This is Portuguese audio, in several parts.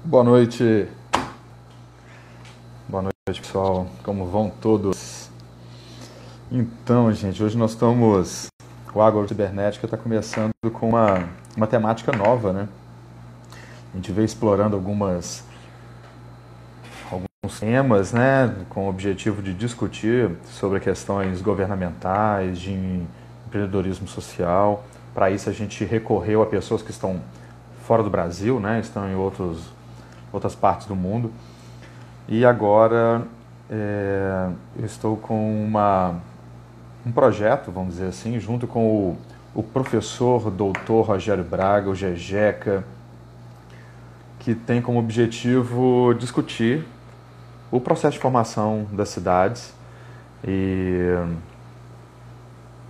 Boa noite, boa noite pessoal, como vão todos? Então, gente, hoje nós estamos, o Agro Cibernética está começando com uma temática nova, né? A gente veio explorando alguns temas, né, com o objetivo de discutir sobre questões governamentais, de empreendedorismo social. Para isso a gente recorreu a pessoas que estão fora do Brasil, né, estão em outras partes do mundo. E agora eu estou com um projeto, vamos dizer assim, junto com o professor doutor Rogério Braga, o GEGECA, que tem como objetivo discutir o processo de formação das cidades e,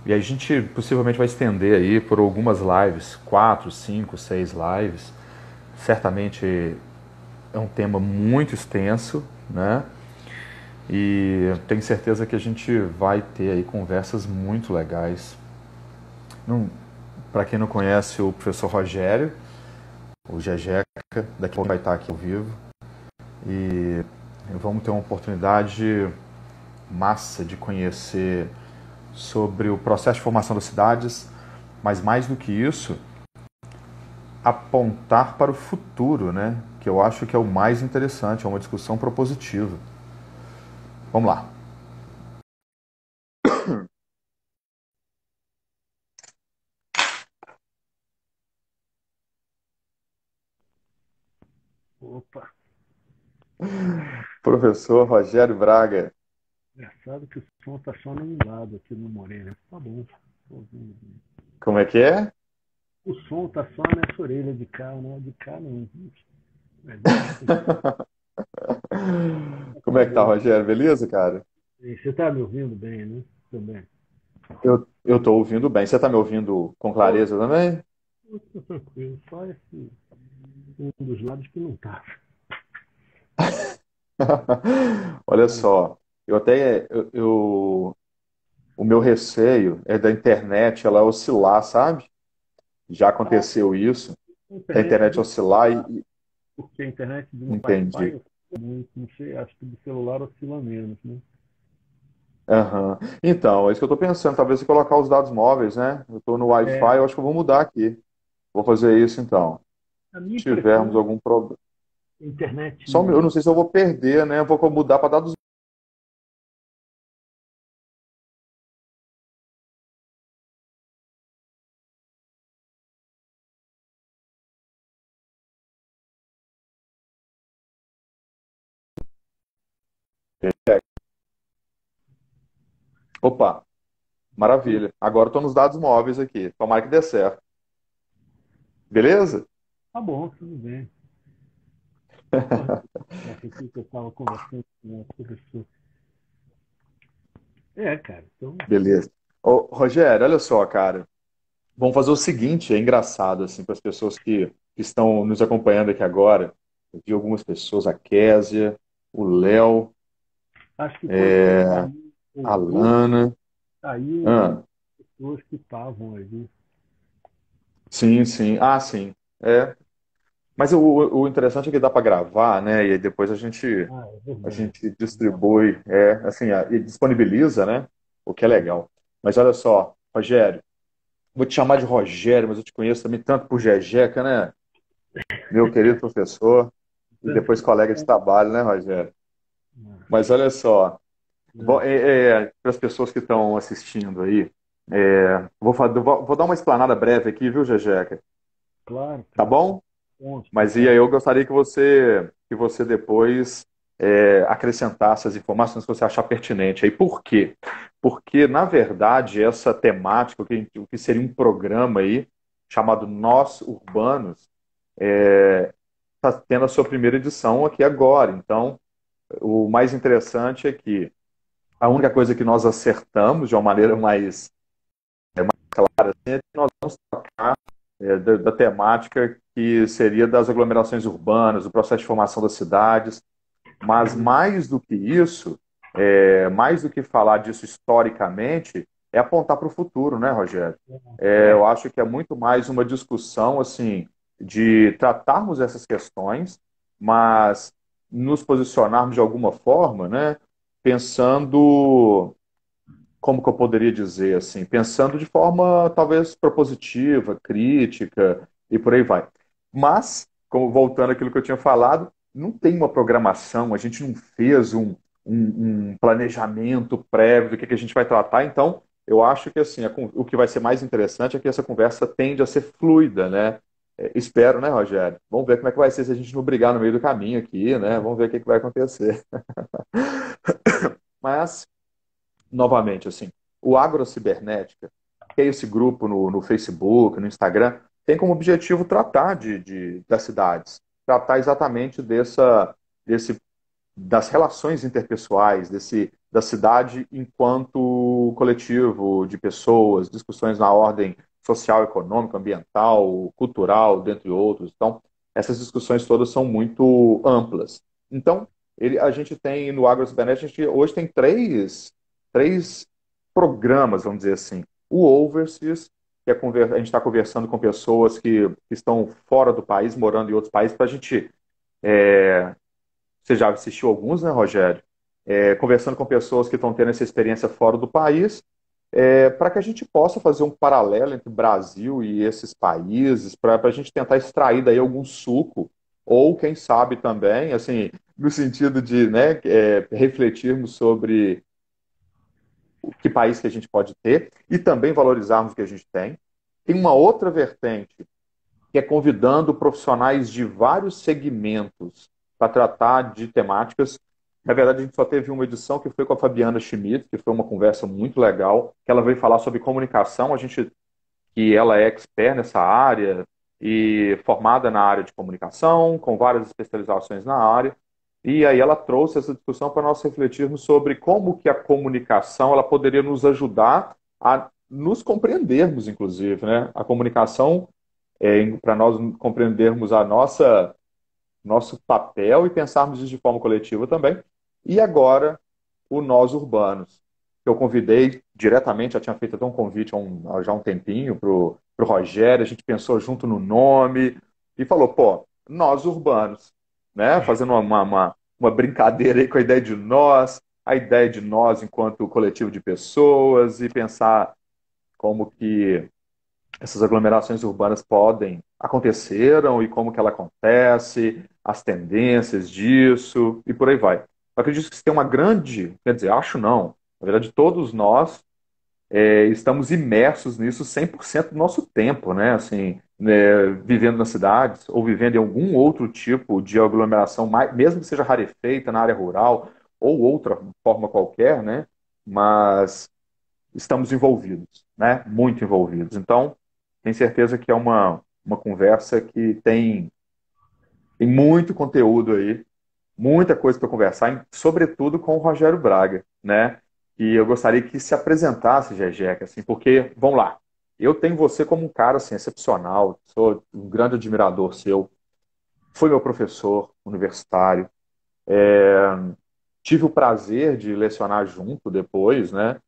e a gente possivelmente vai estender aí por algumas lives, 4, 5, 6 lives. Certamente é um tema muito extenso, né? E tenho certeza que a gente vai ter aí conversas muito legais. Para quem não conhece o professor Rogério, o GEGECA, daqui a pouco vai estar aqui ao vivo. E vamos ter uma oportunidade massa de conhecer sobre o processo de formação das cidades, mas mais do que isso, apontar para o futuro, né? Que eu acho que é o mais interessante, é uma discussão propositiva. Vamos lá. Opa, Professor Rogério Braga. engraçado que o som tá só num lado aqui no Moreira. Tá bom, tô ouvindo. Como é que é? O som tá só nessa orelha de cá, não é de cá não, gente. Mas deixa assim. Como Tá é que tá, bom. Rogério? Beleza, cara? E você tá me ouvindo bem, né? Também. Eu tô ouvindo bem. Você tá me ouvindo com Tô, clareza também? tô tranquilo. Só esse um dos lados que não tá. Olha Bom, só, o meu receio é da internet ela oscilar, sabe? Já aconteceu isso, a da internet internet do oscilar celular, e porque a internet do Wi-Fi entendi. oscila muito, não sei, acho que do celular oscila menos, né? Aham. Então, é isso que eu tô pensando, talvez se colocar os dados móveis, né? Eu tô no É, Wi-Fi, eu acho que eu vou mudar aqui. Vou fazer isso então. a minha Se tivermos impressão, algum problema. a internet Só eu não sei se eu vou perder, né? Eu vou mudar para dados. Opa, maravilha. Agora eu tô nos dados móveis aqui. Tomara que dê certo. Beleza? tá bom, tudo bem. Só aqui que eu estava conversando com o professor. É, cara, então. Beleza. Ô, Rogério, olha só, cara. Vamos fazer o seguinte, é engraçado, assim, para as pessoas que estão nos acompanhando aqui agora. Eu vi algumas pessoas, a Késia, o Léo, Acho que quando você saiu, a voltou, Lana. saiu Ah, pessoas que estavam ali. sim, sim. Ah, sim. É. Mas o interessante é que dá para gravar, né? E aí depois Ah, é a verdade. gente distribui, assim, e disponibiliza, né? O que é legal. Mas olha só, Rogério, vou te chamar de Rogério, mas eu te conheço também tanto por Jejeca, né? Meu querido professor e Tanto depois que. colega de trabalho, né, Rogério? Ah, Mas olha só, é, para as pessoas que estão assistindo aí, vou dar uma explanada breve aqui, viu, Jejeca? claro, Tá cara. bom? Pontos, Mas e aí cara. eu gostaria que você depois acrescentasse as informações que você achar pertinente. Aí por quê? Porque, na verdade, essa temática, o que seria um programa aí, chamado Nós Urbanos, está tendo a sua primeira edição aqui agora. Então, o mais interessante é que a única coisa que nós acertamos de uma maneira mais clara assim, é que nós vamos tocar da temática que seria das aglomerações urbanas, do processo de formação das cidades, mas mais do que isso, mais do que falar disso historicamente, é apontar para o futuro, né, Rogério? Eu acho que é muito mais uma discussão assim de tratarmos essas questões mas nos posicionarmos de alguma forma, né, pensando, como que eu poderia dizer assim, pensando de forma talvez propositiva, crítica e por aí vai. Mas, como voltando àquilo que eu tinha falado, não tem uma programação, a gente não fez um planejamento prévio do que a gente vai tratar, então eu acho que assim, o que vai ser mais interessante é que essa conversa tende a ser fluida, né? Espero, né, Rogério? Vamos ver como é que vai ser se a gente não brigar no meio do caminho aqui, né? Vamos ver o que vai acontecer. Mas novamente, assim, o Agrocibernética, que é esse grupo no Facebook, no Instagram, tem como objetivo tratar das cidades, tratar exatamente desse, das relações interpessoais, da cidade enquanto coletivo de pessoas, discussões na ordem social, econômica, ambiental, cultural, dentre outros. Então, essas discussões todas são muito amplas. Então, a gente tem no AgroCibernética, a gente hoje tem três programas, vamos dizer assim. O Overseas, que a gente está conversando com pessoas que estão fora do país, morando em outros países, para a gente você já assistiu alguns, né, Rogério? Conversando com pessoas que estão tendo essa experiência fora do país, para que a gente possa fazer um paralelo entre o Brasil e esses países, para a gente tentar extrair daí algum suco, ou quem sabe também, assim, no sentido de, né, refletirmos sobre que país que a gente pode ter e também valorizarmos o que a gente tem. Tem uma outra vertente que é convidando profissionais de vários segmentos para tratar de temáticas. Na verdade, a gente só teve uma edição que foi com a Fabiana Schmidt, que foi uma conversa muito legal, que ela veio falar sobre comunicação, que ela é expert nessa área e formada na área de comunicação, com várias especializações na área. E aí ela trouxe essa discussão para nós refletirmos sobre como que a comunicação ela poderia nos ajudar a nos compreendermos, inclusive, né? A comunicação para nós compreendermos a nosso papel e pensarmos isso de forma coletiva também. E agora, o Nós Urbanos, que eu convidei diretamente, já tinha feito até um convite há já um tempinho para o Rogério, a gente pensou junto no nome e falou, pô, Nós Urbanos, né? Fazendo uma brincadeira aí com a ideia de nós, a ideia de nós enquanto coletivo de pessoas e pensar como que essas aglomerações urbanas podem, aconteceram e como que ela acontece, as tendências disso e por aí vai. Eu acredito que isso tem uma grande, quer dizer, acho não, na verdade todos nós estamos imersos nisso 100% do nosso tempo, né? Assim, né, vivendo nas cidades ou vivendo em algum outro tipo de aglomeração, mesmo que seja rarefeita na área rural ou outra forma qualquer, né? Mas estamos envolvidos, né? Muito envolvidos. Então, tenho certeza que é uma conversa que tem muito conteúdo aí, muita coisa para conversar, sobretudo com o Rogério Braga, né? E eu gostaria que se apresentasse, Jejeca, assim, porque, vamos lá, eu tenho você como um cara assim, excepcional, sou um grande admirador seu, foi meu professor universitário, tive o prazer de lecionar junto depois, né?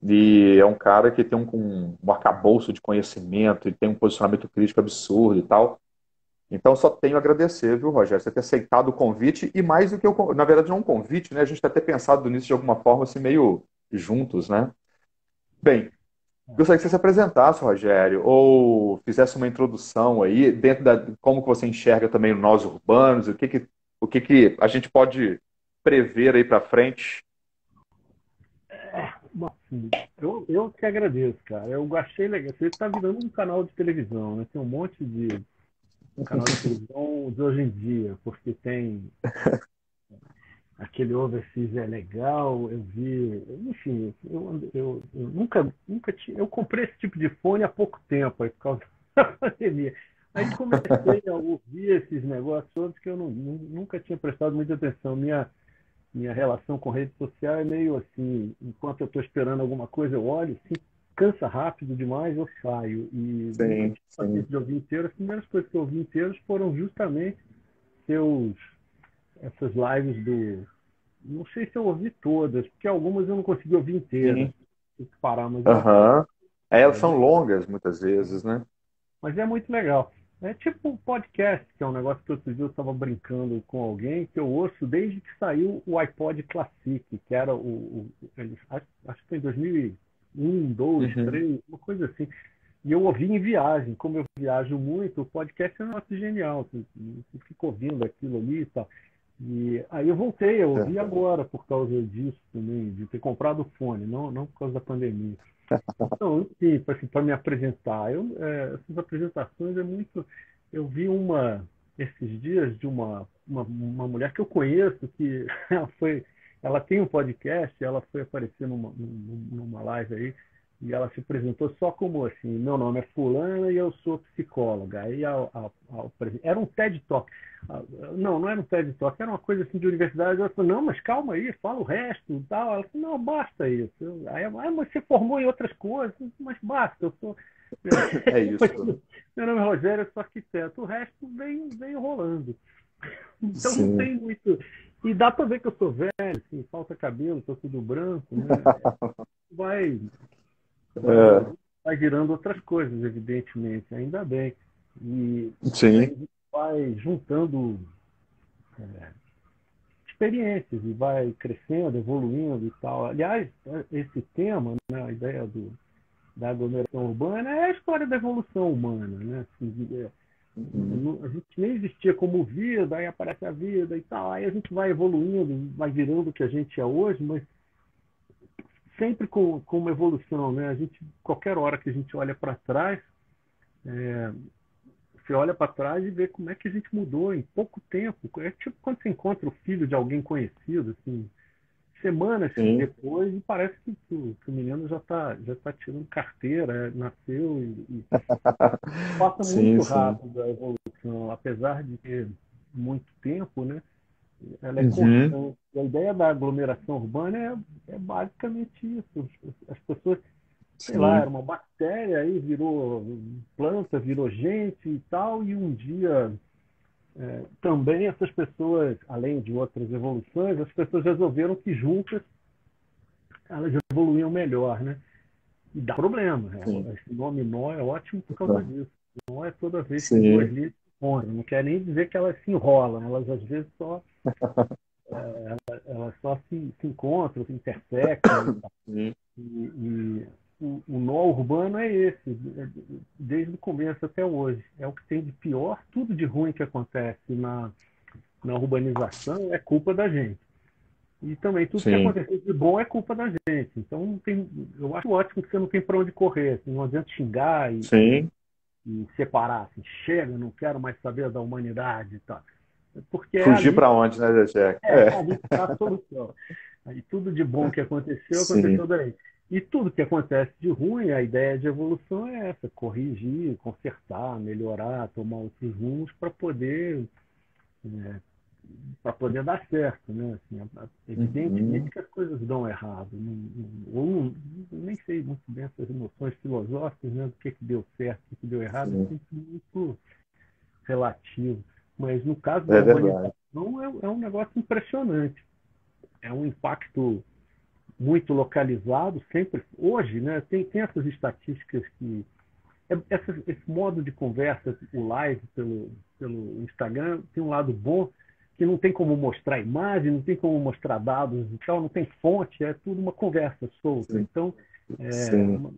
E é um cara que tem um arcabouço de conhecimento e tem um posicionamento crítico absurdo e tal. Então, só tenho a agradecer, viu, Rogério, você ter aceitado o convite e mais do que, na verdade, não um convite, né? A gente até pensado nisso de alguma forma, assim, meio juntos, né? Bem, gostaria que você se apresentasse, Rogério, ou fizesse uma introdução aí, dentro como que você enxerga também o nós urbanos, o que que a gente pode prever aí para frente. Bom, assim, eu que agradeço, cara. Eu achei legal. Você está virando um canal de televisão, né? Tem um monte de canal de televisão de hoje em dia, porque tem aquele Overseas é legal, eu vi, enfim, eu nunca tinha, eu comprei esse tipo de fone há pouco tempo, aí por causa da pandemia. Aí comecei a ouvir esses negócios todos que eu nunca tinha prestado muita atenção. Minha relação com rede social é meio assim, enquanto eu estou esperando alguma coisa, eu olho, se cansa rápido demais, eu saio. E nunca Sim, tive sim. paciência de ouvir inteiro. As primeiras coisas que eu ouvi inteiros foram justamente seus, essas lives do. Não sei se eu ouvi todas, porque algumas eu não consegui ouvir inteiras. Sim. Tive que parar, mas eu. Aham. Elas É, são longas muitas vezes, né? mas é muito legal. É tipo um podcast, que é um negócio que outro dia eu estava brincando com alguém, que eu ouço desde que saiu o iPod Classic, que era acho que foi em 2001, 2, Uhum. 3, uma coisa assim. E eu ouvi em viagem. Como eu viajo muito, o podcast é um negócio genial. Você fica ouvindo aquilo ali e tal. E aí eu voltei, eu ouvi Certo. agora por causa disso também, de ter comprado o fone, não por causa da pandemia. Então, enfim, para me apresentar, essas apresentações é muito. Eu vi esses dias de uma mulher que eu conheço, que ela tem um podcast, ela foi aparecer numa live aí, e ela se apresentou só como assim: meu nome é Fulana e eu sou psicóloga. Aí era um TED Talk. Não era um TED Talk, era uma coisa assim de universidade. Ela falou: não, mas calma aí, fala o resto e tal. Ela falou: não, basta isso. Mas você formou em outras coisas, mas basta, eu sou. É isso. Meu nome é Rogério, eu sou arquiteto. O resto vem rolando. Então não Sim. tem muito. E dá para ver que eu sou velho, assim, falta cabelo, estou tudo branco, né? Vai, vai, É, vai virando outras coisas, evidentemente, ainda bem. E aí sim. a gente vai juntando experiências e vai crescendo, evoluindo e tal. Aliás, esse tema, né, a ideia da aglomeração urbana é a história da evolução humana, né? Assim, Uhum. a gente nem existia como vida, aí aparece a vida e tal, aí a gente vai evoluindo, vai virando o que a gente é hoje, mas sempre com uma evolução, né? A gente, qualquer hora que a gente olha para trás, é, você olha para trás e vê como é que a gente mudou em pouco tempo. É tipo quando você encontra o filho de alguém conhecido, assim, semanas Sim. depois, e parece que o menino já tá tirando carteira, nasceu e passa Sim, muito sim. rápido a evolução, apesar de ter muito tempo, né? Ela é Uhum. constante. A ideia da aglomeração urbana é basicamente isso. As pessoas, sei lá, era Sim. uma bactéria, aí virou planta, virou gente e tal, e um dia também essas pessoas, além de outras evoluções, as pessoas resolveram que juntas elas evoluíam melhor, né? E dá problema. Sim. Esse nome nó é ótimo por causa disso. Nó é toda vez que duas Sim. linhas se encontram. Não quer nem dizer que elas se enrolam, elas às vezes só se encontram, se intersectam. Sim. E o nó urbano é esse, desde o começo até hoje. É o que tem de pior, tudo de ruim que acontece na urbanização é culpa da gente. E também tudo que Sim. aconteceu de bom é culpa da gente. Então eu acho ótimo que você não tem para onde correr. Assim, não adianta xingar Sim. e separar. Assim, chega, não quero mais saber da humanidade. Tá? Porque Fugir para onde, né, Zé? ali que está a solução. Aí tudo de bom que aconteceu, Sim. aconteceu daí. E tudo que acontece de ruim, a ideia de evolução é essa: corrigir, consertar, melhorar, tomar outros rumos é, para poder dar certo, né? Assim, evidentemente Uhum. que as coisas dão errado. Nem sei muito bem essas noções filosóficas, né? Do que deu certo, o que deu errado, é Sim. sempre muito relativo. Mas no caso da É verdade. urbanização é um negócio impressionante. É um impacto muito localizado, sempre. Hoje, né? Tem essas estatísticas que esse modo de conversa, o live pelo Instagram, tem um lado bom, que não tem como mostrar imagem, não tem como mostrar dados e tal, não tem fonte, é tudo uma conversa solta. Sim. Então, Sim.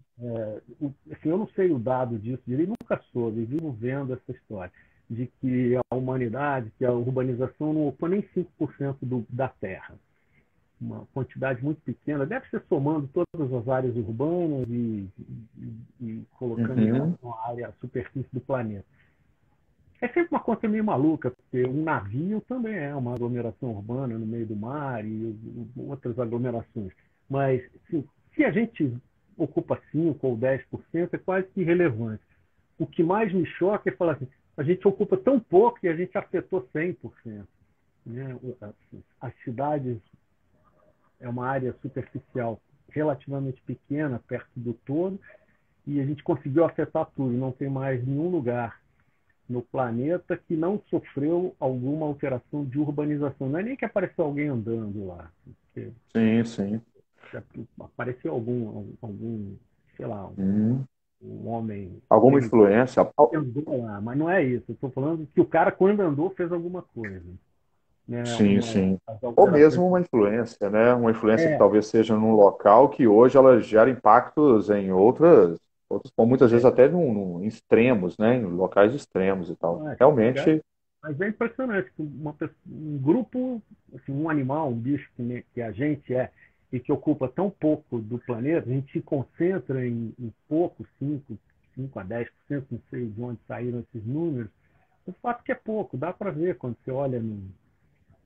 assim, eu não sei o dado disso direito, nunca soube, vivo vendo essa história, de que a humanidade, que a urbanização não ocupa nem 5% da Terra, uma quantidade muito pequena, deve ser somando todas as áreas urbanas e colocando em Uhum. relação à área, à superfície do planeta. É sempre uma conta meio maluca, porque um navio também é uma aglomeração urbana no meio do mar e outras aglomerações. Mas se a gente ocupa 5 ou 10%, é quase que irrelevante. O que mais me choca é falar assim: a gente ocupa tão pouco e a gente afetou 100%. Né? As cidades é uma área superficial relativamente pequena, perto do todo, e a gente conseguiu afetar tudo. Não tem mais nenhum lugar no planeta que não sofreu alguma alteração de urbanização. Não é nem que apareceu alguém andando lá, porque Sim, sim. apareceu algum sei lá, Uhum. um homem Alguma primitivo influência? andou lá, mas não é isso. Eu estou falando que o cara, quando andou, fez alguma coisa, né? Sim, sim. As Ou alterações. mesmo uma influência, né? Uma influência que É, talvez seja num local que hoje ela gera impactos em outras, ou muitas vezes até em extremos, né? Em locais extremos e tal. não é, Realmente, mas é impressionante que um grupo, assim, um animal, um bicho que a gente é e que ocupa tão pouco do planeta, a gente se concentra em pouco, 5 a 10%, não sei de onde saíram esses números. O fato que é pouco, dá para ver quando você olha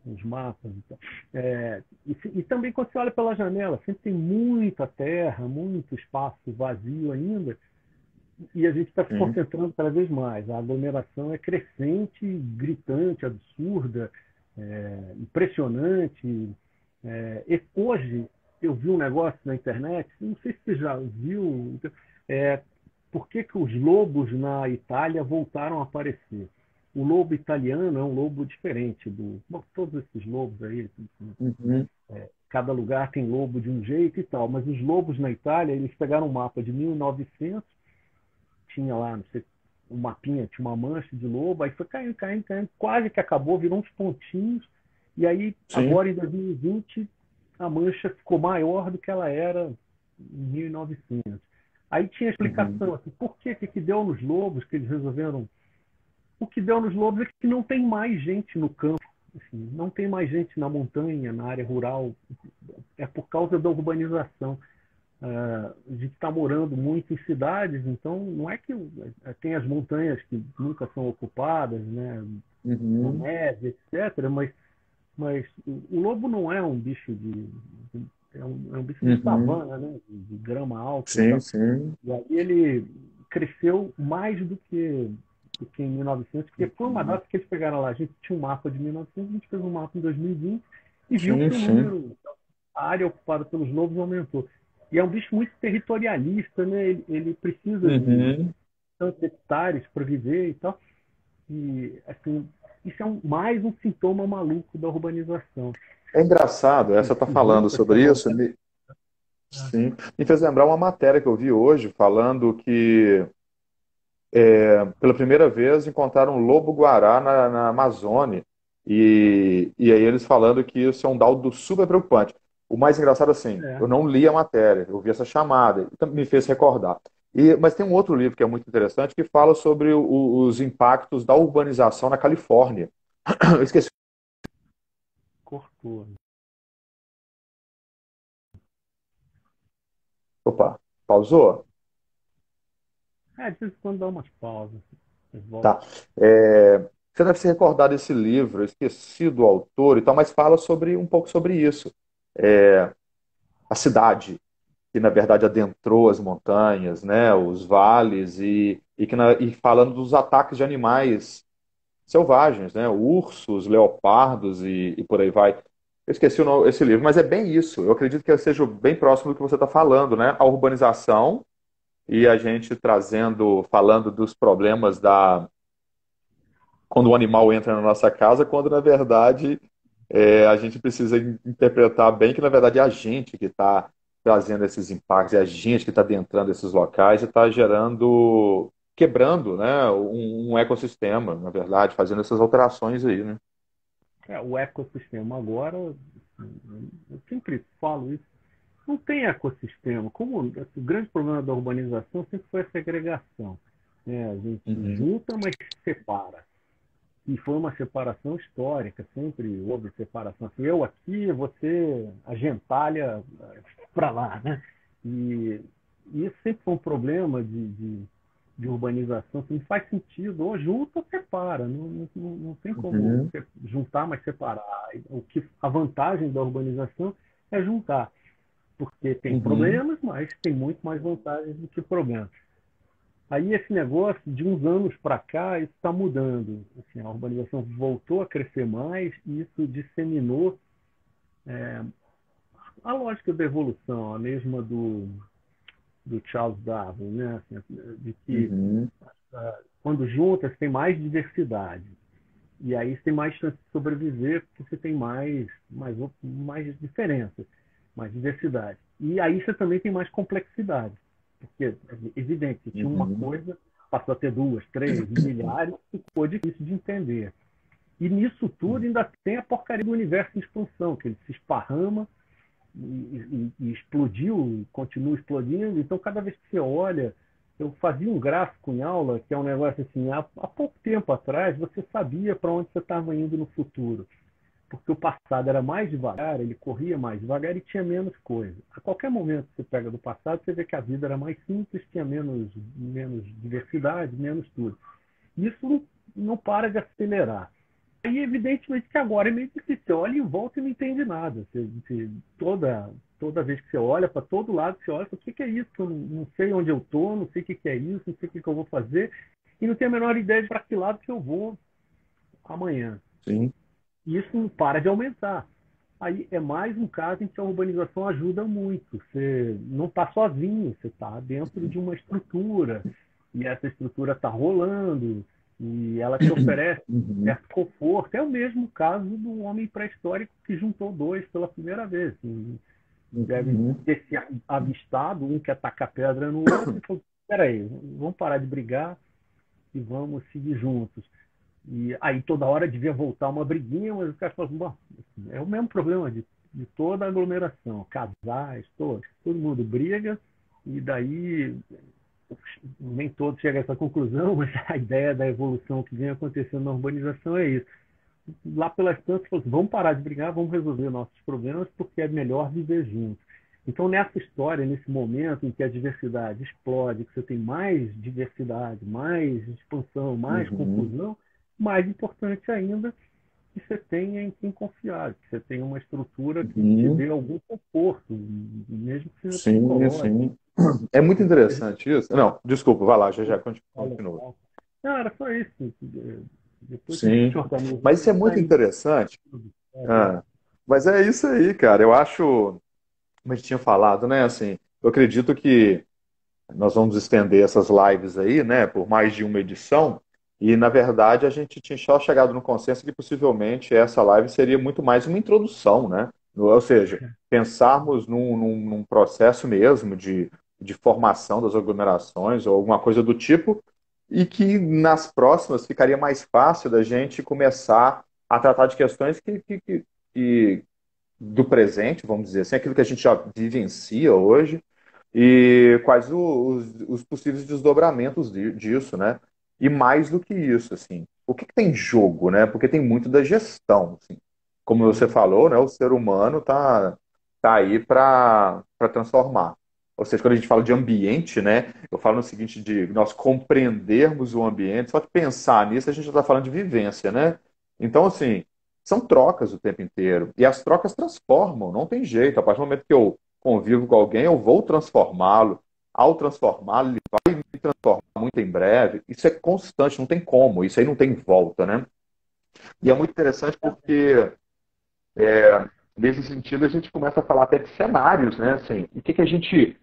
nos mapas. E também quando você olha pela janela, sempre tem muita terra, muito espaço vazio ainda, e a gente está se sim. concentrando cada vez mais. A aglomeração é crescente, gritante, absurda, impressionante. E hoje eu vi um negócio na internet, não sei se você já viu, é, por que, que os lobos na Itália voltaram a aparecer. O lobo italiano é um lobo diferente do. Bom, todos esses lobos aí, Uhum. cada lugar tem lobo de um jeito e tal, mas os lobos na Itália, eles pegaram um mapa de 1900, tinha lá, não sei, um mapinha, tinha uma mancha de lobo, aí foi caindo, caindo, caindo, quase que acabou, virou uns pontinhos, e aí, Sim. agora em 2020, a mancha ficou maior do que ela era em 1900. Aí tinha Uhum. explicação, assim, por que deu nos lobos, que eles resolveram. O que deu nos lobos é que não tem mais gente no campo, assim, não tem mais gente na montanha, na área rural, é por causa da urbanização. A gente está morando muito em cidades, então não é que tem as montanhas que nunca são ocupadas, né, com Uhum. neve, etc. Mas o lobo não é um bicho é um bicho de Uhum. savana, né, de grama alta e Sim, tal. sim. E aí ele cresceu mais do que em 1900, porque foi uma Uhum. data que eles pegaram lá. A gente tinha um mapa de 1900, a gente fez um mapa em 2020 e viu Sim, que o sim. número, a área ocupada pelos lobos aumentou. E é um bicho muito territorialista, né? Ele precisa de Uhum. tantos hectares para viver e tal. E, assim, isso é mais um sintoma maluco da urbanização. É engraçado, essa tá Se falando junta essa sobre isso, volta. sim, me fez lembrar uma matéria que eu vi hoje falando que pela primeira vez encontraram um lobo-guará na Amazônia. E aí eles falando que isso é um dado super preocupante. O mais engraçado, assim, É, eu não li a matéria, eu vi essa chamada, então me fez recordar. Mas tem um outro livro que é muito interessante que fala sobre os impactos da urbanização na Califórnia. Eu esqueci. cortou. Opa, pausou? De vez em quando dá umas pausas. Mas volta. Tá. Você deve se recordar desse livro, eu esqueci do autor e tal, mas fala sobre um pouco sobre isso. A cidade, que na verdade adentrou as montanhas, né, os vales e falando dos ataques de animais selvagens, né, ursos, leopardos e por aí vai. Eu esqueci esse livro, mas é bem isso. Eu acredito que seja bem próximo do que você está falando, né? A urbanização e a gente falando dos problemas da quando o animal entra na nossa casa, quando na verdade a gente precisa interpretar bem que na verdade é a gente que está trazendo esses impactos, é a gente que está adentrando esses locais e está gerando, quebrando, né, um ecossistema, na verdade, fazendo essas alterações aí, né? O ecossistema agora, eu sempre falo isso, não tem ecossistema. Como o grande problema da urbanização sempre foi a segregação, né? A gente Uhum, junta, mas separa. E foi uma separação histórica, sempre houve separação. Assim, eu aqui, você, a gentalha para lá, né? E, e isso sempre foi um problema de urbanização, que não faz sentido. Ou junta ou separa, não tem como uhum, juntar, mas separar. A vantagem da urbanização é juntar, porque tem uhum, problemas, mas tem muito mais vantagens do que problemas. Aí esse negócio, de uns anos para cá, isso está mudando. Assim, a urbanização voltou a crescer mais e isso disseminou a lógica da evolução, a mesma do Charles Darwin, né? Assim, de que uhum, quando juntas tem mais diversidade. E aí você tem mais chance de sobreviver porque você tem mais diferença, mais diversidade. E aí você também tem mais complexidade. Porque é evidente, se tinha uma Uhum. coisa, passou a ter duas, três, milhares, ficou difícil de entender. E nisso tudo ainda tem a porcaria do universo em expansão, que ele se esparrama e explodiu, continua explodindo. Então, cada vez que você olha, eu fazia um gráfico em aula, que é um negócio assim, há pouco tempo atrás, você sabia para onde você estava indo no futuro. Porque o passado era mais devagar, ele corria mais devagar e tinha menos coisa. A qualquer momento que você pega do passado, você vê que a vida era mais simples, tinha menos diversidade, menos tudo. Isso não para de acelerar. Aí, evidentemente, que agora é meio difícil. Você olha em volta e não entende nada. Toda vez que você olha para todo lado, você olha e fala, o que é isso? Eu não sei onde eu estou, não sei o que é isso, não sei o que eu vou fazer, e não tenho a menor ideia de para que lado que eu vou amanhã. Sim. E isso não para de aumentar. Aí é mais um caso em que a urbanização ajuda muito. Você não está sozinho, você está dentro de uma estrutura, e essa estrutura está rolando, e ela te oferece Uhum. certo conforto. É o mesmo caso do homem pré-histórico que juntou dois pela primeira vez. Deve Uhum. ter se avistado, um quer tacar pedra no outro, e falou, espera aí, vamos parar de brigar e vamos seguir juntos. E aí toda hora devia voltar uma briguinha, mas os caras falam, bom, é o mesmo problema de toda a aglomeração, casais, todos, todo mundo briga, e daí nem todos chegam a essa conclusão, mas a ideia da evolução que vem acontecendo na urbanização é isso. Lá pelas tantas, vamos parar de brigar, vamos resolver nossos problemas, porque é melhor viver juntos. Então, nessa história, nesse momento em que a diversidade explode, que você tem mais diversidade, mais expansão, mais Uhum. confusão, mais importante ainda que você tenha em quem confiar, que você tenha uma estrutura que te Uhum. dê algum conforto, mesmo que seja Sim, psicológico. sim. É muito interessante isso. Não, desculpa, vai lá, já já continua. Não, era só isso. Depois a gente Sim. organiza. Mas isso é muito interessante. Ah, mas é isso aí, cara. Eu acho, como a gente tinha falado, né? Assim, eu acredito que nós vamos estender essas lives aí, né, por mais de uma edição. E, na verdade, a gente tinha só chegado no consenso que possivelmente essa live seria muito mais uma introdução, né? Ou seja, pensarmos num processo mesmo de formação das aglomerações ou alguma coisa do tipo, e que nas próximas ficaria mais fácil da gente começar a tratar de questões que do presente, vamos dizer assim, aquilo que a gente já vivencia hoje e quais os possíveis desdobramentos disso, né? E mais do que isso, assim, o que tem em jogo, né? Porque tem muito da gestão, assim. Como você falou, né? O ser humano tá aí para transformar. Ou seja, quando a gente fala de ambiente, né? Eu falo no seguinte de nós compreendermos o ambiente, só de pensar nisso a gente já está falando de vivência, né? Então, assim, são trocas o tempo inteiro. E as trocas transformam, não tem jeito. A partir do momento que eu convivo com alguém, eu vou transformá-lo. Ao transformá-lo, ele vai me transformar muito em breve. Isso é constante, não tem como. Isso aí não tem volta, né? E é muito interessante porque, nesse sentido, a gente começa a falar até de cenários, né? Assim, o que a gente,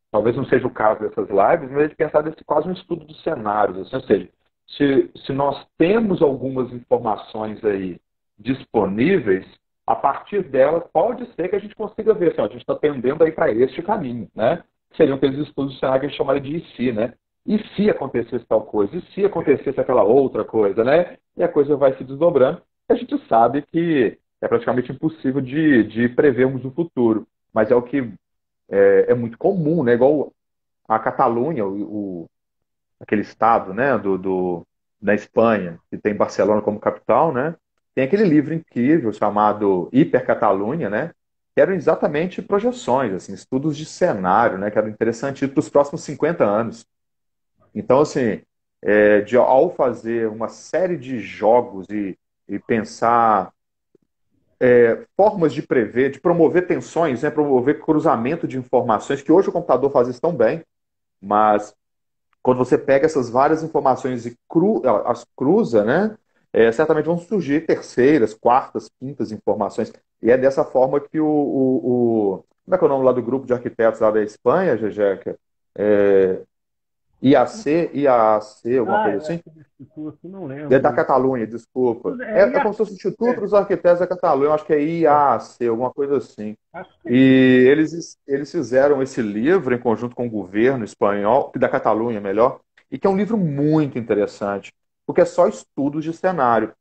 talvez não seja o caso dessas lives, mas de pensar desse quase um estudo dos cenários. Assim, ou seja, se nós temos algumas informações aí disponíveis, a partir delas pode ser que a gente consiga ver, assim, ó, a gente está tendendo aí para este caminho, né? Seriam aqueles estudos de cenário que a gente chamaria de e se, né? E se acontecesse tal coisa? E se acontecesse aquela outra coisa, né? E a coisa vai se desdobrando. A gente sabe que é praticamente impossível de prevermos o futuro, mas é o que é muito comum, né? Igual a Catalunha, aquele estado, né, da Espanha, que tem Barcelona como capital, né? Tem aquele livro incrível chamado Hiper Catalunha, né? Que eram exatamente projeções, assim, estudos de cenário, né? Que eram interessantes para os próximos 50 anos. Então, assim, ao fazer uma série de jogos e pensar formas de prever, de promover tensões, né? Promover cruzamento de informações, que hoje o computador faz isso tão bem, mas quando você pega essas várias informações e as cruza, né, certamente vão surgir terceiras, quartas, quintas informações. E é dessa forma que como é que é o nome lá do grupo de arquitetos lá da Espanha, Jejeca? IAC, alguma Ah, coisa é assim? aquele instituto, não É da lembro. Catalunha, desculpa. É É como se IAC, fosse o Instituto dos Arquitetos da Catalunha, eu acho que é IAC, alguma coisa assim. acho que é isso. E eles fizeram esse livro em conjunto com o governo espanhol, da Catalunha, melhor, e que é um livro muito interessante, porque é só estudos de cenário.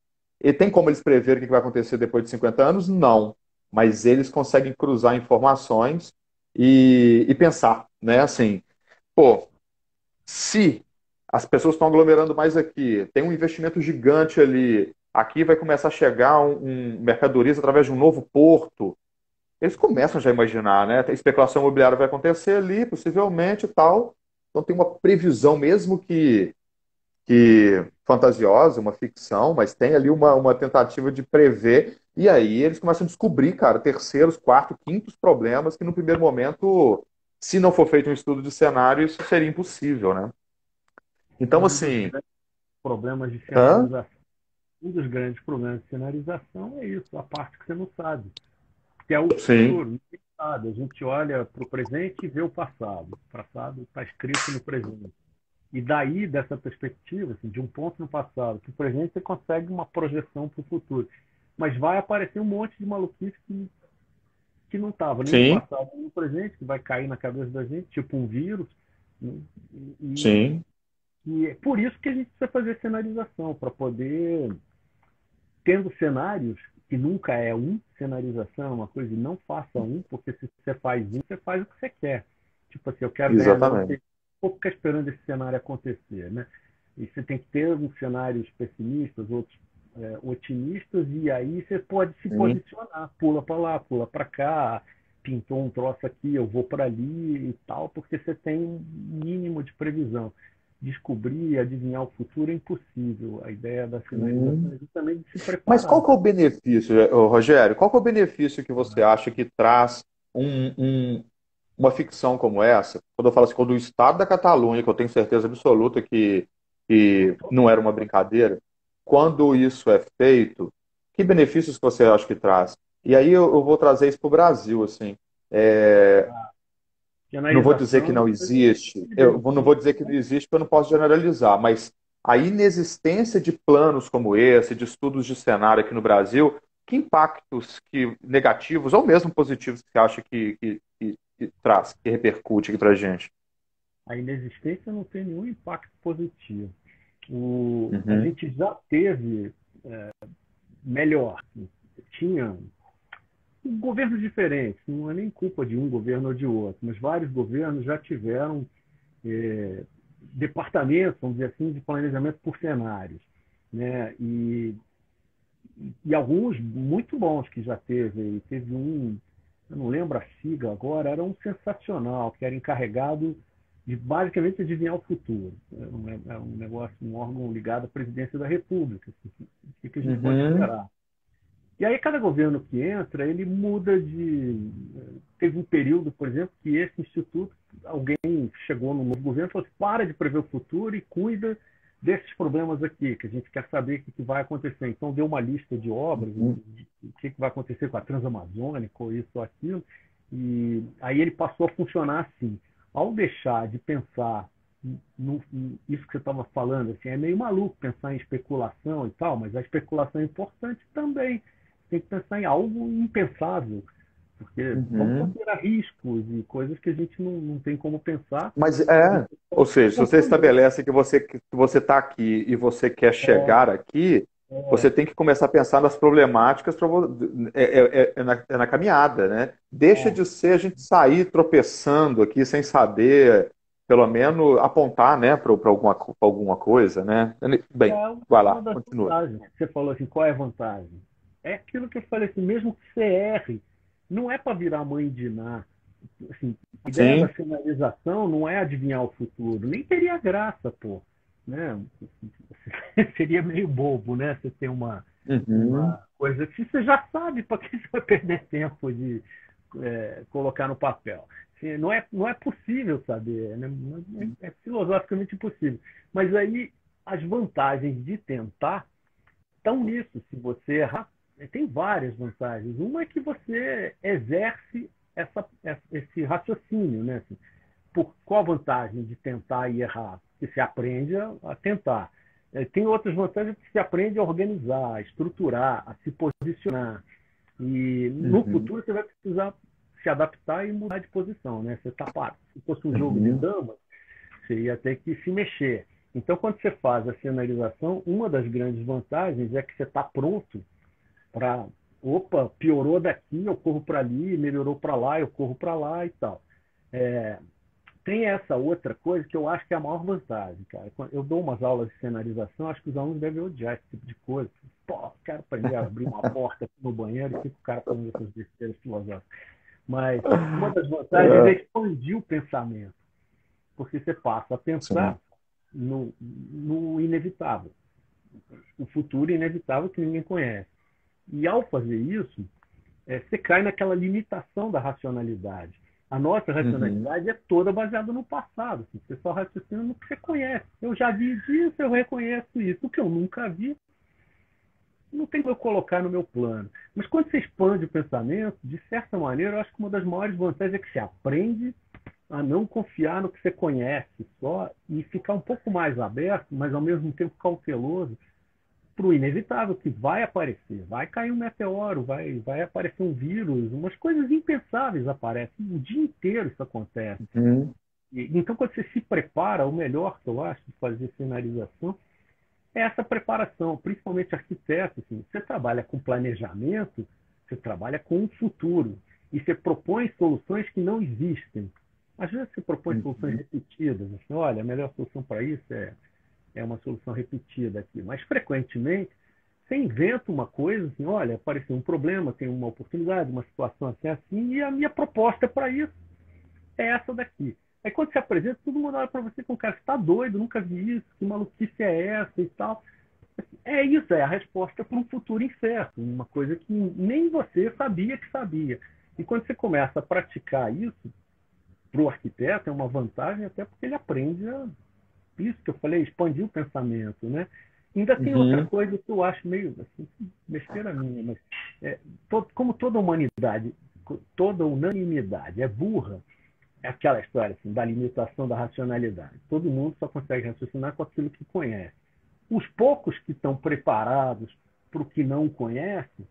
E tem como eles preverem o que vai acontecer depois de 50 anos? Não. Mas eles conseguem cruzar informações e pensar, né? Assim, pô, se as pessoas estão aglomerando mais aqui, tem um investimento gigante ali, aqui vai começar a chegar um mercadorias através de um novo porto, eles começam já a imaginar, né? A especulação imobiliária vai acontecer ali, possivelmente e tal. Então tem uma previsão, mesmo que fantasiosa, uma ficção, mas tem ali uma tentativa de prever. E aí eles começam a descobrir, cara, terceiros, quarto, quintos problemas que no primeiro momento, se não for feito um estudo de cenário, isso seria impossível, né? Então, Um dos assim, grandes problemas de hã? sinalização. Um dos grandes problemas de sinalização é isso, a parte que você não sabe, que é o Sim, futuro. Ninguém sabe. A gente olha para o presente e vê o passado. O passado está escrito no presente. E daí, dessa perspectiva, assim, de um ponto no passado para o presente, você consegue uma projeção para o futuro. Mas vai aparecer um monte de maluquice que não estava nem no sim, passado nem no presente, que vai cair na cabeça da gente, tipo um vírus. Né? sim. E é por isso que a gente precisa fazer cenarização, para poder, tendo cenários, que nunca é um, cenarização é uma coisa, e não faça um, porque se você faz um, você faz o que você quer. Tipo assim, eu quero ganhar na Exatamente. loteria, vou ficar esperando esse cenário acontecer, né? E você tem que ter alguns cenários pessimistas, outros otimistas, e aí você pode se Sim. posicionar, pula para lá, pula para cá, pintou um troço aqui, eu vou para ali e tal, porque você tem um mínimo de previsão. Descobrir, adivinhar o futuro é impossível. A ideia da sinalização Sim. é justamente de se Mas qual preparar. que é o benefício, Rogério? Qual que é o benefício que você acha que traz uma ficção como essa? Quando eu falo assim, quando o Estado da Catalunha, que eu tenho certeza absoluta que não era uma brincadeira, quando isso é feito, que benefícios que você acha que traz? E aí eu vou trazer isso para o Brasil, assim. É, não vou dizer que Sinalização não existe, de não vou benefício, dizer que não né? existe, porque eu não posso generalizar, mas a inexistência de planos como esse, de estudos de cenário aqui no Brasil, que impactos que negativos ou mesmo positivos que você acha que traz, que repercute aqui para a gente? A inexistência não tem nenhum impacto positivo. A Uhum, gente já teve melhor. Tinha governos diferentes, não é nem culpa de um governo ou de outro, mas vários governos já tiveram eh, departamentos, vamos dizer assim, de planejamento por cenários. Né? E alguns muito bons que já teve. E teve um, eu não lembro a sigla agora, era um sensacional, que era encarregado de basicamente adivinhar o futuro. É um negócio, um órgão ligado à presidência da República. Assim, o que a gente pode uhum, esperar? E aí cada governo que entra, ele muda de. Teve um período, por exemplo, que esse instituto, alguém chegou no novo governo e falou assim, para de prever o futuro e cuida desses problemas aqui, que a gente quer saber o que vai acontecer. Então deu uma lista de obras, uhum, o que vai acontecer com a Transamazônica, ou isso ou aquilo, e aí ele passou a funcionar assim. Ao deixar de pensar isso que você estava falando, assim, é meio maluco pensar em especulação e tal, mas a especulação é importante também. Tem que pensar em algo impensável, porque vamos uhum. considerar riscos e coisas que a gente não tem como pensar. Mas A gente ou pode seja, se você compreender. estabelece que você está aqui e você quer É, chegar aqui, você é, tem que começar a pensar nas problemáticas é na caminhada, né? Deixa é, de ser a gente sair tropeçando aqui sem saber, pelo menos apontar, né, para alguma coisa, né? é Bem, vai uma lá, das continua. vantagens. Você falou assim, qual é a vantagem? É aquilo que eu falei assim, mesmo que você erre, não é para virar mãe de Ná. Assim, a ideia da Sim. finalização não é adivinhar o futuro, nem teria graça, pô. Né? Seria meio bobo, né? Você tem Uhum. uma coisa que você já sabe, para que você vai perder tempo de colocar no papel? Assim, não é possível saber, né? É filosoficamente impossível. Mas aí as vantagens de tentar estão nisso. Se você errar, tem várias vantagens. Uma é que você exerce esse raciocínio, né? Assim, qual a vantagem de tentar e errar? que se aprende a tentar. Tem outras vantagens que se aprende a organizar, a estruturar, a se posicionar. E no Uhum. futuro você vai precisar se adaptar e mudar de posição, né? Você tá parado. Se fosse um jogo de Uhum. damas, você ia ter que se mexer. Então, quando você faz a sinalização, uma das grandes vantagens é que você está pronto para, opa, piorou daqui, eu corro para ali, melhorou para lá, eu corro para lá e tal. É, tem essa outra coisa que eu acho que é a maior vantagem, cara. Eu dou umas aulas de sinalização, acho que os alunos devem odiar esse tipo de coisa. Pô, quero aprender a abrir uma porta aqui no banheiro e fica o cara falando essas besteiras filosóficas. Mas uma das vantagens é É, expandir o pensamento, porque você passa a sim. pensar no inevitável, o futuro inevitável que ninguém conhece. E ao fazer isso, você cai naquela limitação da racionalidade. A nossa Uhum. racionalidade é toda baseada no passado. Assim, você só raciocina no que você conhece. Eu já vi disso, eu reconheço isso. O que eu nunca vi, não tem como eu colocar no meu plano. Mas quando você expande o pensamento, de certa maneira, eu acho que uma das maiores vantagens é que você aprende a não confiar no que você conhece só e ficar um pouco mais aberto, mas ao mesmo tempo cauteloso para o inevitável que vai aparecer. Vai cair um meteoro, vai aparecer um vírus, umas coisas impensáveis aparecem. O dia inteiro isso acontece. Uhum. Então, quando você se prepara, o melhor que eu acho de fazer sinalização é essa preparação, principalmente arquiteto. Assim, você trabalha com planejamento, você trabalha com o futuro e você propõe soluções que não existem. Às vezes você propõe soluções Uhum. repetidas. Assim, olha, a melhor solução para isso é uma solução repetida aqui. Mas frequentemente você inventa uma coisa assim, olha, apareceu um problema, tem uma oportunidade, uma situação assim, assim, e a minha proposta para isso é essa daqui. Aí quando você apresenta, todo mundo olha para você com cara, você está doido, nunca vi isso, que maluquice é essa e tal. É isso, é a resposta para um futuro incerto, uma coisa que nem você sabia que sabia. E quando você começa a praticar isso, para o arquiteto é uma vantagem até porque ele aprende a, isso que eu falei, expandir o pensamento, né? Ainda tem outra Uhum. coisa que eu acho meio assim, besteira minha, mas como toda humanidade, toda unanimidade é burra, é aquela história assim, da limitação da racionalidade. Todo mundo só consegue raciocinar com aquilo que conhece. Os poucos que estão preparados para o que não conhece,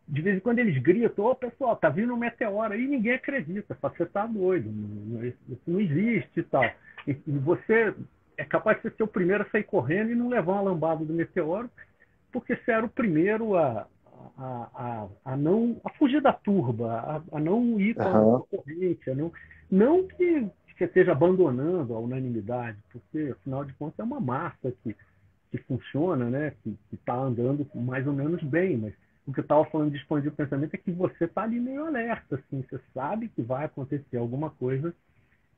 de vez em quando eles gritam, ô pessoal, tá vindo um meteoro, aí ninguém acredita, fala, você tá doido, isso não existe e tal. E você é capaz de ser o primeiro a sair correndo e não levar uma lambada do meteoro, porque você era o primeiro a não a fugir da turba, a não ir com Aham. a corrente, não que você esteja abandonando a unanimidade, porque afinal de contas é uma massa que funciona, né? Que está andando mais ou menos bem, mas o que eu estava falando de expandir o pensamento é que você está ali meio alerta, assim, você sabe que vai acontecer alguma coisa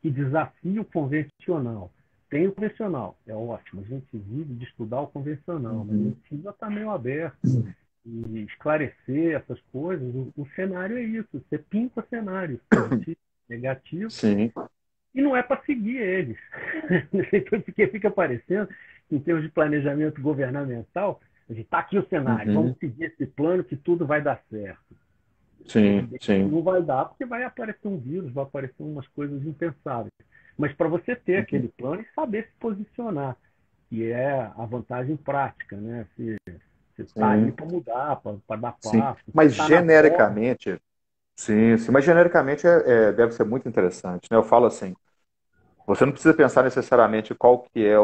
que desafie o convencional. Tem o convencional, é ótimo, a gente vive de estudar o convencional, mas a Uhum. gente precisa estar meio aberto e esclarecer essas coisas. O cenário é isso, você pinta cenários positivos, negativos, Sim. e não é para seguir eles. Porque fica parecendo, em termos de planejamento governamental, a gente está aqui o cenário, vamos Uhum. seguir esse plano que tudo vai dar certo. De Sim, repente sim. não vai dar porque vai aparecer um vírus, vai aparecer umas coisas impensáveis. Mas para você ter Uhum. aquele plano e saber se posicionar, que é a vantagem prática, né? Você está ali Sim, para mudar, para dar sim. passo, você Mas está na borda. genericamente, sim, sim, mas genericamente deve ser muito interessante, né? Eu falo assim, você não precisa pensar necessariamente qual que é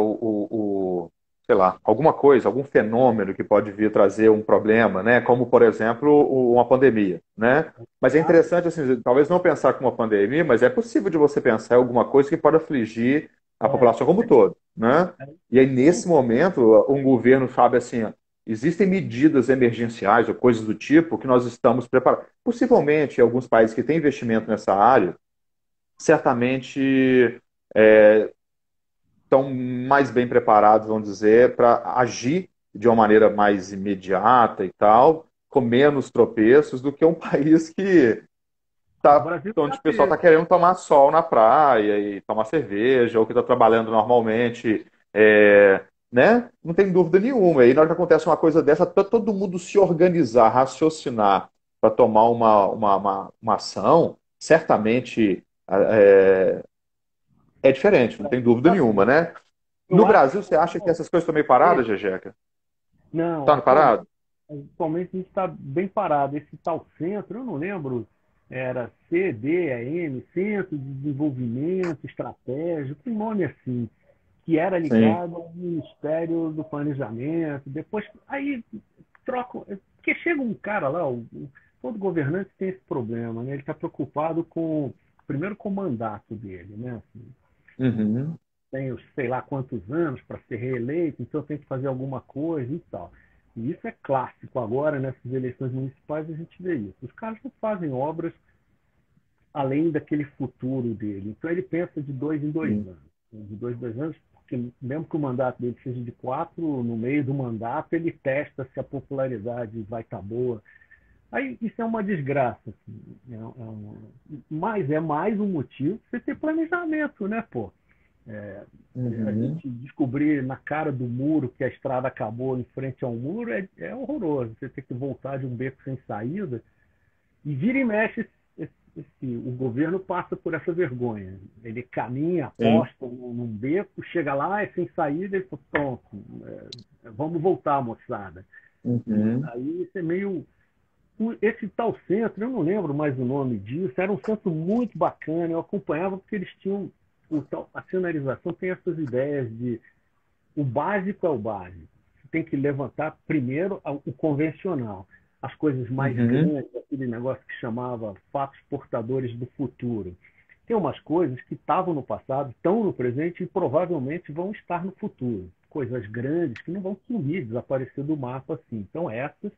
sei lá, alguma coisa, algum fenômeno que pode vir trazer um problema, né? Como, por exemplo, uma pandemia, né? Mas é Tá? interessante, assim, talvez não pensar como uma pandemia, mas é possível de você pensar em alguma coisa que pode afligir a É, população como um todo, né? é, E aí, então, nesse momento, um governo sabe assim, ó, existem medidas emergenciais ou coisas do tipo que nós estamos preparados. Possivelmente, alguns países que têm investimento nessa área, certamente estão mais bem preparados, vamos dizer, para agir de uma maneira mais imediata e tal, com menos tropeços do que um país que o tá, Brasil onde já o pessoal está teve. querendo tomar sol na praia e tomar cerveja, ou que está trabalhando normalmente, né? Não tem dúvida nenhuma. Aí, na hora que acontece uma coisa dessa, para todo mundo se organizar, raciocinar para tomar uma ação, certamente é diferente, O não tem Brasil dúvida já nenhuma, teve. né? Eu No acho Brasil, você acha que essas coisas estão meio que paradas, Jejeca? não, Tá no parado? atualmente a gente está bem parado. Esse tal centro, eu não lembro, era CDEM, Centro de Desenvolvimento Estratégico, um nome assim, que era Sim. ligado ao Ministério do Planejamento. Depois, aí trocam. Porque chega um cara lá, todo governante tem esse problema, né? Ele está preocupado com, primeiro, com o mandato dele, né? Assim, Uhum. tem os sei lá quantos anos para ser reeleito, então tem que fazer alguma coisa e tal. E isso é clássico agora, nessas eleições municipais, a gente vê isso. Os caras não fazem obras além daquele futuro dele. Então ele pensa de 2 em 2 anos. De 2 em 2 anos, porque mesmo que o mandato dele seja de 4, no meio do mandato ele testa se a popularidade vai estar boa. Aí isso é uma desgraça. Assim. Mas é mais um motivo para você ter planejamento, né, pô? É, a Uhum. gente descobrir na cara do muro que a estrada acabou em frente ao muro é horroroso. Você ter que voltar de um beco sem saída. E vira e mexe, o governo passa por essa vergonha. Ele caminha, Sim. aposta num beco, chega lá, é sem saída, e fala, pronto, vamos voltar, moçada. E Uhum. aí isso é meio. Esse tal centro, eu não lembro mais o nome disso, era um centro muito bacana, eu acompanhava porque eles tinham. A sinalização tem essas ideias de o básico é o básico. Você tem que levantar primeiro o convencional. As coisas mais Uhum. grandes, aquele negócio que chamava fatos portadores do futuro. Tem umas coisas que estavam no passado, estão no presente e provavelmente vão estar no futuro. Coisas grandes que não vão sumir, desaparecer do mapa assim. Então, essas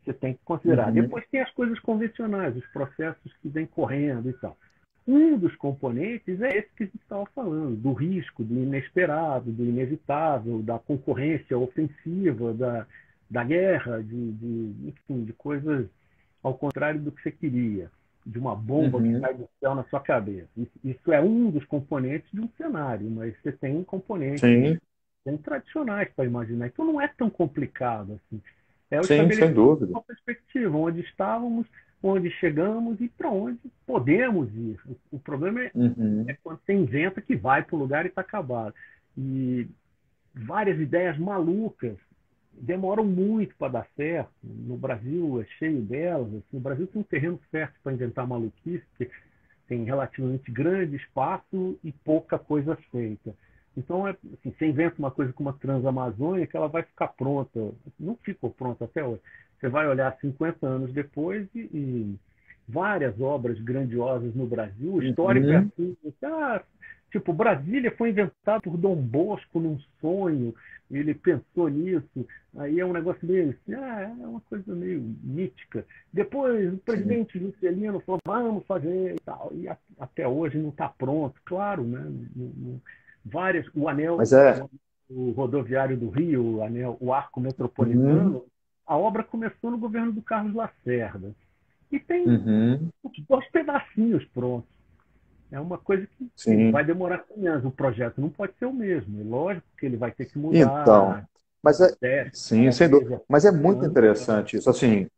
você tem que considerar. Uhum. Depois tem as coisas convencionais, os processos que vêm correndo e tal. Um dos componentes é esse que a gente estava falando, do risco, do inesperado, do inevitável, da concorrência ofensiva, da guerra, enfim, de coisas ao contrário do que você queria, de uma bomba que Uhum. cai do céu na sua cabeça. Isso é um dos componentes de um cenário, mas você tem componentes Sim, bem tradicionais para imaginar. Então não é tão complicado assim. É o sim, sem estabelecimento de dúvida. uma perspectiva, onde estávamos, onde chegamos e para onde podemos ir. O problema é Uhum. quando você inventa que vai para o lugar e está acabado. E várias ideias malucas demoram muito para dar certo. No Brasil é cheio delas. Assim, o Brasil tem um terreno certo para inventar maluquice, porque tem relativamente grande espaço e pouca coisa feita. Então, assim, você inventa uma coisa como a Transamazônica, que ela vai ficar pronta. Não ficou pronta até hoje. Você vai olhar 50 anos depois e várias obras grandiosas no Brasil. O histórico é Uhum. assim. Tipo, Brasília foi inventado por Dom Bosco num sonho. Ele pensou nisso. Aí é um negócio meio assim, é uma coisa meio mítica. Depois o Sim. presidente Juscelino falou, vamos fazer e tal. E até hoje não está pronto, claro, né? Várias, Mas é. o rodoviário do Rio, o arco Uhum. metropolitano, a obra começou no governo do Carlos Lacerda. E tem Uhum. dois pedacinhos prontos. É uma coisa que Sim. vai demorar 100 anos. O projeto não pode ser o mesmo. É lógico que ele vai ter que Então, mudar, mas é, teste, sim, cada sem vez dúvida. é Mas é 100 muito anos. interessante isso. Assim,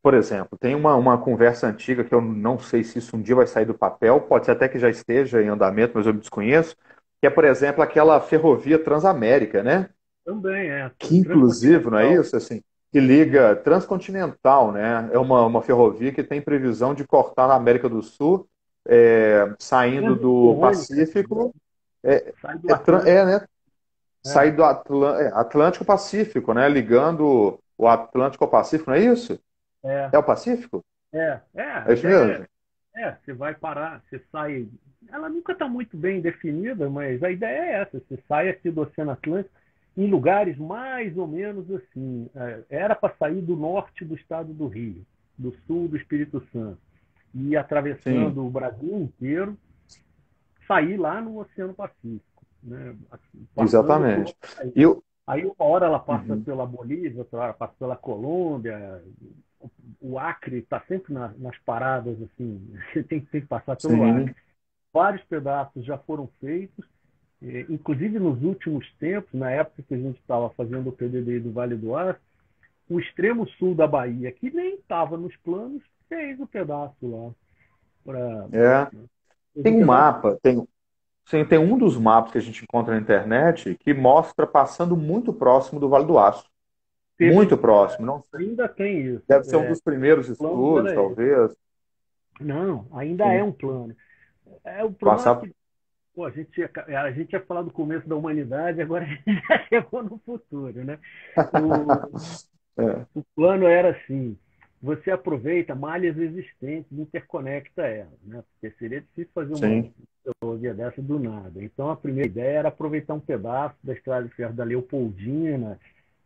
por exemplo, tem uma conversa antiga que eu não sei se isso um dia vai sair do papel, pode ser até que já esteja em andamento, mas eu me desconheço, que é, por exemplo, aquela ferrovia Transamérica, né? Também é. Que inclusive, não é Transcontinental. isso? Assim, que liga transcontinental, né? É uma ferrovia que tem previsão de cortar na América do Sul, saindo do Transoceânica, Pacífico, é, sai do Atlântico. né? É, Sair do Atlântico Pacífico, né? Ligando o Atlântico ao Pacífico, não é isso? é, É o Pacífico? a É isso ideia mesmo? você vai parar, você sai. Ela nunca está muito bem definida, mas a ideia é essa: você sai aqui do Oceano Atlântico em lugares mais ou menos assim. Era para sair do norte do estado do Rio, do sul do Espírito Santo, e Sim, atravessando o Brasil inteiro, sair lá no Oceano Pacífico, né? Passando por exatamente. outros países. E o. Aí uma hora ela passa Uhum, pela Bolívia, outra hora passa pela Colômbia. O Acre está sempre nas paradas, assim, você tem que passar pelo Acre. sim, Vários pedaços já foram feitos, inclusive nos últimos tempos, na época que a gente estava fazendo o PDD do Vale do Aço, o extremo sul da Bahia, que nem estava nos planos, fez o pedaço lá. Pra, é. fez Tem um um pedaço mapa, tem. Sim, tem um dos mapas que a gente encontra na internet que mostra passando muito próximo do Vale do Aço. Muito próximo. Não sei, ainda tem isso. deve ser um dos primeiros O plano estudos, era esse. talvez. Não, ainda é Sim. um plano. O problema é Passar. que pô, a gente ia falar do começo da humanidade, agora a gente já chegou no futuro, né? O, É, o plano era assim: você aproveita malhas existentes e interconecta elas, né? Porque seria difícil fazer uma sim. ferrovia dessa do nada. Então a primeira ideia era aproveitar um pedaço da estrada de ferro da Leopoldina,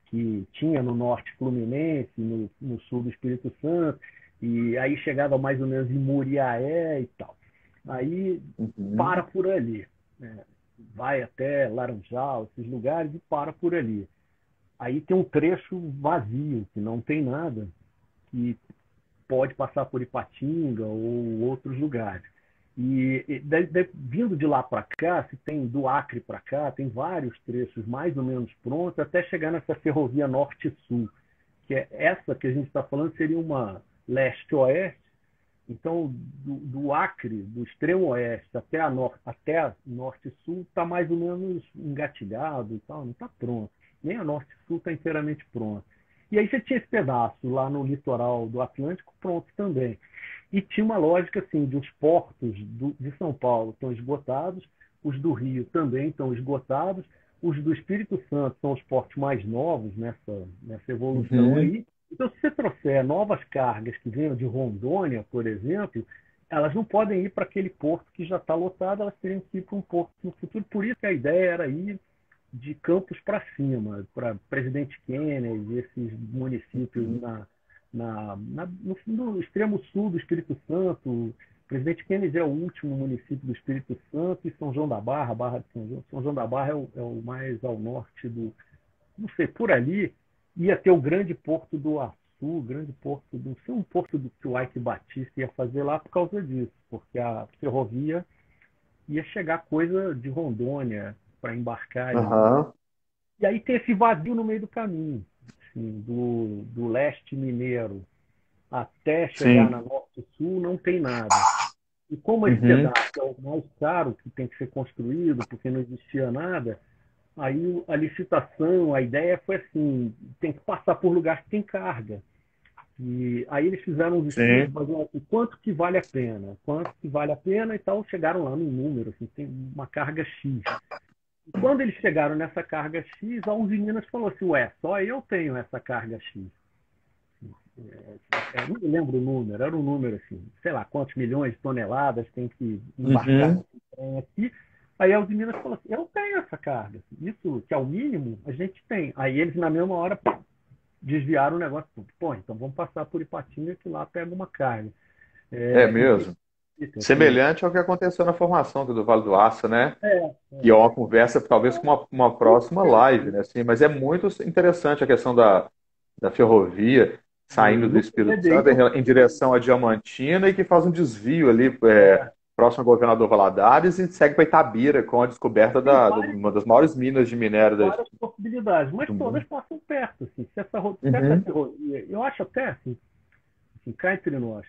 que tinha no norte Fluminense, no sul do Espírito Santo, e aí chegava mais ou menos em Muriaé e tal. Aí para Uhum. por ali, né? Vai até Laranjal, esses lugares, e para por ali. Aí tem um trecho vazio, que não tem nada, que pode passar por Ipatinga ou outros lugares. Vindo de lá para cá, se tem do Acre para cá, tem vários trechos mais ou menos prontos, até chegar nessa ferrovia norte-sul, que é essa que a gente está falando, seria uma leste-oeste. Então, do Acre, do extremo oeste até norte-sul, está mais ou menos engatilhado e tal, não está pronto. Nem a norte-sul está inteiramente pronto. E aí você tinha esse pedaço lá no litoral do Atlântico pronto também. E tinha uma lógica assim, de os portos de São Paulo estão esgotados, os do Rio também estão esgotados, os do Espírito Santo são os portos mais novos nessa evolução Uhum. aí. Então, se você trouxer novas cargas que venham de Rondônia, por exemplo, elas não podem ir para aquele porto que já está lotado, elas teriam que ir para um porto no futuro. Por isso que a ideia era ir de Campos para cima, para Presidente Kennedy, esses municípios no extremo sul do Espírito Santo. Presidente Kennedy é o último município do Espírito Santo, e São João da Barra, Barra de São João. São João da Barra é o mais ao norte do. Não sei, por ali ia ter o grande porto do Açu, o grande porto do. Ser um porto do que o Ike Batista ia fazer lá por causa disso, porque a ferrovia ia chegar coisa de Rondônia para embarcar ali. Aham. E aí tem esse vazio no meio do caminho, assim, do leste mineiro até chegar Sim. na norte-sul, não tem nada. E como esse Uhum. pedaço é o mais caro que tem que ser construído, porque não existia nada, aí a licitação, a ideia foi assim, tem que passar por lugar que tem carga. E aí eles fizeram uns estudos, Sim. mas assim, quanto que vale a pena? Quanto que vale a pena e tal, chegaram lá num número, assim, tem uma carga X. E quando eles chegaram nessa carga X, a Usiminas falou assim, ué, só eu tenho essa carga X. Não me lembro o número, era um número assim, sei lá quantos milhões de toneladas tem que embarcar Uhum. nesse trem aqui. Aí a Usiminas falou assim, eu tenho essa carga, isso que é o mínimo, a gente tem. Aí eles na mesma hora desviaram o negócio, pô, então vamos passar por Ipatinga que lá pega uma carga. É E tem, mesmo. assim, Semelhante ao que aconteceu na formação aqui do Vale do Aço, né? é, E é uma conversa, talvez, com uma próxima live, né? Assim, mas é muito interessante a questão da ferrovia saindo do no Espírito Santo PDI, em direção a Diamantina e que faz um desvio ali é, próximo ao Governador Valadares e segue para Itabira com a descoberta tem de várias, uma das maiores minas de minério várias possibilidades, mas do todas mundo. passam perto. Assim, se essa Uhum. ferrovia, eu acho até assim, cá entre nós,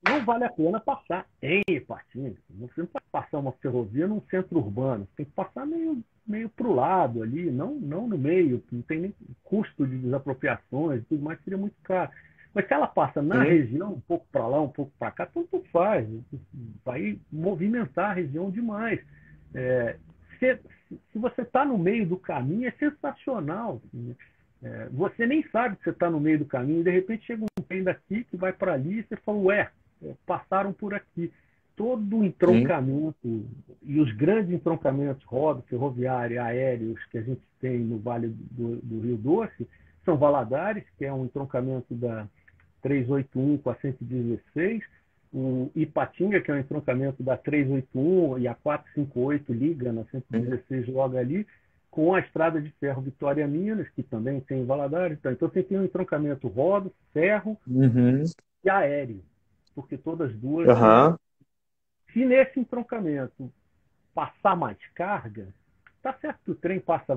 não vale a pena passar em Ipatinga. Você não pode passar uma ferrovia num centro urbano. Você tem que passar meio para o lado ali, não no meio. Não tem nem custo de desapropriações e tudo mais, seria muito caro. Mas se ela passa na Sim, região, um pouco para lá, um pouco para cá, tanto faz. Vai movimentar a região demais. É, se você está no meio do caminho, é sensacional. Assim, você nem sabe que você está no meio do caminho, e de repente chega um trem daqui que vai para ali e você fala, ué, passaram por aqui. Todo o sim. entroncamento, e os grandes entroncamentos ferroviário, aéreos que a gente tem no Vale do Rio Doce, são Valadares, que é um entroncamento da 381 com a 116, o Ipatinga, que é um entroncamento da 381 e a 458 liga na Sim. 116 logo ali, com a estrada de ferro Vitória Minas, que também tem em Valadares. Então você tem um entroncamento rodo, ferro Uhum. e aéreo, porque todas duas. Aham. Se nesse entroncamento passar mais carga, tá certo que o trem passa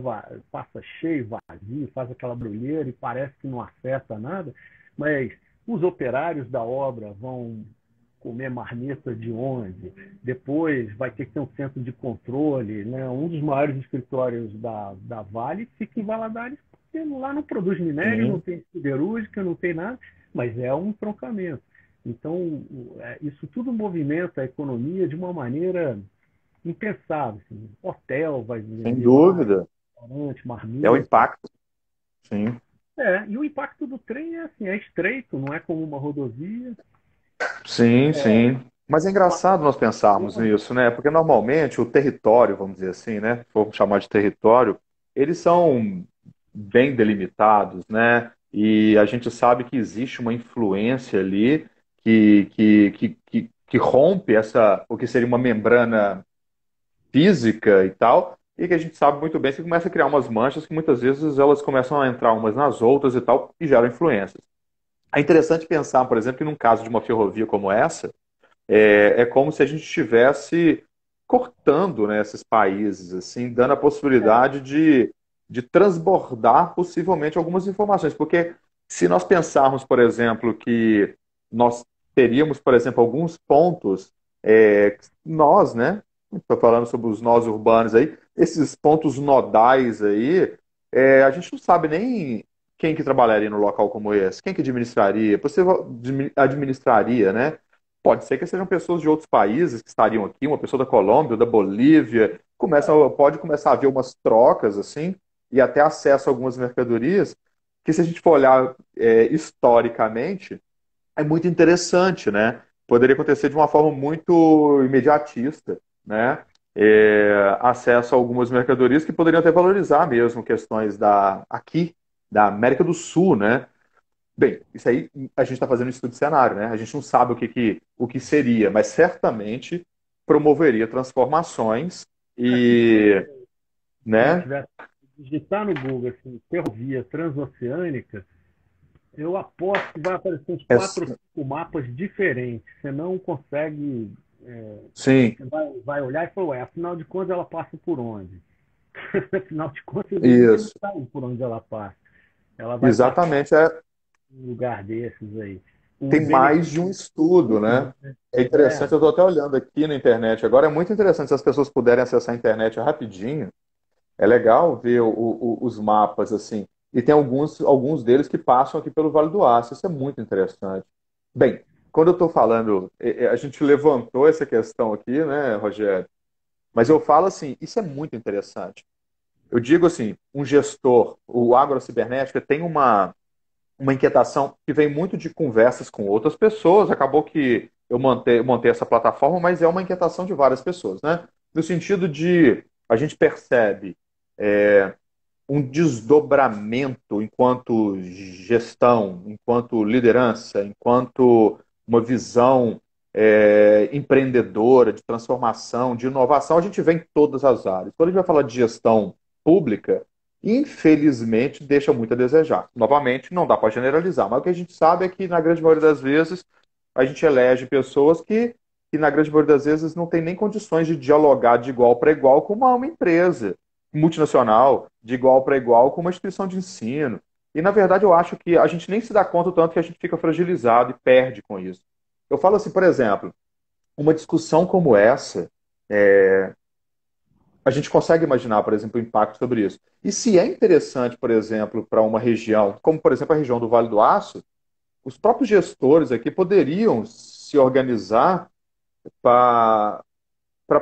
cheio, vazio, faz aquela brulheira e parece que não afeta nada, mas os operários da obra vão comer marmita de onde, depois vai ter que ter um centro de controle, né? Um dos maiores escritórios da Vale fica em Valadares, porque lá não produz minério, não Sim, tem siderúrgica, não tem nada, mas é um entroncamento. Então, isso tudo movimenta a economia de uma maneira impensável. Assim. Hotel vai sem vender lá, dúvida. restaurante, É o marmita. impacto. Sim. E o impacto do trem é assim, é estreito, não é como uma rodovia. Sim, sim. Mas é Passa engraçado nós pensarmos por nisso, né? Porque normalmente o território, vamos dizer assim, né? Vamos chamar de território, eles são bem delimitados, né? E a gente sabe que existe uma influência ali que rompe o que seria uma membrana física e tal, e que a gente sabe muito bem que começa a criar umas manchas que muitas vezes elas começam a entrar umas nas outras e tal, e geram influências. É interessante pensar, por exemplo, que num caso de uma ferrovia como essa, é como se a gente estivesse cortando, né, esses países, assim, dando a possibilidade de transbordar possivelmente algumas informações. Porque se nós pensarmos, por exemplo, que nós teríamos, por exemplo, alguns pontos, nós, né, estou falando sobre os nós urbanos aí, esses pontos nodais aí, a gente não sabe nem quem que trabalharia no local como esse, quem que administraria, possível administraria, né? Pode ser que sejam pessoas de outros países que estariam aqui, uma pessoa da Colômbia, da Bolívia. Pode começar a haver umas trocas, assim, e até acesso a algumas mercadorias, que se a gente for olhar historicamente, é muito interessante, né? Poderia acontecer de uma forma muito imediatista, né? Acesso a algumas mercadorias que poderiam até valorizar mesmo questões aqui, da América do Sul, né? Bem, isso aí a gente está fazendo um estudo de cenário, né? A gente não sabe o que seria, mas certamente promoveria transformações aqui, se você, e, quando né? tiver digitar no Google assim, ferrovia transoceânica, eu aposto que vai aparecer uns É, 4 ou 5 mapas diferentes. Você não consegue. sim, Você vai olhar e falar, ué, afinal de contas ela passa por onde? Afinal de contas, a gente não isso. sabe por onde ela passa. Ela vai passar Exatamente. em um lugar desses aí. O Tem mais de benefício um de estudo, tudo, né? né? É interessante, eu estou até olhando aqui na internet agora, é muito interessante se as pessoas puderem acessar a internet rapidinho. É legal ver os mapas assim. E tem alguns deles que passam aqui pelo Vale do Aço. Isso é muito interessante. Bem, quando eu estou falando, a gente levantou essa questão aqui, né, Rogério? Mas eu falo assim, isso é muito interessante. Eu digo assim, um gestor, o agrocibernética tem uma inquietação que vem muito de conversas com outras pessoas. Acabou que montei essa plataforma, mas é uma inquietação de várias pessoas, né? No sentido de a gente percebe um desdobramento enquanto gestão, enquanto liderança, enquanto uma visão empreendedora, de transformação, de inovação, a gente vê em todas as áreas. Quando a gente vai falar de gestão pública, infelizmente deixa muito a desejar. Novamente, não dá para generalizar, mas o que a gente sabe é que, na grande maioria das vezes, a gente elege pessoas que na grande maioria das vezes, não tem nem condições de dialogar de igual para igual com uma empresa multinacional, de igual para igual com uma instituição de ensino. E, na verdade, eu acho que a gente nem se dá conta o tanto que a gente fica fragilizado e perde com isso. Eu falo assim, por exemplo, uma discussão como essa, a gente consegue imaginar, por exemplo, o impacto sobre isso. E se é interessante, por exemplo, para uma região, como por exemplo a região do Vale do Aço, os próprios gestores aqui poderiam se organizar para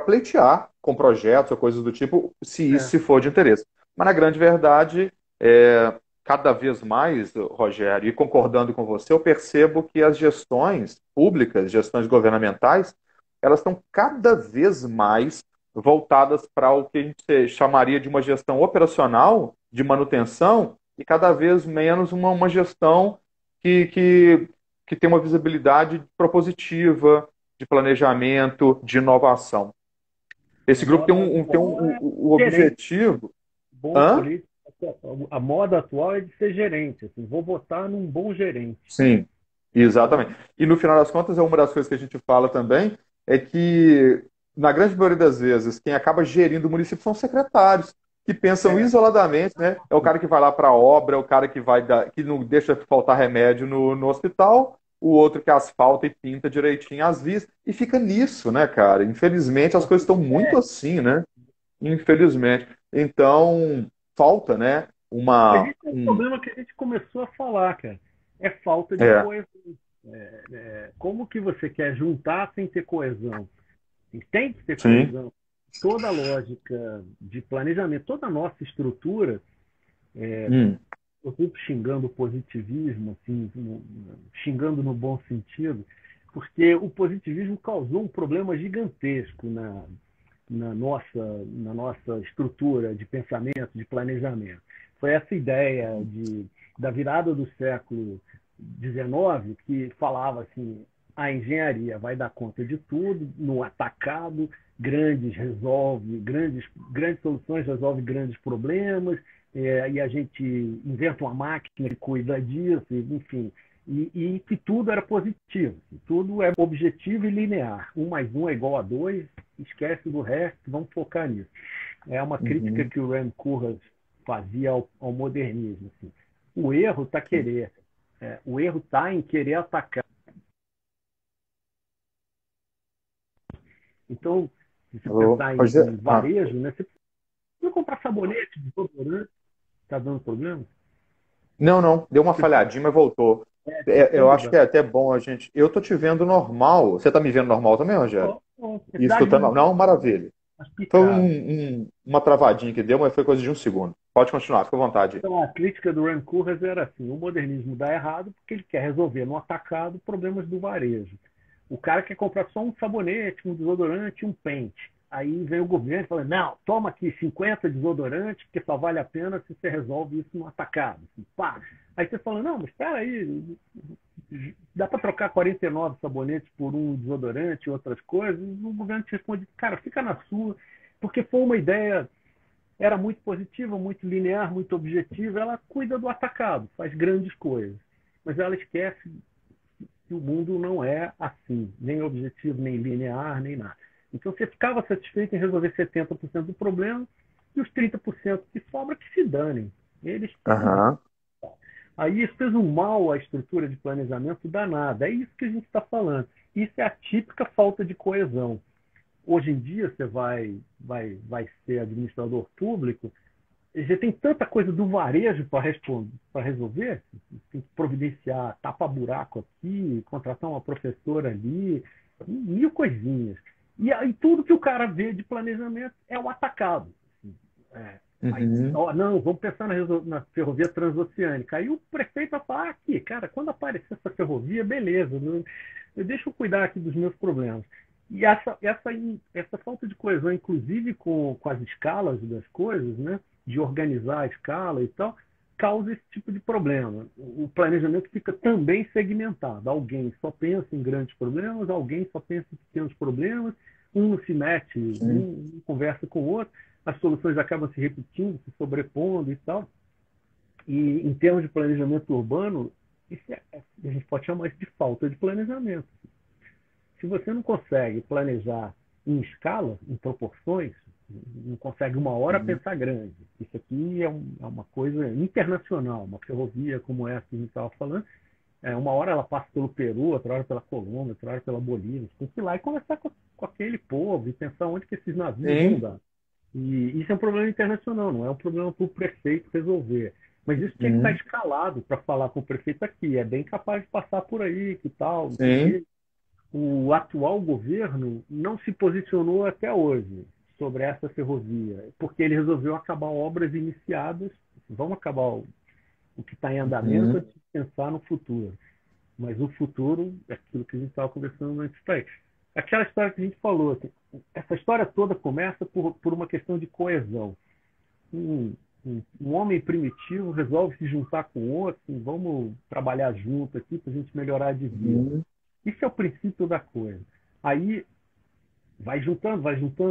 pleitear com projetos ou coisas do tipo, se isso É, se for de interesse. Mas na grande verdade, cada vez mais, Rogério, e concordando com você, eu percebo que as gestões públicas, gestões governamentais, elas estão cada vez mais voltadas para o que a gente chamaria de uma gestão operacional, de manutenção, e cada vez menos uma gestão que, que, que tem uma visibilidade propositiva, de planejamento, de inovação. a Esse grupo tem moda atual é o gerente. objetivo. Bom Hã? político. A moda atual é de ser gerente. Assim, vou votar num bom gerente. Sim, Né? exatamente. E no final das contas, uma das coisas que a gente fala também é que, na grande maioria das vezes, quem acaba gerindo o município são secretários, que pensam É, isoladamente, né? É o cara que vai lá para a obra, é o cara que vai dar, que não deixa faltar remédio no hospital, o outro que asfalta e pinta direitinho as vias, e fica nisso, né, cara? Infelizmente as coisas estão muito assim, né? Infelizmente. Então, falta, né, Mas uma... esse é o problema que a gente começou a falar, cara. É falta de É, coesão. Como que você quer juntar sem ter coesão? E tem que ter sim. coesão. Toda a lógica de planejamento, toda a nossa estrutura, Hum, eu fico xingando o positivismo, assim, xingando no bom sentido, porque o positivismo causou um problema gigantesco na nossa estrutura de pensamento, de planejamento. Foi essa ideia da virada do século XIX que falava assim, a engenharia vai dar conta de tudo, no atacado, grandes soluções resolve grandes problemas, e a gente inventa uma máquina que cuida disso, enfim. E que tudo era positivo, tudo é objetivo e linear. Um mais um é igual a dois, esquece do resto, vamos focar nisso. É uma crítica uhum, que o Rand Koolhaas fazia ao modernismo. Assim. O erro está sim. o erro está em querer atacar. Então, se você pensar Pode dizer? em varejo, né, você precisa comprar sabonete, desodorante, está dando problema? Não, não, deu uma falhadinha, mas voltou. Tem que Eu acho mudar. que é até bom a gente. Eu tô te vendo normal. Você tá me vendo normal também, Rogério? Você E dá de escutando? Não, maravilha. umas Foi picadas. uma travadinha que deu, mas foi coisa de um segundo. Pode continuar, fica à vontade. Então, a crítica do Rand Koolhaas era assim: o modernismo dá errado porque ele quer resolver no atacado problemas do varejo. O cara quer comprar só um sabonete, um desodorante, um pente. Aí vem o governo e fala: não, toma aqui 50 desodorantes, porque só vale a pena se você resolve isso no atacado. Assim, pá. Aí você fala: não, mas espera aí, dá para trocar 49 sabonetes por um desodorante e outras coisas. E o governo te responde: cara, fica na sua, porque foi uma ideia era muito positiva, muito linear, muito objetiva. Ela cuida do atacado, faz grandes coisas. Mas ela esquece que o mundo não é assim, nem objetivo, nem linear, nem nada. Então você ficava satisfeito em resolver 70% do problema e os 30% que sobra que se danem. Eles que se danem. Aham. Aí isso fez um mal à estrutura de planejamento danada. É isso que a gente está falando. Isso é a típica falta de coesão. Hoje em dia você vai ser administrador público, já tem tanta coisa do varejo para resolver, tem que providenciar tapa-buraco aqui, contratar uma professora ali, mil coisinhas. E aí tudo que o cara vê de planejamento é o atacado. É, aí, Uhum. ó, não, vamos pensar na ferrovia transoceânica. Aí o prefeito vai falar, aqui, cara, quando aparecer essa ferrovia, beleza, não, deixa eu cuidar aqui dos meus problemas. E essa falta de coesão, inclusive com as escalas das coisas, né, de organizar a escala e tal, causa esse tipo de problema. O planejamento fica também segmentado. Alguém só pensa em grandes problemas, alguém só pensa em pequenos problemas, um não se mete, Sim. um conversa com o outro, as soluções acabam se repetindo, se sobrepondo e tal. E em termos de planejamento urbano, a gente pode chamar isso de falta de planejamento. Se você não consegue planejar em escala, em proporções, não consegue uma hora Uhum. pensar grande. Isso aqui é uma coisa internacional, uma ferrovia como essa que a gente estava falando. Uma hora ela passa pelo Peru, outra hora pela Colômbia, outra hora pela Bolívia. Você tem que ir lá e conversar com aquele povo e pensar onde que esses navios vão Sim. dar. E isso é um problema internacional, não é um problema para o prefeito resolver. Mas isso tinha que estar Uhum. escalado para falar com o prefeito aqui. É bem capaz de passar por aí, que tal, não sei o Sim. quê. O atual governo não se posicionou até hoje sobre essa ferrovia, porque ele resolveu acabar obras iniciadas. Vamos acabar o que está em andamento Uhum. antes de pensar no futuro. Mas o futuro é aquilo que a gente estava conversando antes para aí. Aquela história que a gente falou, assim, essa história toda começa por uma questão de coesão. Um homem primitivo resolve se juntar com outro, assim, vamos trabalhar junto aqui para a gente melhorar de vida. Uhum. Isso é o princípio da coisa. Aí vai juntando,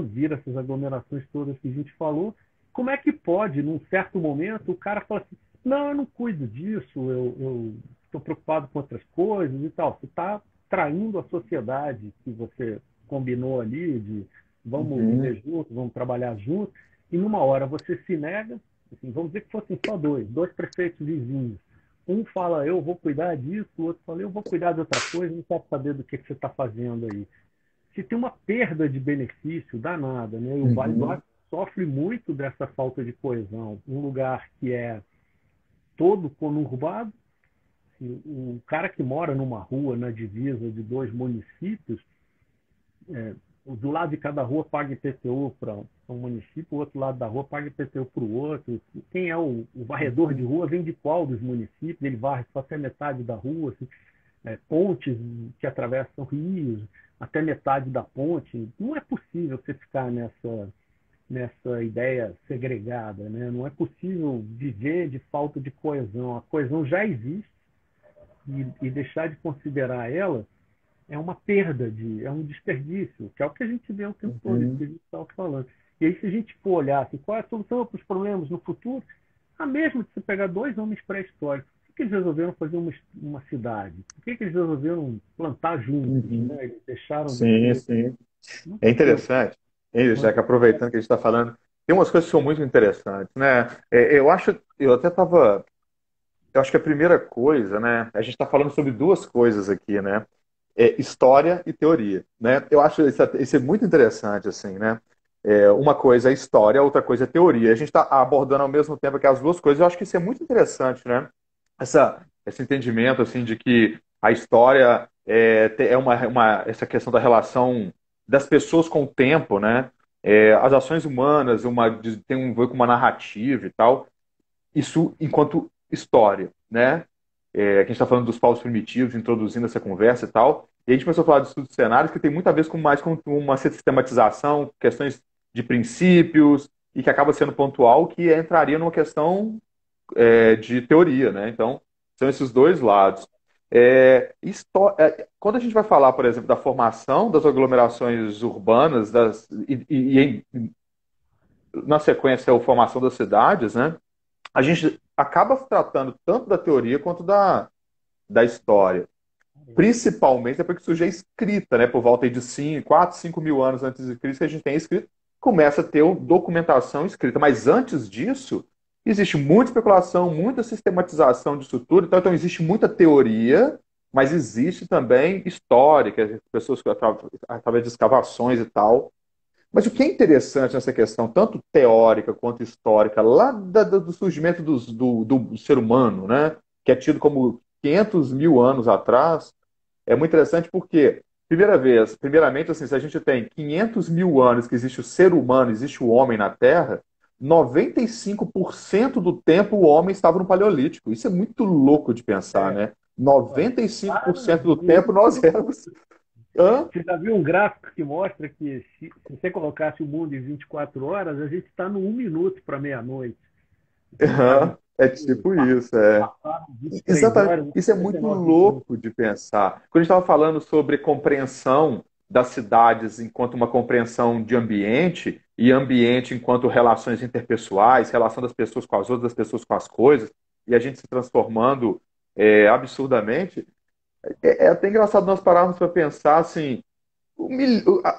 vira essas aglomerações todas que a gente falou. Como é que pode, num certo momento, o cara falar assim, não, eu não cuido disso, eu estou preocupado com outras coisas e tal. Você está traindo a sociedade que você combinou ali de vamos Uhum. viver juntos, vamos trabalhar juntos, e numa hora você se nega, assim, vamos dizer que fossem só dois prefeitos vizinhos. Um fala, eu vou cuidar disso, o outro fala, eu vou cuidar de outra coisa, não quero saber do que você está fazendo aí. Se tem uma perda de benefício danada, né? E o Vale do Uhum. Aço sofre muito dessa falta de coesão. Um lugar que é todo conurbado, o cara que mora numa rua na divisa de dois municípios, é, do lado de cada rua paga IPTU para um município, o outro lado da rua paga IPTU para o outro. Quem é o varredor de rua vem de qual dos municípios? Ele varre só até metade da rua, assim, pontes que atravessam rios, até metade da ponte. Não é possível você ficar nessa ideia segregada, né? Não é possível viver de falta de coesão. A coesão já existe e deixar de considerar ela é uma perda, é um desperdício, que é o que a gente vê o tempo todo, isso que Uhum. a gente estava falando. E aí, se a gente for olhar assim, qual é a solução para os problemas no futuro, a mesma de você pegar dois homens pré-históricos. Por que eles resolveram fazer uma cidade? Por que eles resolveram plantar juntos? Uhum. Né? Eles deixaram de Sim, ser. sim. Não É porque. interessante, hein, já que aproveitando que a gente está falando, tem umas coisas que são muito interessantes, né? Eu até estava, eu acho que a primeira coisa, né? A gente está falando sobre duas coisas aqui, né? História e teoria, né? Eu acho isso é muito interessante, assim, né? Uma coisa é história, outra coisa é teoria. A gente está abordando ao mesmo tempo que as duas coisas. Eu acho que isso é muito interessante, né? Esse entendimento, assim, de que a história é essa questão da relação das pessoas com o tempo, né? As ações humanas, tem um a ver com uma narrativa e tal. Isso enquanto história, né? Que a gente está falando dos povos primitivos, introduzindo essa conversa e tal. E a gente começou a falar de estudos de cenários que tem muito a ver com uma sistematização, questões de princípios, e que acaba sendo pontual, que entraria numa questão de teoria, né? Então, são esses dois lados. Quando a gente vai falar, por exemplo, da formação das aglomerações urbanas, na sequência, a formação das cidades, né? A gente acaba tratando tanto da teoria quanto da história. Principalmente depois que surge a escrita, né? Por volta aí de 4, 5 mil anos antes de Cristo, que a gente tem escrito, começa a ter documentação escrita. Mas antes disso, existe muita especulação, muita sistematização disso tudo. Então existe muita teoria, mas existe também história, que as pessoas, através de escavações e tal. Mas o que é interessante nessa questão, tanto teórica quanto histórica, lá do surgimento do ser humano, né? Que é tido como 500 mil anos atrás, é muito interessante porque, primeiramente, assim, se a gente tem 500 mil anos que existe o ser humano, existe o homem na Terra, 95% do tempo o homem estava no Paleolítico. Isso é muito louco de pensar, É, né? olha, para 95% do tempo nós muito. éramos. Hã? Você já viu um gráfico que mostra que se você colocasse o mundo em 24 horas, a gente está no 1 minuto para meia-noite. Assim, sabe? É tipo isso, é. Passaram 23 Exatamente. horas e Isso é muito 59 minutos. louco de pensar. Quando a gente estava falando sobre compreensão das cidades enquanto uma compreensão de ambiente, e ambiente enquanto relações interpessoais, relação das pessoas com as outras, das pessoas com as coisas, e a gente se transformando absurdamente, é até engraçado nós pararmos para pensar assim,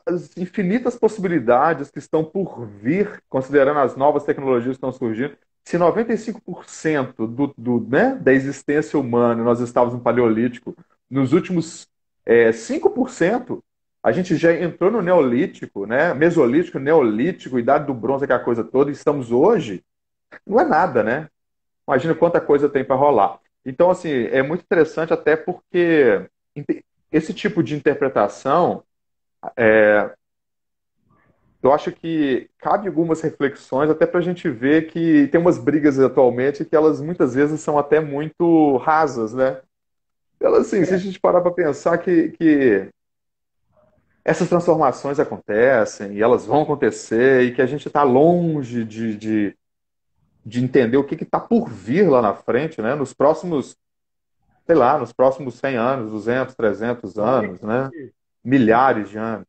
as infinitas possibilidades que estão por vir, considerando as novas tecnologias que estão surgindo. Se 95% né, da existência humana nós estávamos no Paleolítico, nos últimos 5% a gente já entrou no Neolítico, né, Mesolítico, Neolítico, Idade do Bronze, aquela coisa toda, e estamos hoje, não é nada, né? Imagina quanta coisa tem para rolar. Então, assim, é muito interessante até porque esse tipo de interpretação eu acho que cabe algumas reflexões até para a gente ver que tem umas brigas atualmente que elas muitas vezes são até muito rasas, né? Elas, assim, se a É, gente parar para pensar que essas transformações acontecem e elas vão acontecer e que a gente está longe de entender o que está por vir lá na frente, né? Nos próximos, sei lá, nos próximos 100 anos, 200, 300 olha anos, né? que Milhares de anos.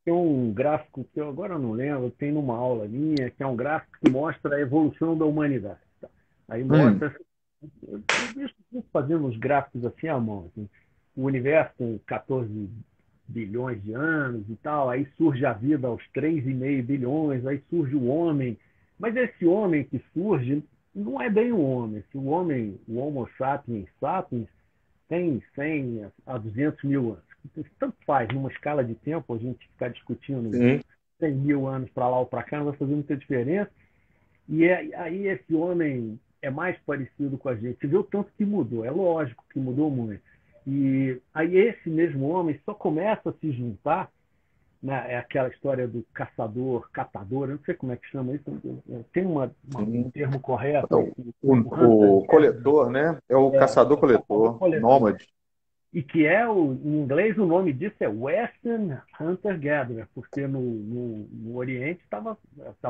tem um gráfico que eu agora não lembro, tem numa aula minha, que é um gráfico que mostra a evolução da humanidade. Tá? Aí Hum, mostra, eu vejo fazendo uns gráficos assim à mão, assim, o universo com 14 bilhões de anos e tal, aí surge a vida aos 3,5 bilhões, aí surge o homem, mas esse homem que surge não é bem um homem. Se o homem, o Homo sapiens sapiens, tem 100 a 200 mil anos. Tanto faz, numa escala de tempo, a gente ficar discutindo Sim, 100 mil anos para lá ou para cá, não vai fazer muita diferença. E aí esse homem é mais parecido com a gente. Você vê o tanto que mudou. É lógico que mudou muito. E aí esse mesmo homem só começa a se juntar, né? É aquela história do caçador, catador, eu não sei como é que chama isso, tem um sim. termo correto, O, o hunter o gatherer, coletor, né? É o o caçador caçador-coletor, coletor. nômade. E que é, em inglês, o nome disso é Western Hunter-Gatherer, porque no Oriente estava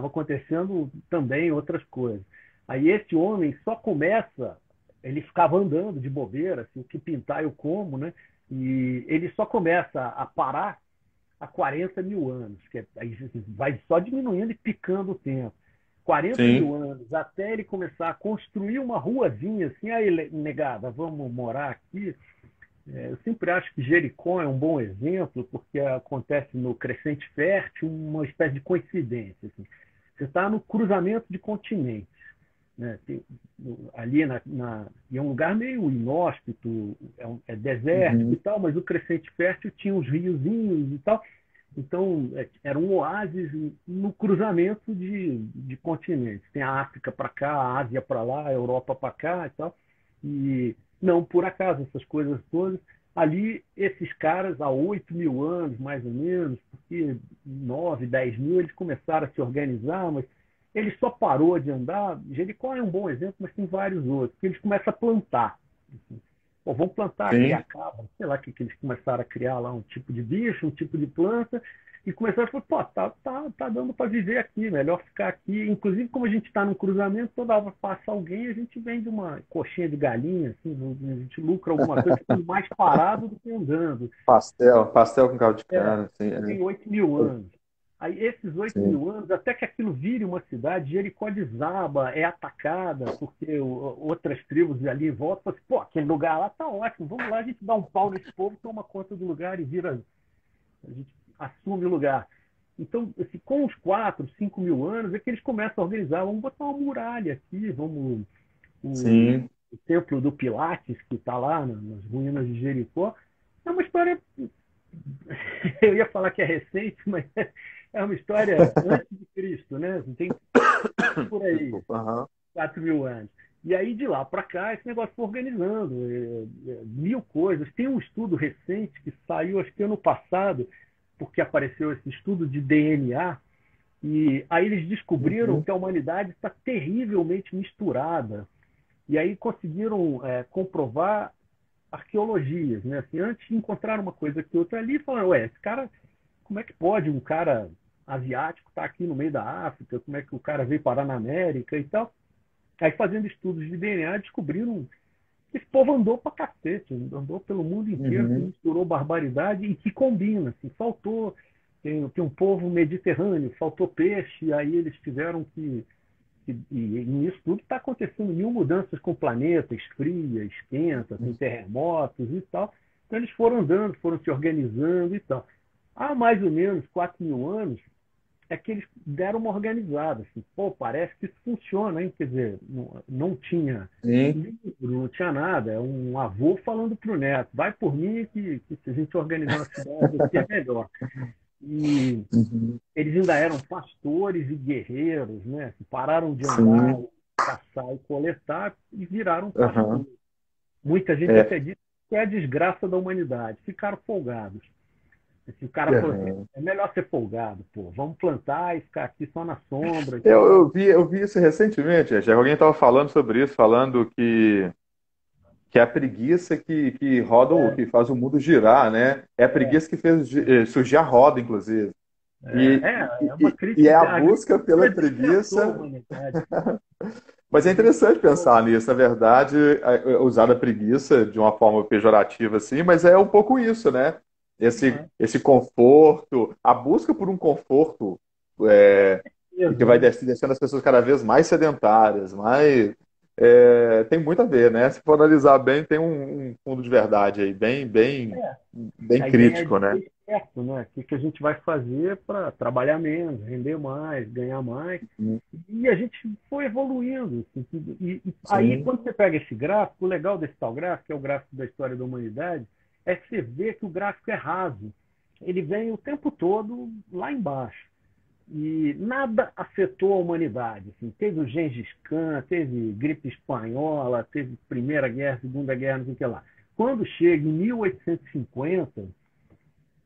acontecendo também outras coisas. Aí esse homem só começa, ele ficava andando de bobeira, assim, o que pintar eu como, né? E ele só começa a parar há 40 mil anos, que aí vai só diminuindo e picando o tempo. 40 Sim, mil anos, até ele começar a construir uma ruazinha assim, aí negada, vamos morar aqui. Eu sempre acho que Jericó é um bom exemplo, porque acontece no Crescente Fértil uma espécie de coincidência. Assim. Você está no cruzamento de continentes. Né? Ali é um lugar meio inóspito, é desértico e uhum, tal, mas o Crescente Fértil tinha uns riozinhos e tal. Então, era um oásis no cruzamento de continentes. Tem a África para cá, a Ásia para lá, a Europa para cá e tal. E não por acaso, essas coisas todas. Ali, esses caras, há 8 mil anos, mais ou menos, porque 9, 10 mil, eles começaram a se organizar, mas ele só parou de andar. Jericó é um bom exemplo, mas tem vários outros. Que eles começam a plantar. Pô, vamos plantar aqui a sim. cabra, sei lá que eles começaram a criar lá um tipo de bicho, um tipo de planta, e começaram a falar, pô, tá dando para viver aqui, melhor ficar aqui. Inclusive, como a gente está num cruzamento, toda hora passa alguém, a gente vende uma coxinha de galinha, assim, a gente lucra alguma coisa, fica mais parado do que andando. Pastel com caldo de É, cana, sim. tem 8 mil anos. Aí, esses 8 Sim. mil anos, até que aquilo vire uma cidade, Jericó desaba, é atacada, porque outras tribos ali em volta falam assim, pô, aquele lugar lá tá ótimo, vamos lá, a gente dá um pau nesse povo, toma conta do lugar e vira, a gente assume o lugar. Então, assim, com os 4, 5 mil anos, é que eles começam a organizar, vamos botar uma muralha aqui, vamos. Sim. O templo do Pilates, que está lá nas ruínas de Jericó, é uma história. Eu ia falar que é recente, mas é uma história antes de Cristo, né? Tem por aí, Desculpa. Aham. 4 mil anos. E aí, de lá para cá, esse negócio foi organizando. Mil coisas. Tem um estudo recente que saiu, acho que ano passado, porque apareceu esse estudo de DNA, e aí eles descobriram Uhum. que a humanidade está terrivelmente misturada. E aí conseguiram comprovar arqueologias, né? Assim, antes encontraram uma coisa que outra ali e falaram, ué, esse cara, como é que pode um cara asiático estar aqui no meio da África? Como é que o cara veio parar na América e tal? Aí fazendo estudos de DNA descobriram que esse povo andou pra cacete, andou pelo mundo inteiro, que Uhum. misturou barbaridade e que combina, assim, faltou tem um povo mediterrâneo, faltou peixe, aí eles tiveram que e nisso tudo está acontecendo mil mudanças com o planeta, esfria, esquenta, tem terremotos e tal. Então eles foram andando, foram se organizando e tal. Há mais ou menos 4 mil anos é que eles deram uma organizada. Assim, pô, parece que isso funciona, hein? Quer dizer, não tinha Sim. livro, não tinha nada. É um avô falando para o neto, vai por mim que se a gente organizar uma cidade aqui é melhor. E Uhum. eles ainda eram pastores e guerreiros, né? Pararam de andar, Sim. caçar e coletar e viraram Aham. pastores. Muita gente É. até diz que é a desgraça da humanidade. Ficaram folgados. Assim, o cara falou assim, Aham. é melhor ser folgado, pô. Vamos plantar e ficar aqui só na sombra e Eu, tal. eu vi isso recentemente, gente. Alguém estava falando sobre isso, falando que é a preguiça que roda, que faz o mundo girar, né? É a É, preguiça que fez surgir a roda, inclusive. é uma E crítica. é a A busca pela agricultura despertou a preguiça. humanidade. Mas A é interessante agricultura. pensar nisso, na verdade, usar a preguiça de uma forma pejorativa, assim, mas é um pouco isso, né? Não Esse conforto, a busca por um conforto é, é que mesmo, vai né? deixando as pessoas cada vez mais sedentárias, mais. tem muito a ver, né? Se for analisar bem, tem um fundo de verdade aí, bem A ideia é crítico, de né? ser certo, né? O que que a gente vai fazer para trabalhar menos, render mais, ganhar mais. E a gente foi evoluindo. Assim, e aí, Sim. quando você pega esse gráfico, o legal desse tal gráfico, que é o gráfico da história da humanidade, é que você vê que o gráfico é raso. Ele vem o tempo todo lá embaixo. E nada afetou a humanidade. Assim, teve o Gengis Khan, teve gripe espanhola, teve Primeira Guerra, Segunda Guerra, não sei o que lá. Quando chega em 1850,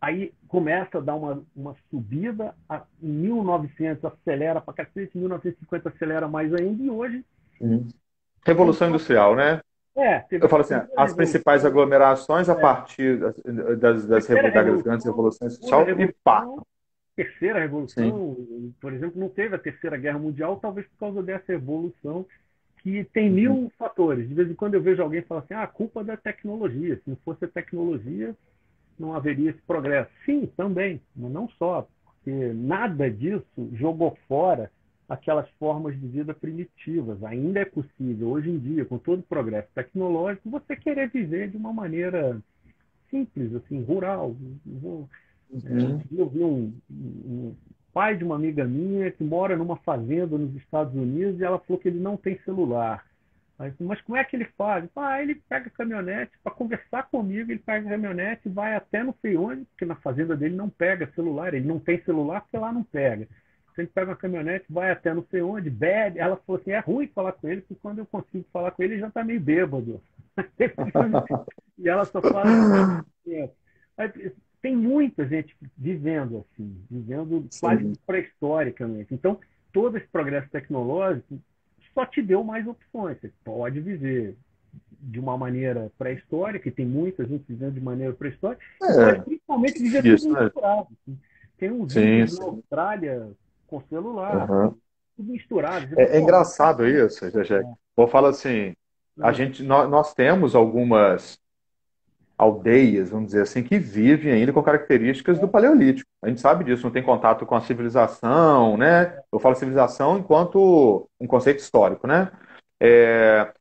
aí começa a dar uma subida, em 1900 acelera para cacete, em 1950 acelera mais ainda, e hoje Sim. estamos Revolução Industrial, né? teve Eu a falo assim, primeira as principais revolução, aglomerações a é, partir primeira das grandes revolução, revoluções segunda sociais e pá. revolução, terceira Sim. revolução, por exemplo, não teve a terceira guerra mundial, talvez por causa dessa evolução que tem Uhum. mil fatores. De vez em quando eu vejo alguém falar assim, a culpa é da tecnologia. Se não fosse a tecnologia, não haveria esse progresso. Sim, também, mas não só, porque nada disso jogou fora aquelas formas de vida primitivas. Ainda é possível, hoje em dia, com todo o progresso tecnológico, você querer viver de uma maneira simples, assim, rural. Uhum. Eu vi um pai de uma amiga minha que mora numa fazenda nos Estados Unidos e ela falou que ele não tem celular. Aí, mas como é que ele faz? Ele pega a caminhonete para conversar comigo, ele pega a caminhonete e vai até não sei onde, porque na fazenda dele não pega celular, ele não tem celular porque lá não pega. Então ele pega uma caminhonete, vai até não sei onde, bebe. Ela falou assim, é ruim falar com ele, porque quando eu consigo falar com ele, ele já está meio bêbado. E ela só fala depois do tempo. Tem muita gente vivendo assim, vivendo quase Sim. pré-historicamente. Então, todo esse progresso tecnológico só te deu mais opções. Você pode viver de uma maneira pré-histórica, e tem muita gente vivendo de maneira pré-histórica, e pode É, principalmente viver tudo difícil, né? misturado. Assim. Tem uns Sim, índios na sim. Austrália com celular, Uhum. tudo misturado. Você fala, É pô, mas engraçado isso, Jajé. Vou falar assim, não, nós temos algumas aldeias, vamos dizer assim, que vivem ainda com características do Paleolítico. A gente sabe disso, não tem contato com a civilização, né? Eu falo civilização enquanto um conceito histórico, né?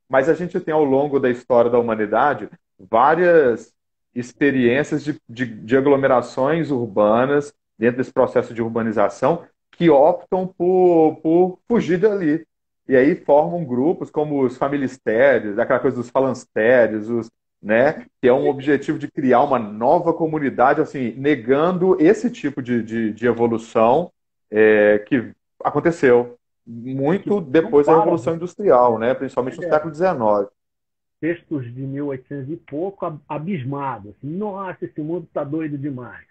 Mas a gente tem ao longo da história da humanidade várias experiências de aglomerações urbanas dentro desse processo de urbanização que optam por fugir dali. E aí formam grupos como os familistérios, aquela coisa dos falancérios, né? Que é um objetivo de criar uma nova comunidade, assim, negando esse tipo de evolução que aconteceu e que muito não depois da para. Revolução Industrial, né? Principalmente no É, século XIX. textos de 1800 e pouco, abismado. Assim, nossa, esse mundo está doido demais.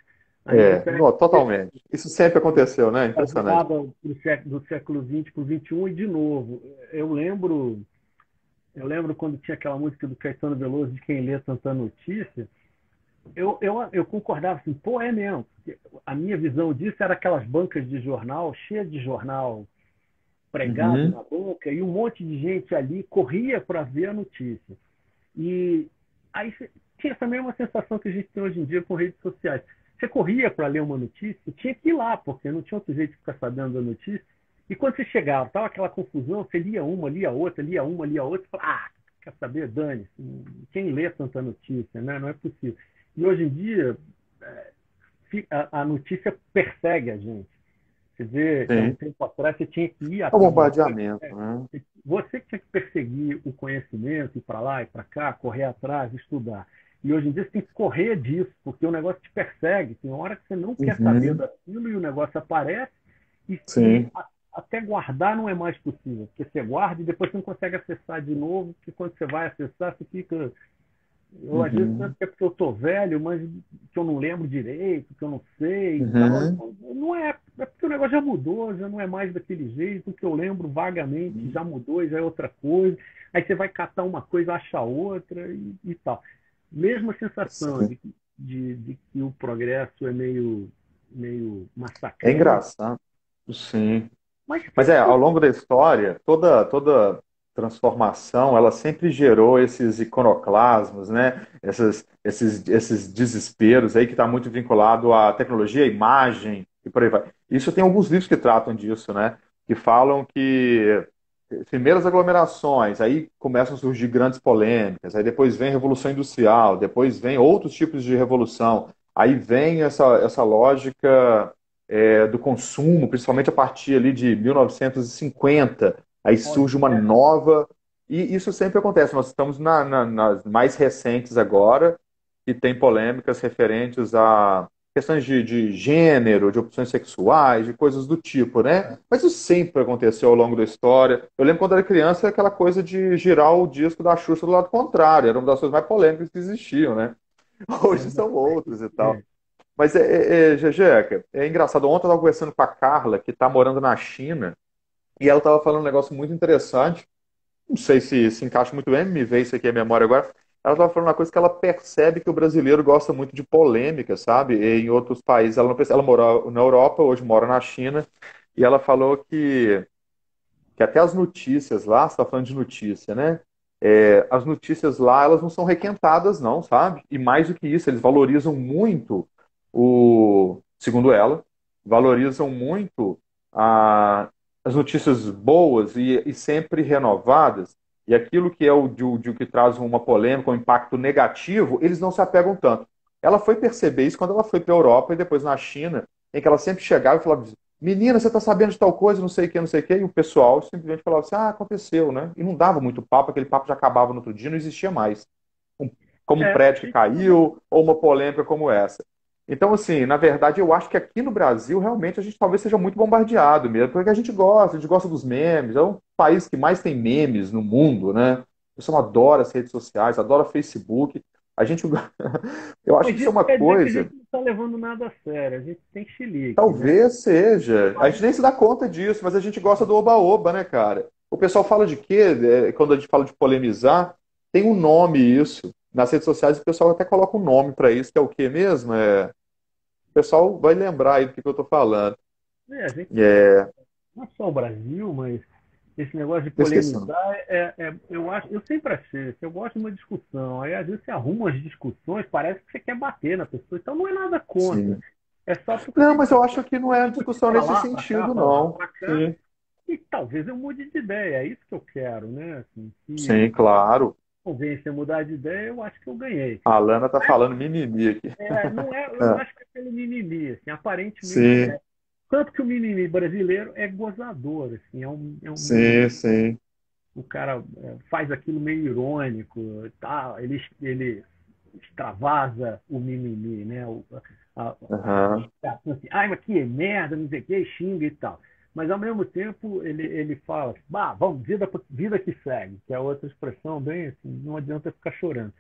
Aí você pega Não, totalmente. Isso sempre aconteceu, né? a Impressionante. virada do século XX para o XXI e de novo. Eu lembro, eu lembro quando tinha aquela música do Caetano Veloso de Quem Lê Tanta Notícia, eu concordava assim, pô, é mesmo. A minha visão disso era aquelas bancas de jornal, cheias de jornal pregado Uhum. na banca, e um monte de gente ali corria para ver a notícia. E aí tinha essa mesma sensação que a gente tem hoje em dia com redes sociais. Você corria para ler uma notícia, tinha que ir lá, porque não tinha outro jeito de ficar sabendo da notícia. E quando você chegava, estava aquela confusão, você lia uma, lia outra, lia uma, lia outra, e falava, quer saber, dane-se, quem lê tanta notícia, né? Não é possível. E hoje em dia, a notícia persegue a gente. Você vê que há um Sim. tempo atrás você tinha que ir É o atrás. bombardeamento, né? Você que tinha que perseguir o conhecimento, ir para lá e para cá, correr atrás, estudar. E hoje em dia você tem que correr disso, porque o negócio te persegue. Tem hora que você não quer saber Uhum. daquilo e o negócio aparece, Sim. até guardar não é mais possível. Porque você guarda e depois você não consegue acessar de novo, porque quando você vai acessar, você fica. Eu às vezes penso Uhum. que é porque eu estou velho, mas que eu não lembro direito, que eu não sei e tal. Uhum. Não é, é porque o negócio já mudou, já não é mais daquele jeito, o que eu lembro vagamente já mudou, já é outra coisa. Aí você vai catar uma coisa, acha outra e tal. Mesma sensação Sim. de que o progresso é meio É massacrante, engraçado. Sim. mas Mas sempre ao foi. longo da história, toda transformação, ela sempre gerou esses iconoclasmos, né? Esses desesperos aí que está muito vinculado à tecnologia, à imagem e por aí vai. Isso tem alguns livros que tratam disso, né? Que falam que primeiras aglomerações, aí começam a surgir grandes polêmicas, aí depois vem a Revolução Industrial, depois vem outros tipos de revolução, aí vem essa lógica do consumo, principalmente a partir ali de 1950, aí surge uma Pós-guerra. nova, e isso sempre acontece, nós estamos nas mais recentes agora, que tem polêmicas referentes a questões de gênero, de opções sexuais, de coisas do tipo, né? Mas isso sempre aconteceu ao longo da história. Eu lembro quando era criança, aquela coisa de girar o disco da Xuxa do lado contrário, era uma das coisas mais polêmicas que existiam, né? Hoje são outros e tal. Mas, Jejeca, é engraçado. Ontem eu estava conversando com a Carla, que está morando na China, e ela estava falando um negócio muito interessante. Não sei se encaixa muito bem, me veio isso aqui à memória agora. Ela estava falando uma coisa que ela percebe que o brasileiro gosta muito de polêmica, sabe? E em outros países, ela não percebe. Ela mora na Europa, hoje mora na China, e ela falou que até as notícias lá, você está falando de notícia, né? As notícias lá, elas não são requentadas, não, sabe? E mais do que isso, eles valorizam muito segundo ela, valorizam muito a, as notícias boas e sempre renovadas, e aquilo que é o que traz uma polêmica, um impacto negativo, eles não se apegam tanto. Ela foi perceber isso quando ela foi para a Europa e depois na China, em que ela sempre chegava e falava: menina, você está sabendo de tal coisa, não sei o que, não sei o que, e o pessoal simplesmente falava assim: ah, aconteceu, né? E não dava muito papo, aquele papo já acabava no outro dia, não existia mais. Como um É, prédio que caiu, ou uma polêmica como essa. Então, assim, na verdade, eu acho que aqui no Brasil, realmente, a gente talvez seja muito bombardeado mesmo, porque a gente gosta dos memes, é um país que mais tem memes no mundo, né? O pessoal adora as redes sociais, adora Facebook. A gente, eu acho mas que isso é isso uma quer dizer que a coisa. gente não está levando nada a sério, a gente tem chilique, né? Talvez seja. A gente nem se dá conta disso, mas a gente gosta do oba-oba, né, cara? O pessoal fala de quê? Quando a gente fala de polemizar, tem um nome isso. Nas redes sociais o pessoal até coloca um nome para isso, que é o quê mesmo? O pessoal vai lembrar aí do que eu tô falando. A gente, É, não é só o Brasil, mas esse negócio de tô esquecendo. polemizar, eu acho, eu sempre achei, que eu gosto de uma discussão, aí às vezes você arruma as discussões, parece que você quer bater na pessoa, então não é nada contra, Sim. é só Não, porque mas eu acho que não é discutir discussão para nesse lá, para cá, sentido, para lá, não. para cá, Sim, e talvez eu mude de ideia, é isso que eu quero, né? Assim, se sim, claro. convence a mudar de ideia, eu acho que eu ganhei. A Lana tá falando mimimi aqui. Não é, eu não Ah, acho que é pelo mimimi, assim, aparentemente sim, é. Tanto que o mimimi brasileiro é gozador, assim, é um sim, mimimi. sim. O cara faz aquilo meio irônico, tá? Ele extravasa o mimimi, né? Aham. Assim, ai, mas que merda, não sei o que, xinga e tal. Mas ao mesmo tempo ele fala, bah, vamos, vida que segue, que é outra expressão bem assim, não adianta ficar chorando.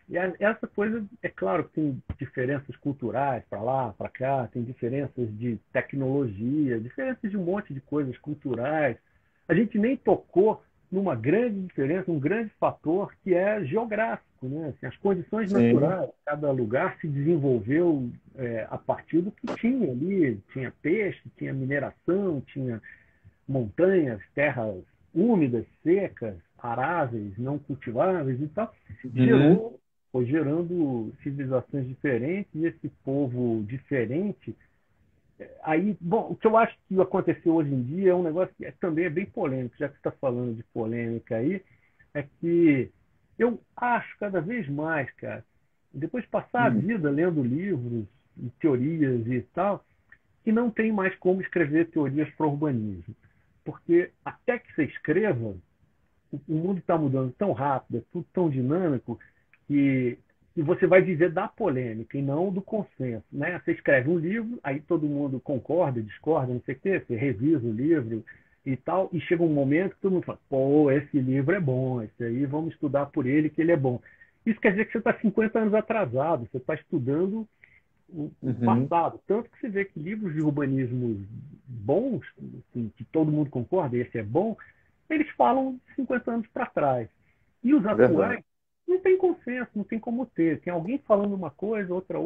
E essa coisa, é claro que tem diferenças culturais para lá, para cá, tem diferenças de tecnologia, diferenças de um monte de coisas culturais. A gente nem tocou numa grande diferença, um grande fator que é geográfico, né? Assim, as condições Sim. naturais, cada lugar se desenvolveu a partir do que tinha ali, tinha peixe, tinha mineração, tinha montanhas, terras úmidas, secas, aráveis, não cultiváveis e tal, Uhum. foi gerando civilizações diferentes e esse povo diferente. Aí, bom, o que eu acho que aconteceu hoje em dia é um negócio que também é bem polêmico, já que você está falando de polêmica aí, é que eu acho cada vez mais, cara, depois de passar a Hum. vida lendo livros e teorias e tal, que não tem mais como escrever teorias para o urbanismo. Porque até que você escreva, o mundo está mudando tão rápido, é tudo tão dinâmico, que, que você vai viver da polêmica e não do consenso. Né? Você escreve um livro, aí todo mundo concorda, discorda, não sei o quê, você revisa o livro e tal, e chega um momento que todo mundo fala, pô, esse livro é bom, esse aí vamos estudar por ele que ele é bom. Isso quer dizer que você está 50 anos atrasado, você está estudando o Uhum. passado. Tanto que você vê que livros de urbanismo bons, assim, que todo mundo concorda, esse é bom, eles falam 50 anos para trás. E os É verdade. atuais não tem consenso, não tem como ter. Tem alguém falando uma coisa, outra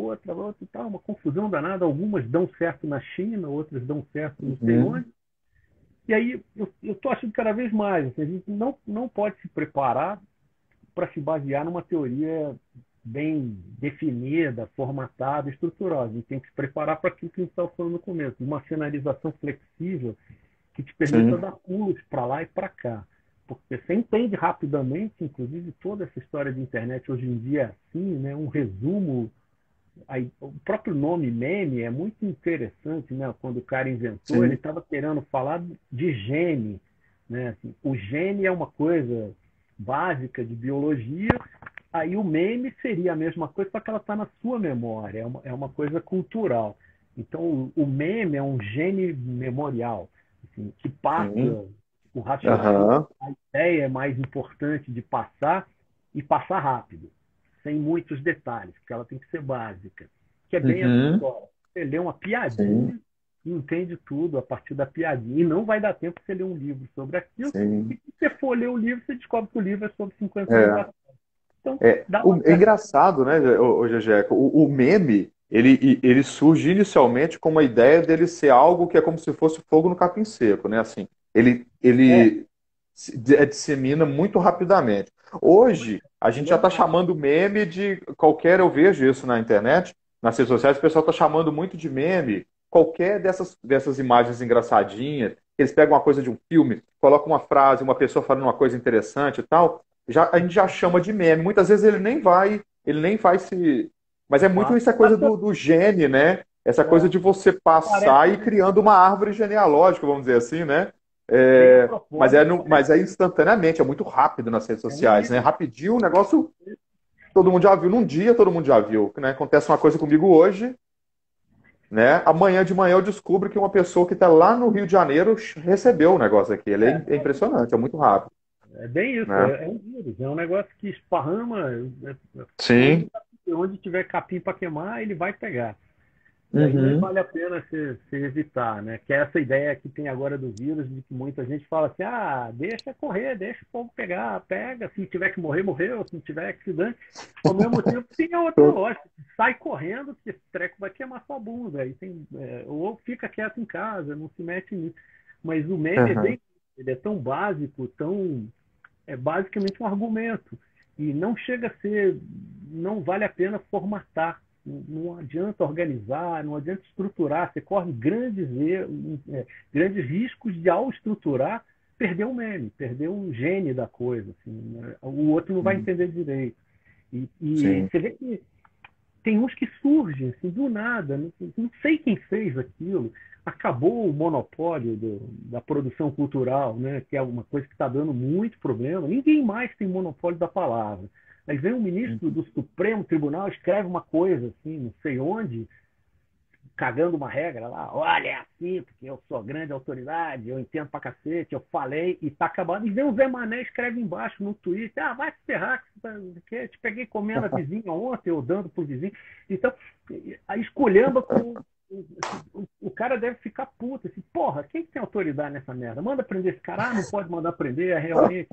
e tal, uma confusão danada. Algumas dão certo na China, outras dão certo não sei Uhum. onde. E aí eu estou achando cada vez mais, assim, a gente não pode se preparar para se basear numa teoria bem definida, formatada, estruturada. A gente tem que se preparar para aquilo que a gente estava falando no começo, uma finalização flexível que te permita sim, dar pulos para lá e para cá. Porque você entende rapidamente, inclusive toda essa história de internet hoje em dia é assim, né? Um resumo. Aí, o próprio nome meme é muito interessante, né? Quando o cara inventou, ele sim. estava querendo falar de gene, né? Assim, o gene é uma coisa básica de biologia, aí o meme seria a mesma coisa, só que ela está na sua memória, é uma coisa cultural. Então, o meme é um gene memorial, assim, que Sim. passa o raciocínio, Aham. a ideia é mais importante de passar e passar rápido, sem muitos detalhes, porque ela tem que ser básica. Que é bem essa Uhum. história. Você lê uma Sim, piadinha e entende tudo a partir da piadinha. E não vai dar tempo para você ler um livro sobre aquilo. E sim. se você for ler o livro, você descobre que o livro é sobre 50 anos É. atrás. Então, É, dá uma é certa. engraçado, né, o Jejeca? O meme, ele surge inicialmente com uma ideia dele ser algo que é como se fosse fogo no capim seco, né? Assim, É, ele dissemina muito rapidamente. Hoje, a gente já está normal. chamando meme de qualquer, eu vejo isso na internet, nas redes sociais, o pessoal está chamando muito de meme qualquer dessas imagens engraçadinhas, eles pegam uma coisa de um filme, colocam uma frase, uma pessoa falando uma coisa interessante e tal, a gente já chama de meme. Muitas vezes ele nem vai se. Mas é muito essa coisa Passa, do gene, né? Essa coisa é, de você passar e ir parece, criando uma árvore genealógica, vamos dizer assim, né? tem a Mas, propósito, mas parece é instantaneamente, é muito rápido nas redes é um sociais, né? vírus. Rapidinho, o negócio todo mundo já viu. Num dia todo mundo já viu, né? Acontece uma coisa comigo hoje, né? Amanhã de manhã eu descubro que uma pessoa que está lá no Rio de Janeiro recebeu o negócio aqui. Ele É, é impressionante, é muito rápido, é bem isso, né? é um vírus, é um negócio que esparrama, onde, Sim. onde tiver capim para queimar, ele vai pegar. E aí nem Uhum. vale a pena se evitar, né? Que é essa ideia que tem agora do vírus, de que muita gente fala assim, deixa correr, deixa o fogo pegar, pega, se tiver que morrer, morreu, se não tiver que se dane. Ao mesmo tempo, tem a outra lógica, sai correndo, porque esse treco vai queimar sua bunda, aí tem, ou fica quieto em casa, não se mete nisso. Mas o meme é Uhum. bem, ele é tão básico, é basicamente um argumento. E não chega a ser, não vale a pena formatar. Não adianta organizar, não adianta estruturar. Você corre grandes riscos de, ao estruturar, perder o meme, perder o gene da coisa. Assim, né? O outro não vai Uhum. entender direito. E Sim. você vê que tem uns que surgem assim, do nada, não sei quem fez aquilo. Acabou o monopólio da produção cultural, né, que é uma coisa que está dando muito problema. Ninguém mais tem monopólio da palavra. Aí vem um ministro Uhum. do Supremo Tribunal, escreve uma coisa assim, não sei onde, cagando uma regra lá, olha, é assim, porque eu sou grande autoridade, eu entendo pra cacete, eu falei e tá acabando. E vem o Zé Mané escreve embaixo no Twitter, vai se ferrar, que te peguei comendo a vizinha ontem, ou dando pro vizinho. Então, a esculhamba com. O cara deve ficar puto, assim, porra, quem que tem autoridade nessa merda? Manda prender esse cara, não pode mandar prender, é realmente.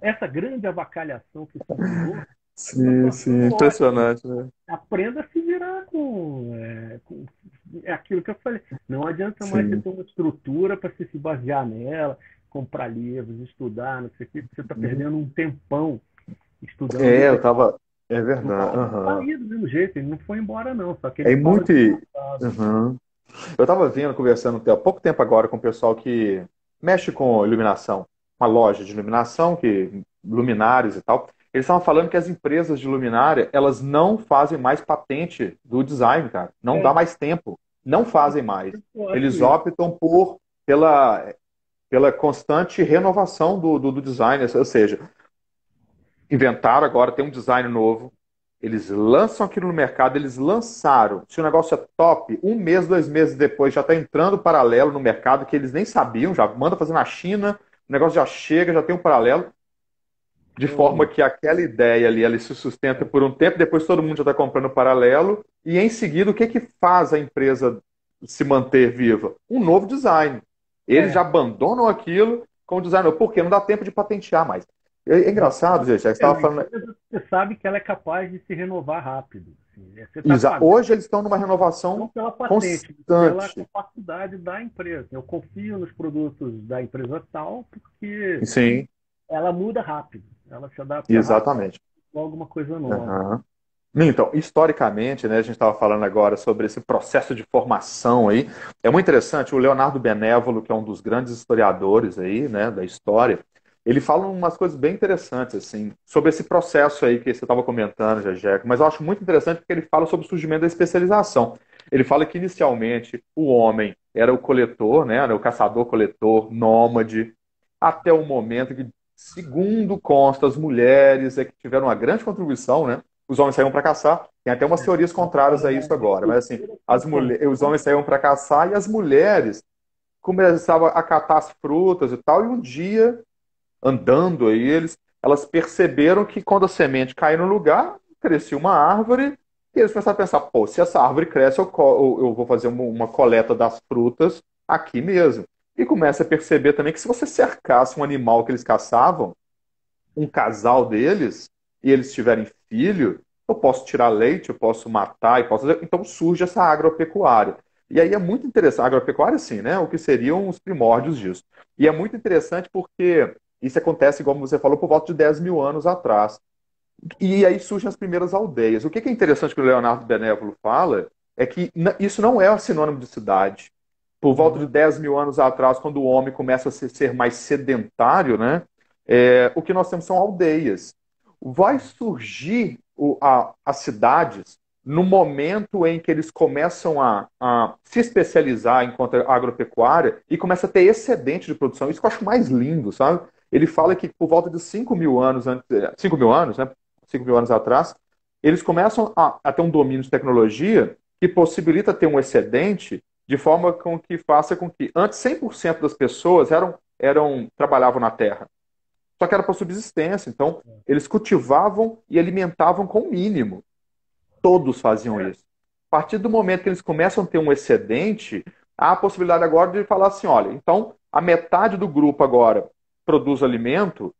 Essa grande avacalhação que se virou, nós Sim, só sim, achando ótimo. impressionante, né? Aprenda a se virar é aquilo que eu falei. Não adianta mais você Sim. ter uma estrutura para você se basear nela, comprar livros, estudar, não sei o que, você está Uhum. perdendo um tempão estudando. É, O eu Eduardo, tava. É o verdade. Eduardo tá Aham. aí do mesmo jeito, ele não foi embora não, só que ele É fala muito. de passado. Uhum. Eu tava vendo, conversando há pouco tempo agora com o pessoal que mexe com iluminação, uma loja de iluminação, luminárias e tal. Eles estavam falando que as empresas de luminária, elas não fazem mais patente do design, cara. Não dá É, mais tempo. Não fazem mais. eu acho Eles isso. optam pela constante renovação do design. Ou seja, inventaram agora, tem um design novo. Eles lançam aquilo no mercado, eles lançaram. Se o negócio é top, um mês, 2 meses depois já está entrando paralelo no mercado que eles nem sabiam, já manda fazer na China, o negócio já chega, já tem um paralelo, de forma Eu, que aquela ideia ali ela se sustenta por um tempo, depois todo mundo já está comprando paralelo, e em seguida o que, que faz a empresa se manter viva? Um novo design. Eles já é, abandonam aquilo com o design novo, porque não dá tempo de patentear mais. É engraçado, gente, já que você estava a falando. empresa, você sabe que ela é capaz de se renovar rápido. Assim, você está pagando Hoje eles estão numa não renovação pela patente, mas pela constante. capacidade da empresa. Eu confio nos produtos da empresa tal porque Sim, ela muda rápido, ela se adapta rápido exatamente. a alguma coisa nova. Aham. Então, historicamente, né, a gente estava falando agora sobre esse processo de formação aí. É muito interessante, o Leonardo Benévolo, que é um dos grandes historiadores aí, né, da história, ele fala umas coisas bem interessantes, assim, sobre esse processo aí que você estava comentando, Jejeco, mas eu acho muito interessante porque ele fala sobre o surgimento da especialização. Ele fala que, inicialmente, o homem era o coletor, né, era o caçador-coletor, nômade, até o momento que, segundo consta, as mulheres é que tiveram uma grande contribuição, né? Os homens saíam para caçar. Tem até umas teorias contrárias a isso agora, mas assim, os homens saíam para caçar e as mulheres começavam a catar as frutas e tal, e um dia, andando aí, elas perceberam que quando a semente cai no lugar, crescia uma árvore, e eles começaram a pensar, pô, se essa árvore cresce, eu vou fazer uma coleta das frutas aqui mesmo. E começa a perceber também que se você cercasse um animal que eles caçavam, um casal deles, e eles tiverem filho, eu posso tirar leite, eu posso matar, e posso... então surge essa agropecuária. E aí é muito interessante, agropecuária sim, né? O que seriam os primórdios disso. E é muito interessante porque isso acontece, como você falou, por volta de 10 mil anos atrás. E aí surgem as primeiras aldeias. O que é interessante que o Leonardo Benévolo fala é que isso não é sinônimo de cidade. Por volta de Uhum. 10 mil anos atrás, quando o homem começa a ser mais sedentário, né, o que nós temos são aldeias. Vai surgir as cidades no momento em que eles começam a se especializar enquanto agropecuária e começa a ter excedente de produção. Isso que eu acho mais lindo, sabe? Ele fala que por volta de 5 mil anos, 5 mil anos, né, 5 mil anos atrás, eles começam a ter um domínio de tecnologia que possibilita ter um excedente de forma com que faça com que antes 100% das pessoas trabalhavam na terra. Só que era para subsistência, então eles cultivavam e alimentavam com o mínimo. Todos faziam É, isso. A partir do momento que eles começam a ter um excedente, há a possibilidade agora de falar assim, olha, então a metade do grupo agora produz alimento,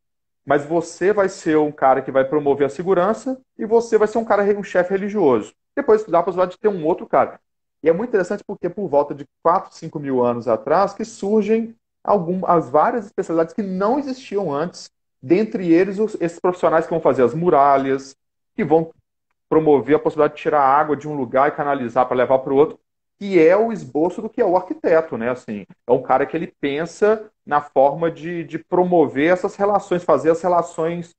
mas você vai ser um cara que vai promover a segurança e você vai ser um cara, um chefe religioso. Depois dá a possibilidade de ter um outro cara. E é muito interessante porque por volta de 4, 5 mil anos atrás que surgem as várias especialidades que não existiam antes. Dentre eles, esses profissionais que vão fazer as muralhas, que vão promover a possibilidade de tirar água de um lugar e canalizar para levar para o outro, que é o esboço do que é o arquiteto, né? Assim, é um cara que ele pensa na forma de promover essas relações, fazer as relações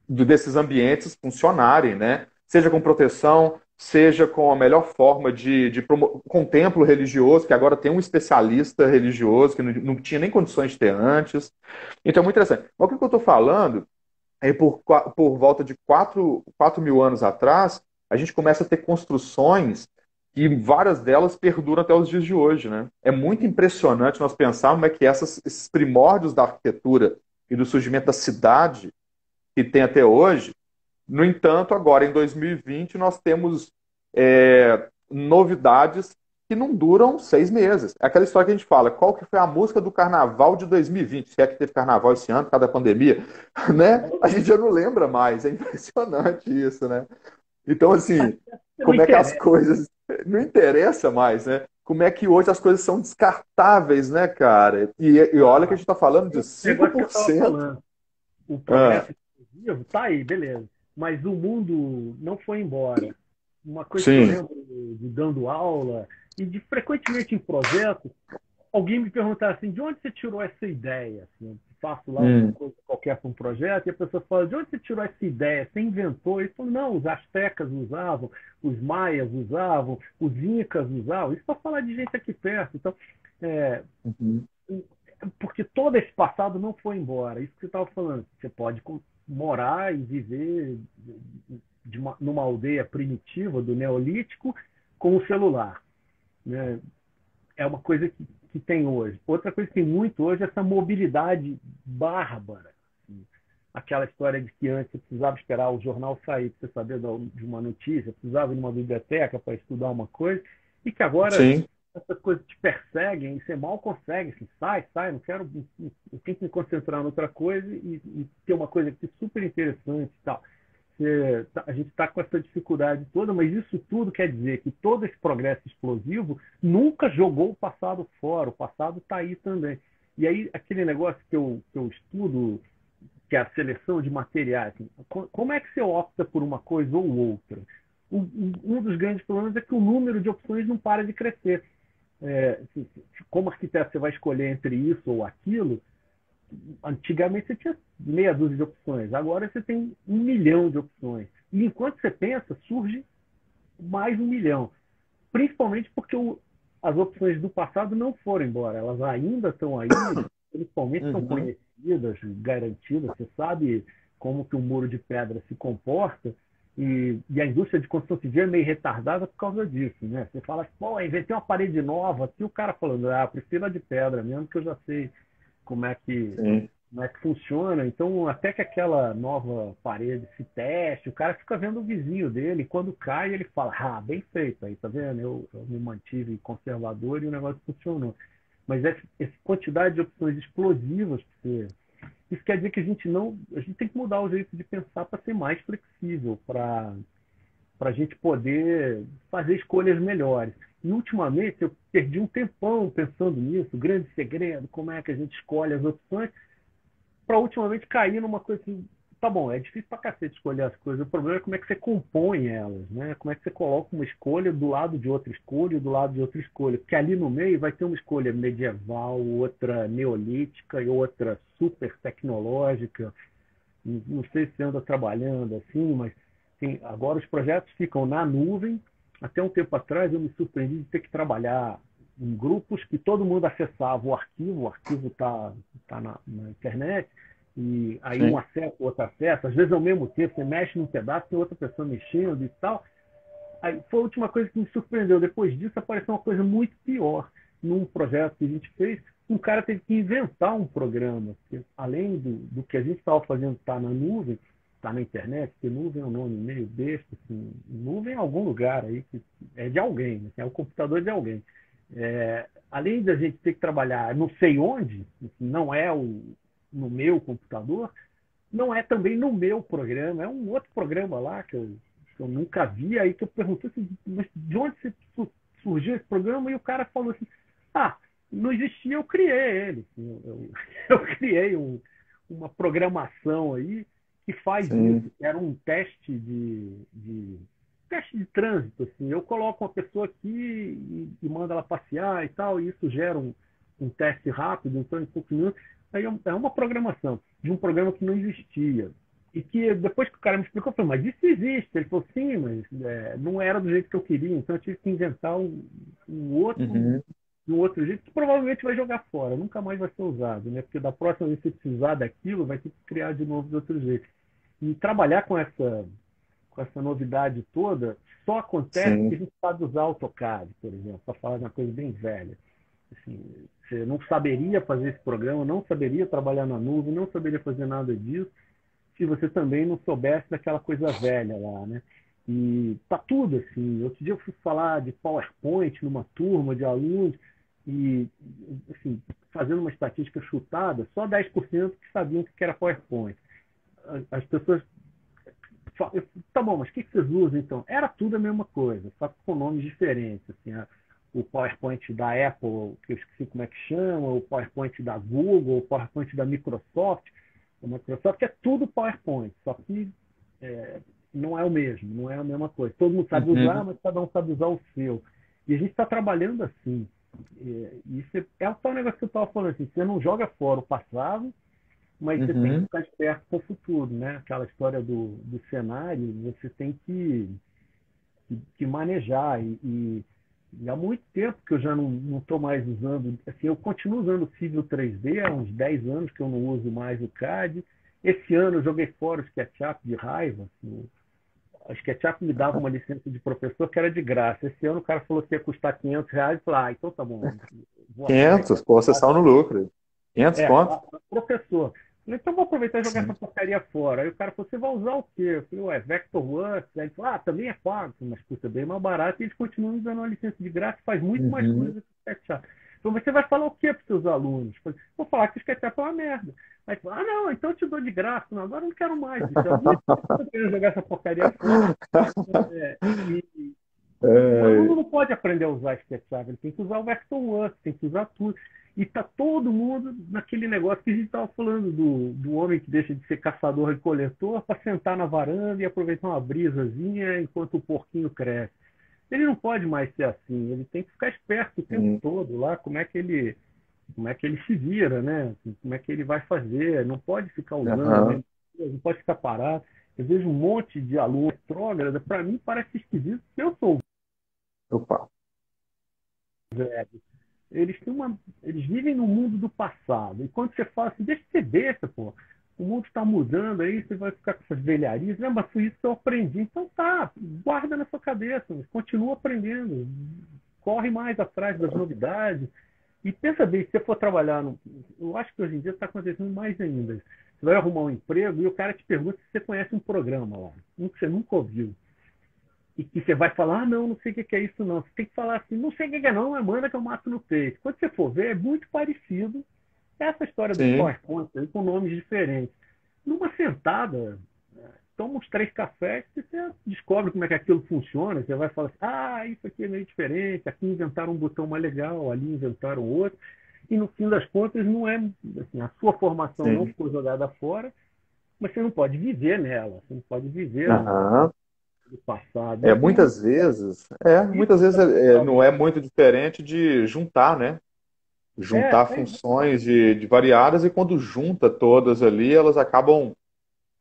desses ambientes funcionarem, né? Seja com proteção, seja com a melhor forma com o templo religioso, que agora tem um especialista religioso que não tinha nem condições de ter antes. Então é muito interessante. Mas o que eu estou falando aí por volta de 4 mil anos atrás, a gente começa a ter construções e várias delas perduram até os dias de hoje, né? É muito impressionante nós pensarmos como é que esses primórdios da arquitetura e do surgimento da cidade que tem até hoje, no entanto, agora em 2020 nós temos novidades que não duram 6 meses. É aquela história que a gente fala, qual que foi a música do carnaval de 2020? Se é que teve carnaval esse ano, por causa da pandemia, né? A gente já não lembra mais. É impressionante isso, né? Então, assim, não como é que as interessa. coisas... Não interessa mais, né? Como é que hoje as coisas são descartáveis, né, cara? E olha que a Ah, gente está falando de esse negócio que eu estava 5%. falando, o Ah, progresso explosivo, tá aí, beleza. Mas o mundo não foi embora. Uma coisa que eu sim. lembro de dando aula e de frequentemente em projetos, alguém me perguntar assim, de onde você tirou essa ideia? Assim, eu faço lá uma Hum, coisa qualquer para um projeto e a pessoa fala, de onde você tirou essa ideia? Você inventou? E eu falo, não, os astecas usavam, os maias usavam, os incas usavam. Isso para falar de gente aqui perto. Então, é, uhum, porque todo esse passado não foi embora. Isso que você estava falando. Você pode morar e viver numa aldeia primitiva do Neolítico com o celular. Né? É uma coisa que tem hoje. Outra coisa que tem muito hoje é essa mobilidade bárbara. Assim. Aquela história de que antes você precisava esperar o jornal sair para você saber de uma notícia, precisava ir numa biblioteca para estudar uma coisa, e que agora sim. essas coisas te perseguem e você mal consegue. Assim, sai, não quero, eu tenho que me concentrar em outra coisa e ter uma coisa aqui super interessante e tal. A gente está com essa dificuldade toda, mas isso tudo quer dizer que todo esse progresso explosivo nunca jogou o passado fora, o passado está aí também. E aí, aquele negócio que eu estudo que é a seleção de materiais. Como é que você opta por uma coisa ou outra? Um dos grandes problemas é que o número de opções não para de crescer. Como arquiteto você vai escolher entre isso ou aquilo, antigamente você tinha meia dúzia de opções, agora você tem 1 milhão de opções. E enquanto você pensa, surge mais 1 milhão. Principalmente porque as opções do passado não foram embora, elas ainda estão aí, principalmente são Uhum. conhecidas, garantidas, você sabe como que um muro de pedra se comporta, e a indústria de construção civil é meio retardada por causa disso, né? Você fala, pô, inventei uma parede nova, e o cara falando, prefiro a de pedra mesmo, que eu já sei como é que Sim. como é que funciona. Então, até que aquela nova parede se teste, o cara fica vendo o vizinho dele, e quando cai, ele fala, bem feito, aí, tá vendo? Eu me mantive conservador e o negócio funcionou. Mas essa quantidade de opções explosivas, isso quer dizer que a gente tem que mudar o jeito de pensar para ser mais flexível, para a gente poder fazer escolhas melhores. E ultimamente eu perdi um tempão pensando nisso, o grande segredo, como é que a gente escolhe as opções, para ultimamente cair numa coisa assim, tá bom, é difícil pra cacete escolher as coisas, o problema é como é que você compõe elas, né? Como é que você coloca uma escolha do lado de outra escolha, do lado de outra escolha, porque ali no meio vai ter uma escolha medieval, outra neolítica e outra super tecnológica. Não sei se você anda trabalhando assim, mas agora os projetos ficam na nuvem. Até um tempo atrás eu me surpreendi de ter que trabalhar em grupos que todo mundo acessava o arquivo tá na internet, e aí um Sim. acessa, o outro acessa, às vezes ao mesmo tempo, você mexe num pedaço, tem outra pessoa mexendo e tal. Aí foi a última coisa que me surpreendeu. Depois disso apareceu uma coisa muito pior. Num projeto que a gente fez, um cara teve que inventar um programa, porque além do que a gente estava fazendo estar na nuvem, estar na internet, porque nuvem é um nome meio besta, assim, nuvem é algum lugar aí, que é de alguém, né? É o computador de alguém. Além da gente ter que trabalhar não sei onde, não é no meu computador, não é também no meu programa, é um outro programa lá que eu nunca vi, aí que eu perguntei assim, mas de onde surgiu esse programa? E o cara falou assim, não existia, eu criei ele. Assim, eu criei uma programação aí que faz isso, Sim. que era um teste de trânsito. Assim. Eu coloco uma pessoa aqui e mando ela passear e tal, e isso gera um teste rápido, então em poucos minutos. Aí é uma programação de um programa que não existia. E que depois que o cara me explicou, eu falei, mas isso existe. Ele falou, sim, mas não era do jeito que eu queria, então eu tive que inventar um outro Uhum. de um outro jeito que provavelmente vai jogar fora, nunca mais vai ser usado, né? Porque da próxima vez que você precisar daquilo, vai ter que criar de novo de outro jeito. E trabalhar com essa novidade toda só acontece porque a Sim. gente sabe usar AutoCAD, por exemplo, para falar de uma coisa bem velha. Assim, você não saberia fazer esse programa, não saberia trabalhar na nuvem, não saberia fazer nada disso se você também não soubesse daquela coisa velha lá, né? E tá tudo assim. Outro dia eu fui falar de PowerPoint numa turma de alunos e, assim, fazendo uma estatística chutada, só 10% que sabiam o que era PowerPoint. As pessoas tá bom, mas o que vocês usam então? Era tudo a mesma coisa, só que com nomes diferentes. Assim, o PowerPoint da Apple, que eu esqueci como é que chama, o PowerPoint da Google, o PowerPoint da Microsoft. A Microsoft é tudo PowerPoint, só que é, não é o mesmo, não é a mesma coisa. Todo mundo sabe usar, Uhum. mas cada um sabe usar o seu. E a gente está trabalhando assim. Isso é o tal negócio que eu estava falando, assim, você não joga fora o passado, mas você tem que Uhum. ficar esperto com o futuro, né? Aquela história do cenário, você tem que manejar. E há muito tempo que eu já não estou mais usando, assim, eu continuo usando o Civil 3D, há uns 10 anos que eu não uso mais o CAD. Esse ano eu joguei fora o SketchUp de raiva. Assim, o SketchUp me dava uma licença de professor que era de graça. Esse ano o cara falou que ia custar R$ 500. Eu falei, então tá bom, vou aproveitar 500, pô, vocês estão no lucro. 500 conto? professor. Falei, então vou aproveitar e jogar essa Sim. porcaria fora. Aí o cara falou, você vai usar o quê? Eu falei, Vectorworks. Aí ele falou, também é pago, mas custa bem mais barato. E eles continuam usando uma licença de graça, faz muito mais Uhum. coisa que o SketchUp. Então você vai falar o quê para os seus alunos? Eu falei, vou falar que o SketchUp é uma merda. Aí ele falou, não, então eu te dou de graça. Não, agora eu não quero mais. Bicho. Há muito tempo que eu tô querendo jogar essa porcaria fora. E o aluno É, não pode aprender a usar SketchUp, ele tem que usar o Vectorworks, tem que usar tudo. E está todo mundo naquele negócio que a gente estava falando do homem que deixa de ser caçador e coletor para sentar na varanda e aproveitar uma brisazinha enquanto o porquinho cresce. Ele não pode mais ser assim, ele tem que ficar esperto o tempo Sim. todo lá, como é que ele se vira, né? Como é que ele vai fazer, não pode ficar usando, Aham. né? Não pode ficar parado. Eu vejo um monte de aluno retrógrada, para mim parece esquisito, porque eu sou Opa. velho. Eles vivem no mundo do passado. E quando você fala assim, deixa de ser besta, pô. O mundo está mudando aí, você vai ficar com essas velharias. Não, mas foi isso que eu aprendi. Então tá, guarda na sua cabeça, continua aprendendo. Corre mais atrás das novidades. E pensa bem, se você for trabalhar no. Eu acho que hoje em dia está acontecendo mais ainda. Você vai arrumar um emprego e o cara te pergunta se você conhece um programa lá, um que você nunca ouviu. E que você vai falar, ah, não, não sei o que é isso, não. Você tem que falar assim, não sei o que é não, mas manda que eu mato no peito. Quando você for ver, é muito parecido essa história dos Sim. PowerPoints com nomes diferentes. Numa sentada, toma uns 3 cafés e você descobre como é que aquilo funciona. Você vai falar assim, ah, isso aqui é meio diferente, aqui inventaram um botão mais legal, ali inventaram outro. E no fim das contas, não é assim, a sua formação não Sim. ficou jogada fora, mas você não pode viver nela, você não pode viver Aham. no passado. É, E tem muitas vezes não é muito diferente de juntar, né? Juntar é, funções de variadas e quando junta todas ali, elas acabam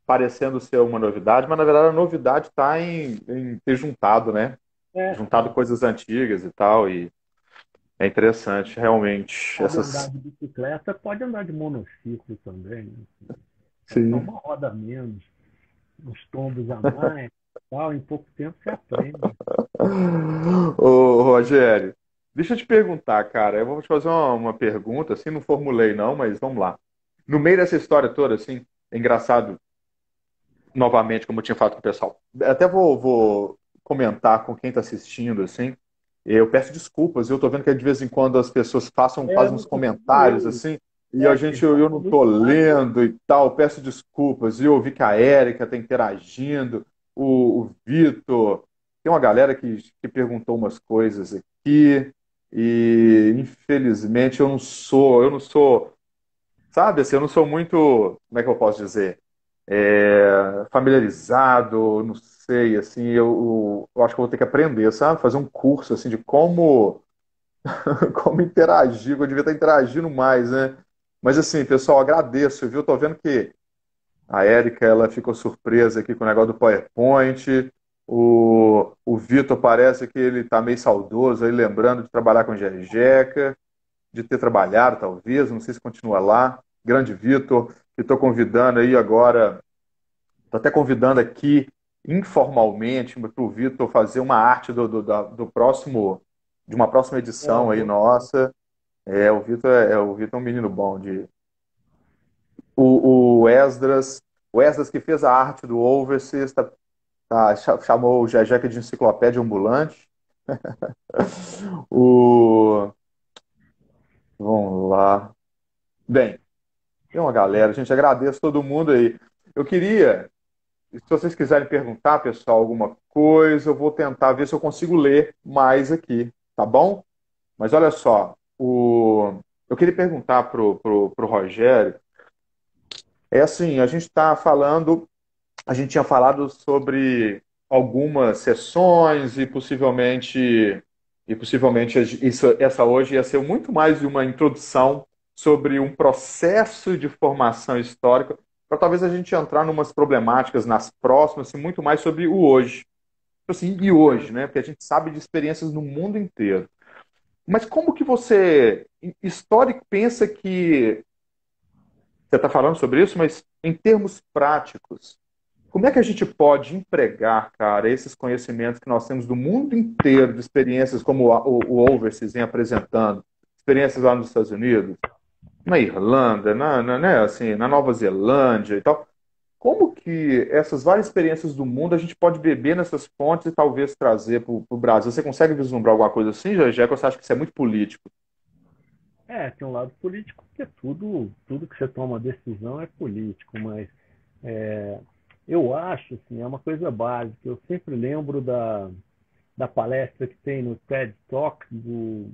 parecendo ser uma novidade, mas na verdade a novidade está em ter juntado, né? é, Juntado coisas antigas e tal, e é interessante, realmente. pode andar Essas. de bicicleta, pode andar de monociclo também, né? Só Sim. uma roda a menos, uns tombos a mais, tal, em pouco tempo você aprende. Ô, Rogério, deixa eu te perguntar, cara. Eu vou te fazer uma pergunta, assim, não formulei não, mas vamos lá. No meio dessa história toda, assim, é engraçado, novamente, como eu tinha falado com o pessoal. Até vou comentar com quem está assistindo, assim. Eu peço desculpas, eu tô vendo que de vez em quando as pessoas fazem uns Não consigo comentários, eu, assim, e a gente, eles eu falam não tô muito mais. lendo e tal, peço desculpas. E eu vi que a Érica está interagindo, o Vitor, tem uma galera que perguntou umas coisas aqui, e infelizmente eu não sou, sabe, assim, eu não sou muito, como é que eu posso dizer? Familiarizado, não sei, assim, eu acho que eu vou ter que aprender, sabe? Fazer um curso, assim, de como, como interagir, eu devia estar interagindo mais, né? Mas, assim, pessoal, agradeço, viu? Tô vendo que a Érica, ela ficou surpresa aqui com o negócio do PowerPoint, o Vitor parece que ele tá meio saudoso, aí lembrando de trabalhar com Jejeca, de ter trabalhado, talvez, não sei se continua lá. Grande Vitor, que estou convidando aí agora. Estou até convidando aqui informalmente para o Vitor fazer uma arte do próximo, de uma próxima edição aí Ó, nossa. O Vitor é um menino bom o Esdras que fez a arte do Overseas, chamou o Jejeque de enciclopédia ambulante. O Vamos lá. Bem, tem uma galera, gente, agradeço todo mundo aí. Eu queria, se vocês quiserem perguntar, pessoal, alguma coisa, eu vou tentar ver se eu consigo ler mais aqui, tá bom? Mas olha só, eu queria perguntar pro Rogério, é assim, a gente tinha falado sobre algumas sessões e possivelmente essa hoje ia ser muito mais uma introdução sobre um processo de formação histórica, para talvez a gente entrar em umas problemáticas nas próximas, assim, muito mais sobre o hoje. Tipo assim, e hoje, né? Porque a gente sabe de experiências no mundo inteiro. Mas como que você, histórico, pensa que você está falando sobre isso, mas em termos práticos, como é que a gente pode empregar, cara, esses conhecimentos que nós temos do mundo inteiro, de experiências como o Overseas vem apresentando, experiências lá nos Estados Unidos, na Irlanda, né, assim, na Nova Zelândia e tal. Como que essas várias experiências do mundo a gente pode beber nessas fontes e talvez trazer para o Brasil? Você consegue vislumbrar alguma coisa assim, já que você acha que isso é muito político? tem um lado político, porque tudo que você toma decisão é político, mas é, eu acho, assim, é uma coisa básica. Eu sempre lembro da palestra que tem no TED Talk do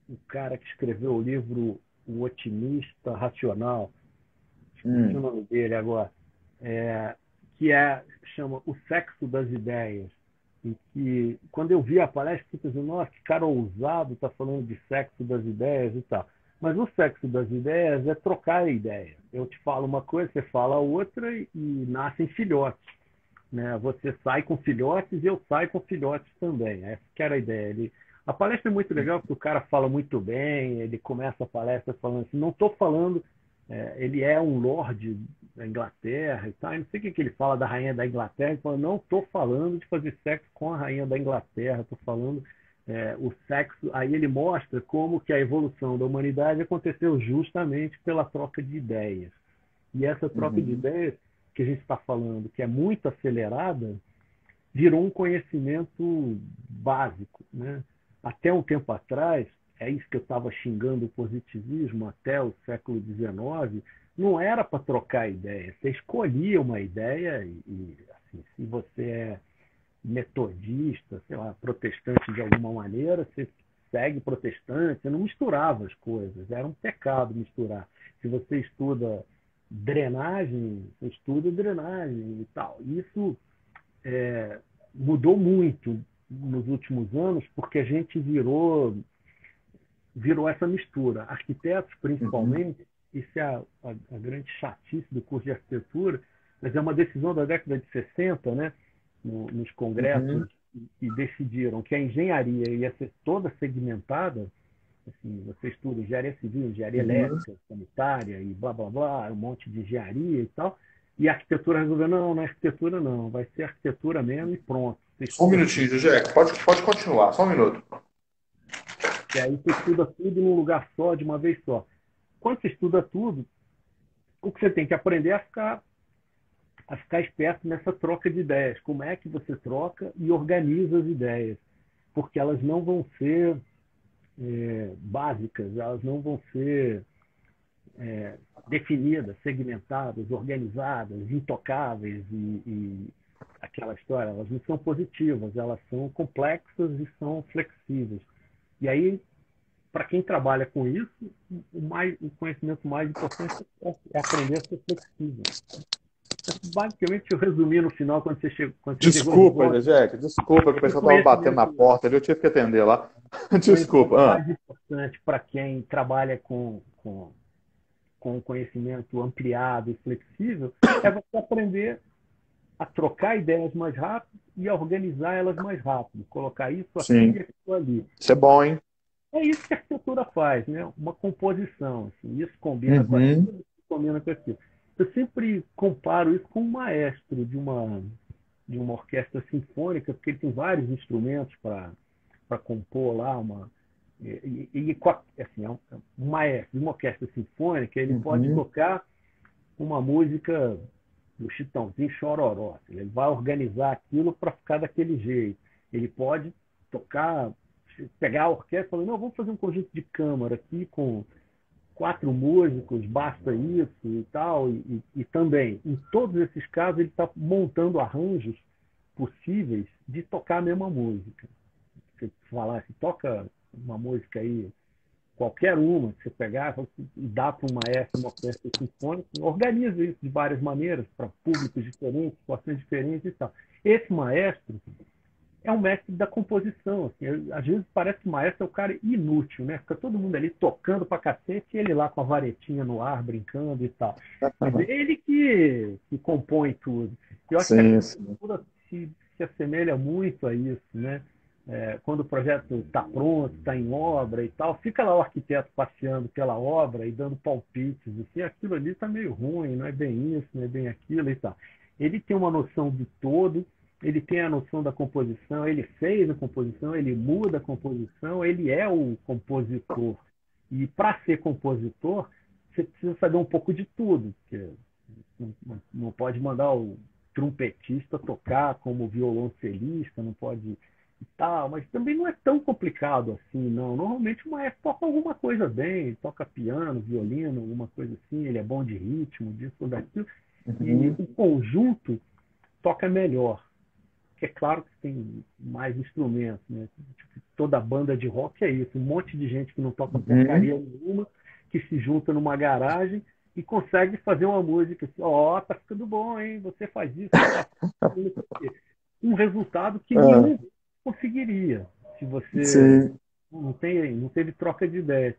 o cara que escreveu o livro o otimista racional, esqueci o Hum, nome dele agora, é, chama O Sexo das Ideias, em que, quando eu vi a palestra, eu pensei, nossa, que cara ousado está falando de sexo das ideias e tal. Mas o sexo das ideias é trocar a ideia. Eu te falo uma coisa, você fala outra e nascem filhotes. Né? Você sai com filhotes e eu saio com filhotes também. Essa que era a ideia. A palestra é muito legal porque o cara fala muito bem, ele começa a palestra falando assim, não estou falando, ele é um lorde da Inglaterra e tal, não sei o que ele fala da rainha da Inglaterra, ele fala, não estou falando de fazer sexo com a rainha da Inglaterra, estou falando o sexo, aí ele mostra como que a evolução da humanidade aconteceu justamente pela troca de ideias. E essa troca de uhum, ideias que a gente está falando, que é muito acelerada, virou um conhecimento básico. Né? Até um tempo atrás, é isso que eu estava xingando o positivismo, até o século XIX, não era para trocar ideia. Você escolhia uma ideia e assim, se você é metodista, sei lá, protestante de alguma maneira, você segue protestante, você não misturava as coisas, era um pecado misturar. Se você estuda drenagem, você estuda drenagem e tal. Isso é, mudou muito nos últimos anos porque a gente virou essa mistura. Arquitetos, uhum, principalmente, isso é a grande chatice do curso de arquitetura, mas é uma decisão da década de 60, né, nos uhum, congressos, que decidiram que a engenharia ia ser toda segmentada. Assim, você estuda engenharia civil, engenharia uhum. elétrica, sanitária e blá blá blá, um monte de engenharia e tal. E a arquitetura resolveu, não, não é arquitetura não, vai ser arquitetura mesmo e pronto. Você Só um estuda tudo, minutinho, Jack. Pode continuar, só um minuto. e aí você estuda tudo num lugar só, de uma vez só. Quando você estuda tudo, o que você tem que aprender é a ficar esperto nessa troca de ideias. Como é que você troca e organiza as ideias? Porque elas não vão ser básicas, elas não vão ser definidas, segmentadas, organizadas, intocáveis e aquela história. Elas não são positivas, elas são complexas e são flexíveis. E aí, para quem trabalha com isso, o conhecimento mais importante é aprender a ser flexível. Basicamente, eu resumi no final, quando você chegou de Desculpa, volta, Jack, desculpa que o o pessoal estava batendo na conhecimento, porta ali, eu tive que atender lá. o conhecimento Desculpa. mais importante para quem trabalha com conhecimento ampliado e flexível é você aprender a trocar ideias mais rápido e a organizar elas mais rápido, colocar isso aqui Sim, e aquilo ali. isso é bom, hein? É isso que a arquitetura faz, né? Uma composição. Assim, isso combina com Uhum, aquilo, isso combina com aquilo. Eu sempre comparo isso com um maestro de uma orquestra sinfônica, porque ele tem vários instrumentos para compor lá assim, um maestro de uma orquestra sinfônica, ele pode uhum, tocar uma música do Chitãozinho Chororó. Ele vai organizar aquilo para ficar daquele jeito. Ele pode tocar, pegar a orquestra e falar, não, vamos fazer um conjunto de câmara aqui com 4 músicos, basta isso e tal. E também, em todos esses casos, ele está montando arranjos possíveis de tocar a mesma música. Você falar assim, toca uma música aí, qualquer uma que você pegar e dá para um maestro, uma orquestra sinfônica, organiza isso de várias maneiras, para públicos diferentes, situações diferentes e tal. Esse maestro é um mestre da composição. Assim, às vezes parece que o maestro é o cara inútil, né? Fica todo mundo ali tocando pra cacete e ele lá com a varetinha no ar, brincando e tal. Mas ele que compõe tudo. Eu acho que a sim, sim. arquitetura se assemelha muito a isso, né? Quando o projeto está pronto, está em obra e tal, fica lá o arquiteto passeando pela obra e dando palpites, assim, aquilo ali está meio ruim, não é bem isso, não é bem aquilo e tal. Ele tem uma noção do todo, ele tem a noção da composição, ele fez a composição, ele muda a composição, ele é o compositor. E para ser compositor, você precisa saber um pouco de tudo, porque não pode mandar o trompetista tocar como violoncelista, não pode e tal, mas também não é tão complicado assim, não. Normalmente o maestro toca alguma coisa bem, toca piano, violino, alguma coisa assim, ele é bom de ritmo, disso ou daquilo, e Uhum, o conjunto toca melhor. Que é claro que tem mais instrumentos, né? Tipo, toda banda de rock é isso, um monte de gente que não toca uhum, porcaria nenhuma, que se junta numa garagem e consegue fazer uma música assim, ó, tá ficando bom, hein? Você faz isso, você faz isso. Um resultado que Ah, nenhum conseguiria se você sim. não teve troca de ideias.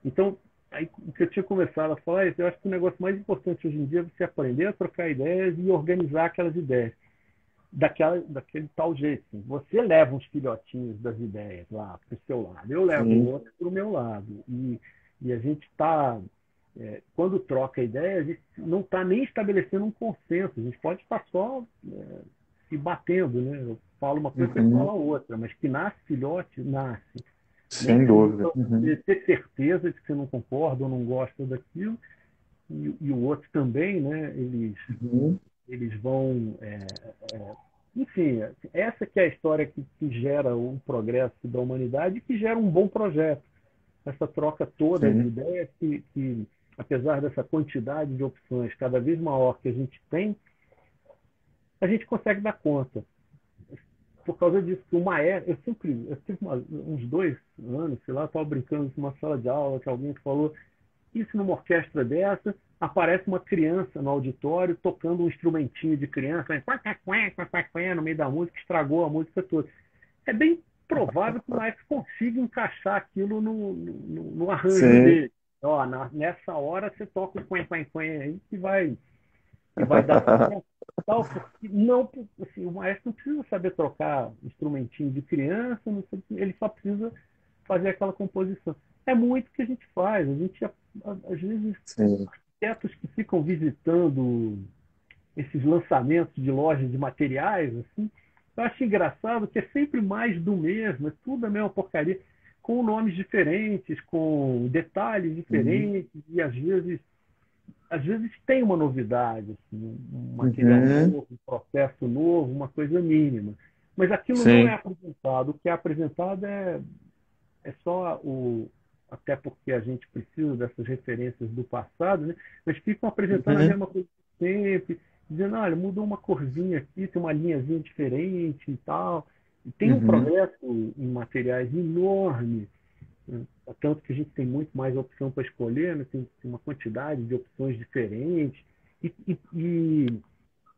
Então, aí o que eu tinha começado a falar é que eu acho que o negócio mais importante hoje em dia é você aprender a trocar ideias e organizar aquelas ideias daquele tal jeito. Assim. Você leva uns filhotinhos das ideias lá para o seu lado, eu levo Sim. outros para o meu lado. E a gente está, quando troca ideia, a gente não está nem estabelecendo um consenso, a gente pode estar só se batendo, né? Eu falo uma coisa, você Uhum. fala outra, mas que nasce filhote, nasce. Nem Sem que seja dúvida. para Uhum. você ter certeza de que você não concorda ou não gosta daquilo, e o outro também, né? Uhum. Eles vão. Enfim, essa que é a história que gera o progresso da humanidade e que gera um bom projeto. Essa troca toda de Sim. ideias que, apesar dessa quantidade de opções cada vez maior que a gente tem, a gente consegue dar conta. Por causa disso, que o maestro, eu tive uns 2 anos, sei lá, estava brincando numa sala de aula que alguém falou, isso numa orquestra dessa, aparece uma criança no auditório tocando um instrumentinho de criança, no meio da música, estragou a música toda. É bem provável que o maestro consiga encaixar aquilo no arranjo Sim. dele. Ó, nessa hora você toca o quen aí que vai dar certo. Tal, porque não, assim, o maestro não precisa saber trocar instrumentinho de criança, ele só precisa fazer aquela composição. É muito que a gente faz. A gente, às vezes, Sim. arquitetos que ficam visitando esses lançamentos de lojas de materiais, assim, eu acho engraçado que é sempre mais do mesmo, é tudo a mesma porcaria, com nomes diferentes, com detalhes Uhum. diferentes, e às vezes tem uma novidade, assim, um material Uhum. novo, um processo novo, uma coisa mínima. Mas aquilo não é Sim. apresentado. O que é apresentado é só o. Até porque a gente precisa dessas referências do passado, né? Mas ficam apresentando a Uhum. mesma coisa sempre, dizendo, olha, mudou uma corzinha aqui, tem uma linhazinha diferente e tal. E tem um Uhum. progresso em materiais enorme, né? Tanto que a gente tem muito mais opção para escolher, né? Tem uma quantidade de opções diferentes. E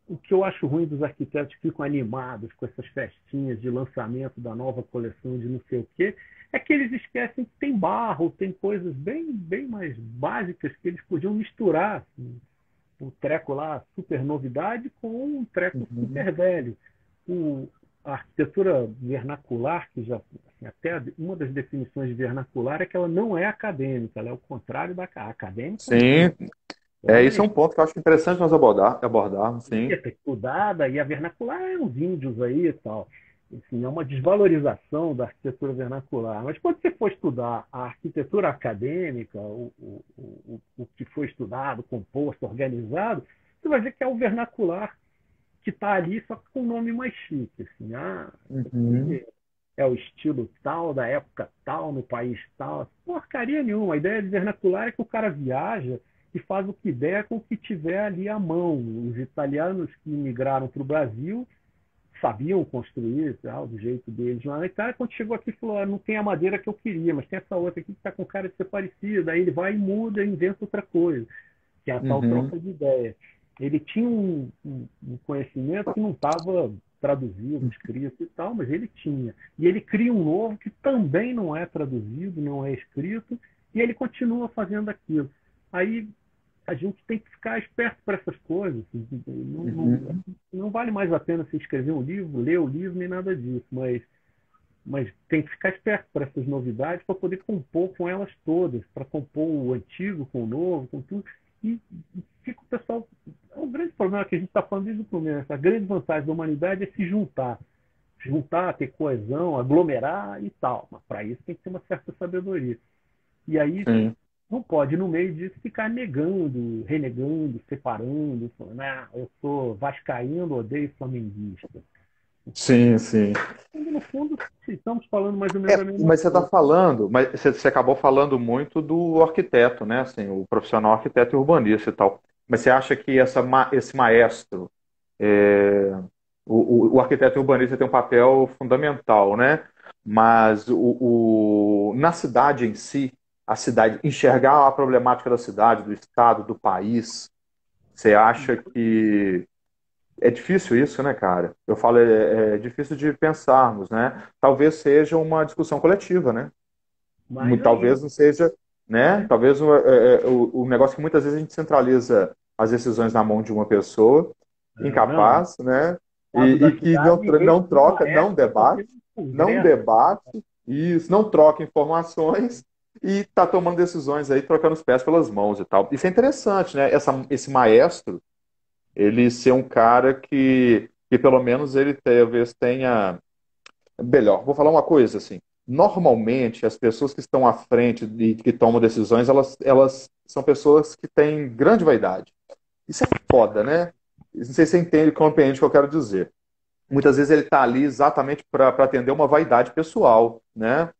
o que eu acho ruim dos arquitetos que ficam animados com essas festinhas de lançamento da nova coleção de não sei o quê, é que eles esquecem que tem barro, tem coisas bem, bem mais básicas que eles podiam misturar. Assim, um treco lá, super novidade, com um treco Uhum. super velho. O, a arquitetura vernacular, que já assim, até uma das definições de vernacular é que ela não é acadêmica, ela é o contrário da acadêmica, não. Sim. Ela Isso é é um ponto que eu acho interessante nós abordar, sim. estudada e a vernacular é uns índios aí e tal. Enfim, é uma desvalorização da arquitetura vernacular. Mas quando você for estudar a arquitetura acadêmica, o que foi estudado, composto, organizado, você vai ver que é o vernacular que está ali, só que com um nome mais chique. Assim, isso Uhum. aqui é o estilo tal, da época tal, no país tal. Porcaria nenhuma. A ideia de vernacular é que o cara viaja e faz o que der com o que tiver ali à mão. Os italianos que migraram para o Brasil sabiam construir tal, do jeito deles lá na Itália. Quando chegou aqui, falou: não tem a madeira que eu queria, mas tem essa outra aqui que está com cara de ser parecida. Aí ele vai e muda, inventa outra coisa, que é a tal Uhum. troca de ideia. Ele tinha um conhecimento que não estava traduzido, escrito e tal, mas ele tinha. E ele cria um novo que também não é traduzido, não é escrito, e ele continua fazendo aquilo. Aí a gente tem que ficar esperto para essas coisas. Assim, Uhum. não vale mais a pena se escrever um livro, ler o livro, nem nada disso, mas tem que ficar esperto para essas novidades para poder compor com elas todas, para compor o antigo com o novo, com tudo. E fica o pessoal. É um grande problema que a gente está falando desde o começo. A grande vantagem da humanidade é se juntar. Juntar, ter coesão, aglomerar e tal. Mas para isso tem que ter uma certa sabedoria. E aí Sim. não pode, no meio disso, ficar negando, renegando, separando, falando, eu sou vascaíno, odeio flamenguista. Sim, sim. No fundo, estamos falando mais ou menos a mesma Mas você está coisa. falando, mas você acabou falando muito do arquiteto, né? Assim, o profissional arquiteto e urbanista e tal. Mas você acha que esse maestro, é, o arquiteto e urbanista tem um papel fundamental, né? Mas na cidade em si, a cidade, enxergar a problemática da cidade, do estado, do país. Você acha que é difícil isso, né, cara? Eu falo, é difícil de pensarmos, né? Talvez seja uma discussão coletiva, né? Mais Talvez ainda. não seja, né? Talvez o negócio que muitas vezes a gente centraliza as decisões na mão de uma pessoa Não, no incapaz, né? caso da E que cidade, ninguém não tem uma troca, não época porque debate, no não Congresso. debate, isso, não troca informações e está tomando decisões aí, trocando os pés pelas mãos e tal. Isso é interessante, né? Esse maestro, ele ser um cara que pelo menos ele talvez tenha. Melhor, vou falar uma coisa assim. Normalmente, as pessoas que estão à frente e que tomam decisões, elas são pessoas que têm grande vaidade. Isso é foda, né? Não sei se você entende, compreende o que eu quero dizer. Muitas vezes ele está ali exatamente para atender uma vaidade pessoal, né?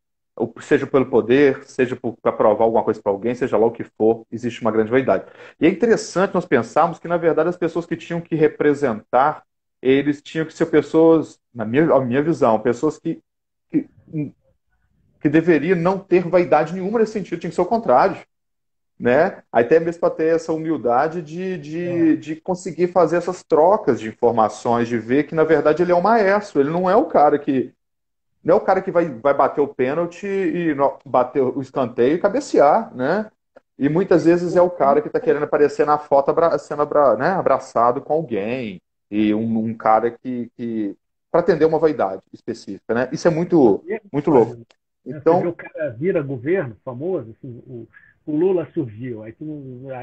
Seja pelo poder, seja para provar alguma coisa para alguém, seja lá o que for, existe uma grande vaidade. E é interessante nós pensarmos que, na verdade, as pessoas que tinham que representar, eles tinham que ser pessoas, a minha visão, pessoas que, que deveriam não ter vaidade nenhuma nesse sentido, tinha que ser o contrário, né? Até mesmo para ter essa humildade de conseguir fazer essas trocas de informações, de ver que, na verdade, ele é o maestro, ele não é o cara que. Não é o cara que vai bater o pênalti e bater o escanteio e cabecear, né? E muitas vezes é o cara que está querendo aparecer na foto sendo né, abraçado com alguém. E um cara para atender uma vaidade específica, né? Isso é muito, Mesmo muito louco. fazendo, né? Você vê Então, o cara vira governo famoso, assim, o Lula surgiu, aí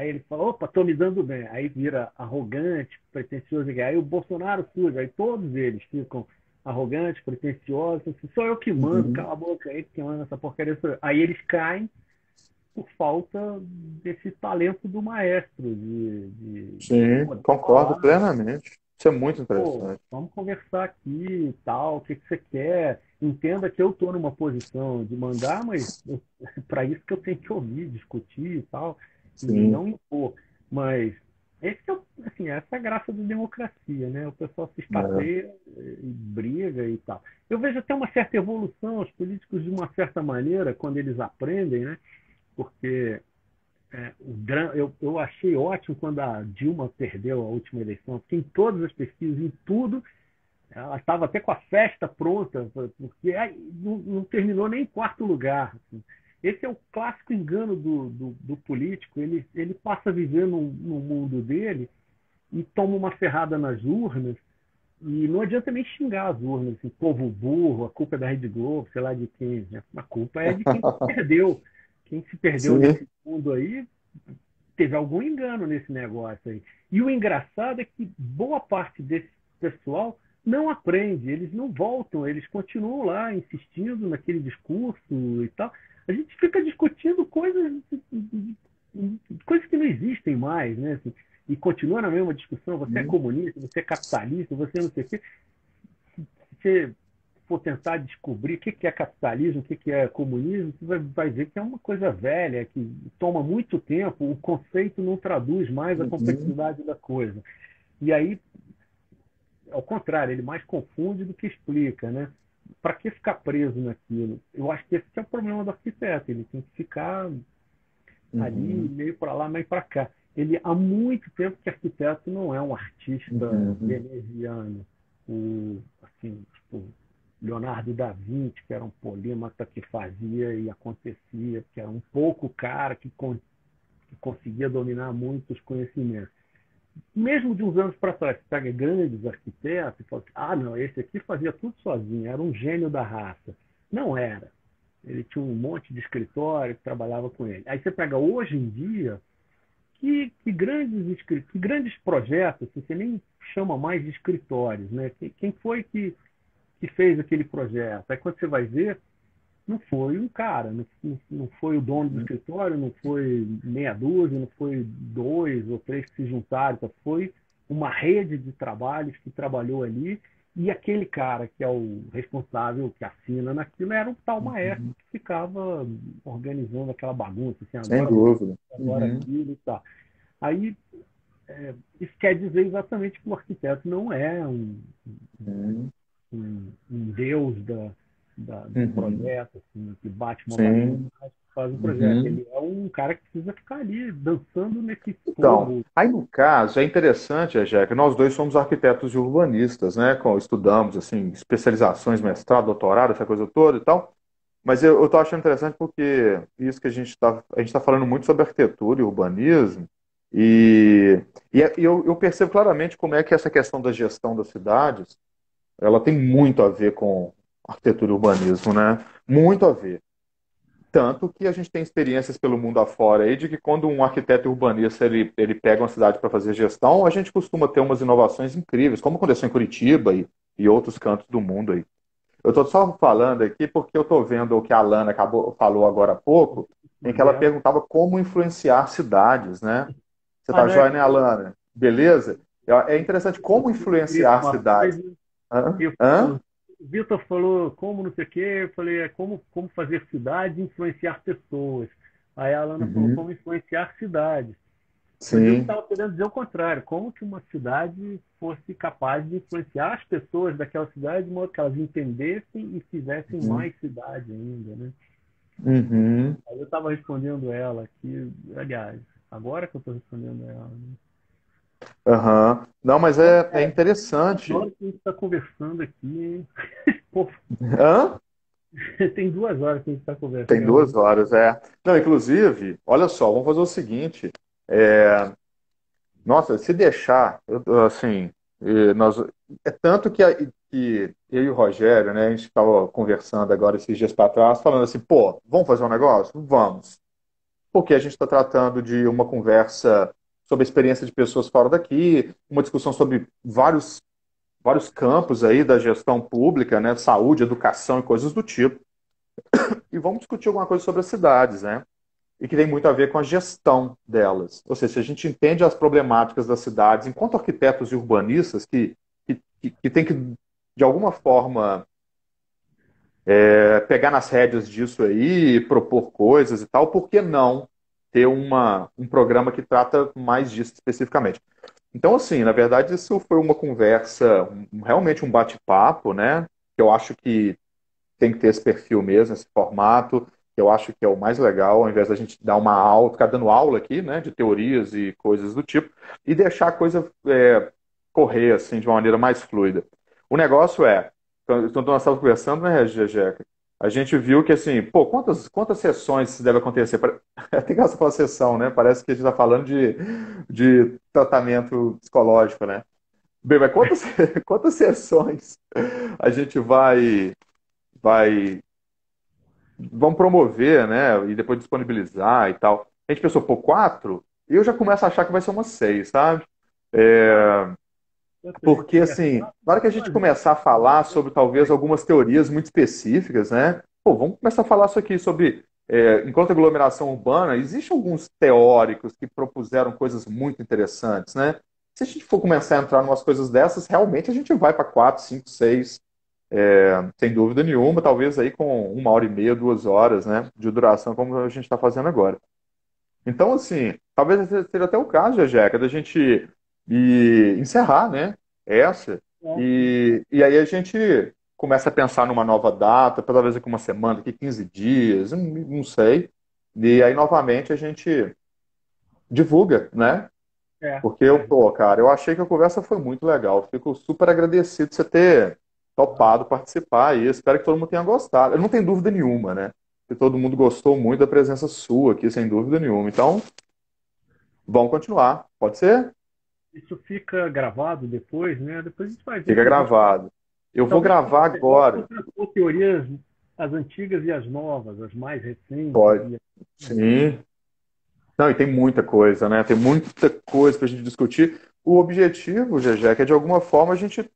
ele fala, opa, tô me dando bem, aí vira arrogante, pretensioso, aí o Bolsonaro surge, aí todos eles ficam arrogantes, pretensiosos, assim, sou eu que mando, uhum, cala a boca, aí que manda essa porcaria, sou eu. Aí eles caem por falta desse talento do maestro, de sim, poder concordo falar, plenamente. Isso é muito pô, interessante. vamos conversar aqui e tal, o que, que você quer? Entenda que eu estou numa posição de mandar, mas é para isso que eu tenho que ouvir, discutir e tal, e Sim. não impor. Mas esse é, assim, essa é a graça da democracia, né? O pessoal se É. escapeia e briga e tal. Eu vejo até uma certa evolução, os políticos, de uma certa maneira, quando eles aprendem, né? Porque eu achei ótimo quando a Dilma perdeu a última eleição, porque em todas as pesquisas, em tudo, ela estava até com a festa pronta, porque não terminou nem em quarto lugar. Assim. Esse é o clássico engano do político. Ele passa a viver no mundo dele e toma uma ferrada nas urnas. E não adianta nem xingar as urnas, assim, povo burro, a culpa é da Rede Globo, sei lá de quem. Né? A culpa é de quem se perdeu. Quem se perdeu Sim. nesse mundo aí teve algum engano nesse negócio aí. E o engraçado é que boa parte desse pessoal não aprende, eles não voltam, eles continuam lá insistindo naquele discurso e tal. A gente fica discutindo coisas que não existem mais, né? Assim, e continua na mesma discussão, você é Sim. comunista, você é capitalista, você não sei o quê. Se você for tentar descobrir o que é capitalismo, o que é comunismo, você vai ver que é uma coisa velha, que toma muito tempo, o conceito não traduz mais a Uhum. complexidade da coisa. E aí, ao contrário, ele mais confunde do que explica, né? Para que ficar preso naquilo? Eu acho que esse que é o problema do arquiteto, ele tem que ficar ali, Uhum. meio para lá, meio para cá. Ele, há muito tempo que arquiteto não é um artista Uhum. veneziano, assim, tipo, Leonardo da Vinci, que era um polímata que fazia e acontecia, que era um pouco cara que conseguia dominar muitos conhecimentos. Mesmo de uns anos para trás, você pega grandes arquitetos e fala, não, esse aqui fazia tudo sozinho, era um gênio da raça. Não era. Ele tinha um monte de escritório que trabalhava com ele. Aí você pega hoje em dia, que grandes projetos, assim, você nem chama mais de escritórios, né? Quem foi que fez aquele projeto? Aí quando você vai ver, não foi um cara, não foi o dono do escritório, não foi meia dúzia, não foi dois ou três que se juntaram, foi uma rede de trabalhos que trabalhou ali e aquele cara que é o responsável, que assina naquilo, era um tal maestro Uhum. que ficava organizando aquela bagunça, assim, Sem agora dúvida. agora Uhum. aquilo e tal. Aí, isso quer dizer exatamente que o arquiteto não é um, Uhum. um deus do Uhum. projeto, assim, que bate uma bagunça, Sim. mas faz um projeto. Uhum. Ele é um cara que precisa ficar ali dançando nesse Então, fogo. aí no caso, é interessante, Jéssica, nós dois somos arquitetos e urbanistas, né? Estudamos, assim, especializações, mestrado, doutorado, essa coisa toda e tal. Mas eu tô achando interessante porque isso que a gente tá falando muito sobre arquitetura e urbanismo, e, eu percebo claramente como é que essa questão da gestão das cidades, ela tem muito a ver com arquitetura e urbanismo, né? Muito a ver. Tanto que a gente tem experiências pelo mundo afora aí de que quando um arquiteto urbanista ele pega uma cidade para fazer gestão, a gente costuma ter umas inovações incríveis, como aconteceu em Curitiba e outros cantos do mundo aí. Eu estou só falando aqui porque eu estou vendo o que a Alana falou agora há pouco, em que ela Dela. perguntava como influenciar cidades, né? Você Ah, tá não, é joia, que né, Alana? Beleza? É interessante como eu escrevi influenciar uma cidades. coisa. Hã? Eu, Hã? o Vitor falou como não sei o quê, eu falei como fazer cidade influenciar pessoas. Aí a Alana falou Uhum. como influenciar cidades. Mas eu Sim. estava querendo dizer o contrário, como que uma cidade fosse capaz de influenciar as pessoas daquela cidade de modo que elas entendessem e fizessem Uhum. mais cidade ainda, né? Uhum. Aí eu estava respondendo ela aqui, aliás, agora que eu estou respondendo ela, né? Aham. Não, mas Olha, é cara, duas interessante. horas que a gente está conversando aqui, hein? Pô, Hã? tem 2 horas que a gente está Tem conversando. 2 horas, é. Não, inclusive, olha só, vamos fazer o seguinte. É, nossa, se deixar, assim, nós, é tanto que eu e o Rogério, né, a gente estava conversando agora esses dias para trás, falando assim, pô, vamos fazer um negócio? Vamos. Porque a gente está tratando de uma conversa sobre a experiência de pessoas fora daqui, uma discussão sobre vários campos aí da gestão pública, né, saúde, educação e coisas do tipo. E vamos discutir alguma coisa sobre as cidades, né? E que tem muito a ver com a gestão delas. Ou seja, se a gente entende as problemáticas das cidades, enquanto arquitetos e urbanistas que tem que, de alguma forma, pegar nas rédeas disso aí, propor coisas e tal, por que não ter um programa que trata mais disso especificamente? Então, assim, na verdade, isso foi uma conversa, realmente um bate-papo, né? Que eu acho que tem que ter esse perfil mesmo, esse formato, que eu acho que é o mais legal, ao invés da gente dar uma aula, ficar dando aula aqui, né, de teorias e coisas do tipo, e deixar a coisa correr, assim, de uma maneira mais fluida. O negócio quando nós estávamos conversando, né, Jeca, a gente viu que, assim, pô, quantas sessões deve acontecer? Tem que falar sessão, né? Parece que a gente está falando de tratamento psicológico, né? Bem, mas quantas sessões a gente vai vão promover, né? E depois disponibilizar e tal. A gente pensou, pô, 4? E eu já começo a achar que vai ser umas 6, sabe? Ah, É, eu sei, porque, é assim, na hora que a gente fazer. começar a falar sobre talvez algumas teorias muito específicas, né? Pô, vamos começar a falar isso aqui sobre. Enquanto aglomeração urbana, existem alguns teóricos que propuseram coisas muito interessantes, né? Se a gente for começar a entrar em umas coisas dessas, realmente a gente vai para 4, 5, 6, sem dúvida nenhuma, talvez aí com 1 hora e meia, 2 horas, né, de duração, como a gente está fazendo agora. Então, assim, talvez seja até o caso, Jeca, da gente encerrar, né, essa, É, e aí a gente começa a pensar numa nova data, talvez daqui uma semana, daqui 15 dias, não sei, e aí novamente a gente divulga, né, porque é. pô, cara, eu achei que a conversa foi muito legal. Fico super agradecido de você ter topado participar e espero que todo mundo tenha gostado. Eu não tenho dúvida nenhuma, né? Que todo mundo gostou muito da presença sua aqui, sem dúvida nenhuma. Então, vamos continuar. Pode ser? Isso fica gravado depois, né? Depois a gente vai ver Fica se a gente gravado. Eu vou talvez gravar seja legal agora. contrapor teorias, as antigas e as novas, as mais recentes. Pode. Sim. Não, e tem muita coisa, né? Tem muita coisa para a gente discutir. O objetivo, Gegé, é que de alguma forma a gente,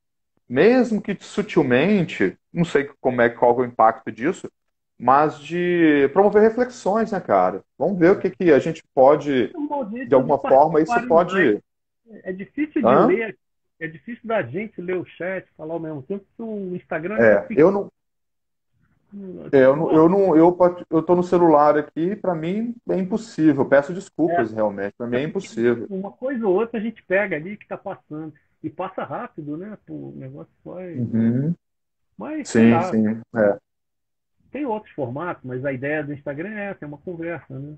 mesmo que sutilmente, não sei qual é o impacto disso, mas de promover reflexões, né, cara? Vamos ver o que que a gente pode, É um bom de jeito de alguma forma, isso participarem mais. pode. É difícil de Hã? ler, é difícil da gente ler o chat, falar ao mesmo tempo, que o Instagram é muito É, pequeno. eu não, eu tô no celular aqui, para mim é impossível. Peço É, desculpas, realmente, para mim é é porque impossível. uma coisa ou outra a gente pega ali que está passando. E passa rápido, né? Pô, o negócio vai. Uhum. Mas sei Sim, lá, sim. É. tem outros formatos, mas a ideia do Instagram é essa, é uma conversa, né?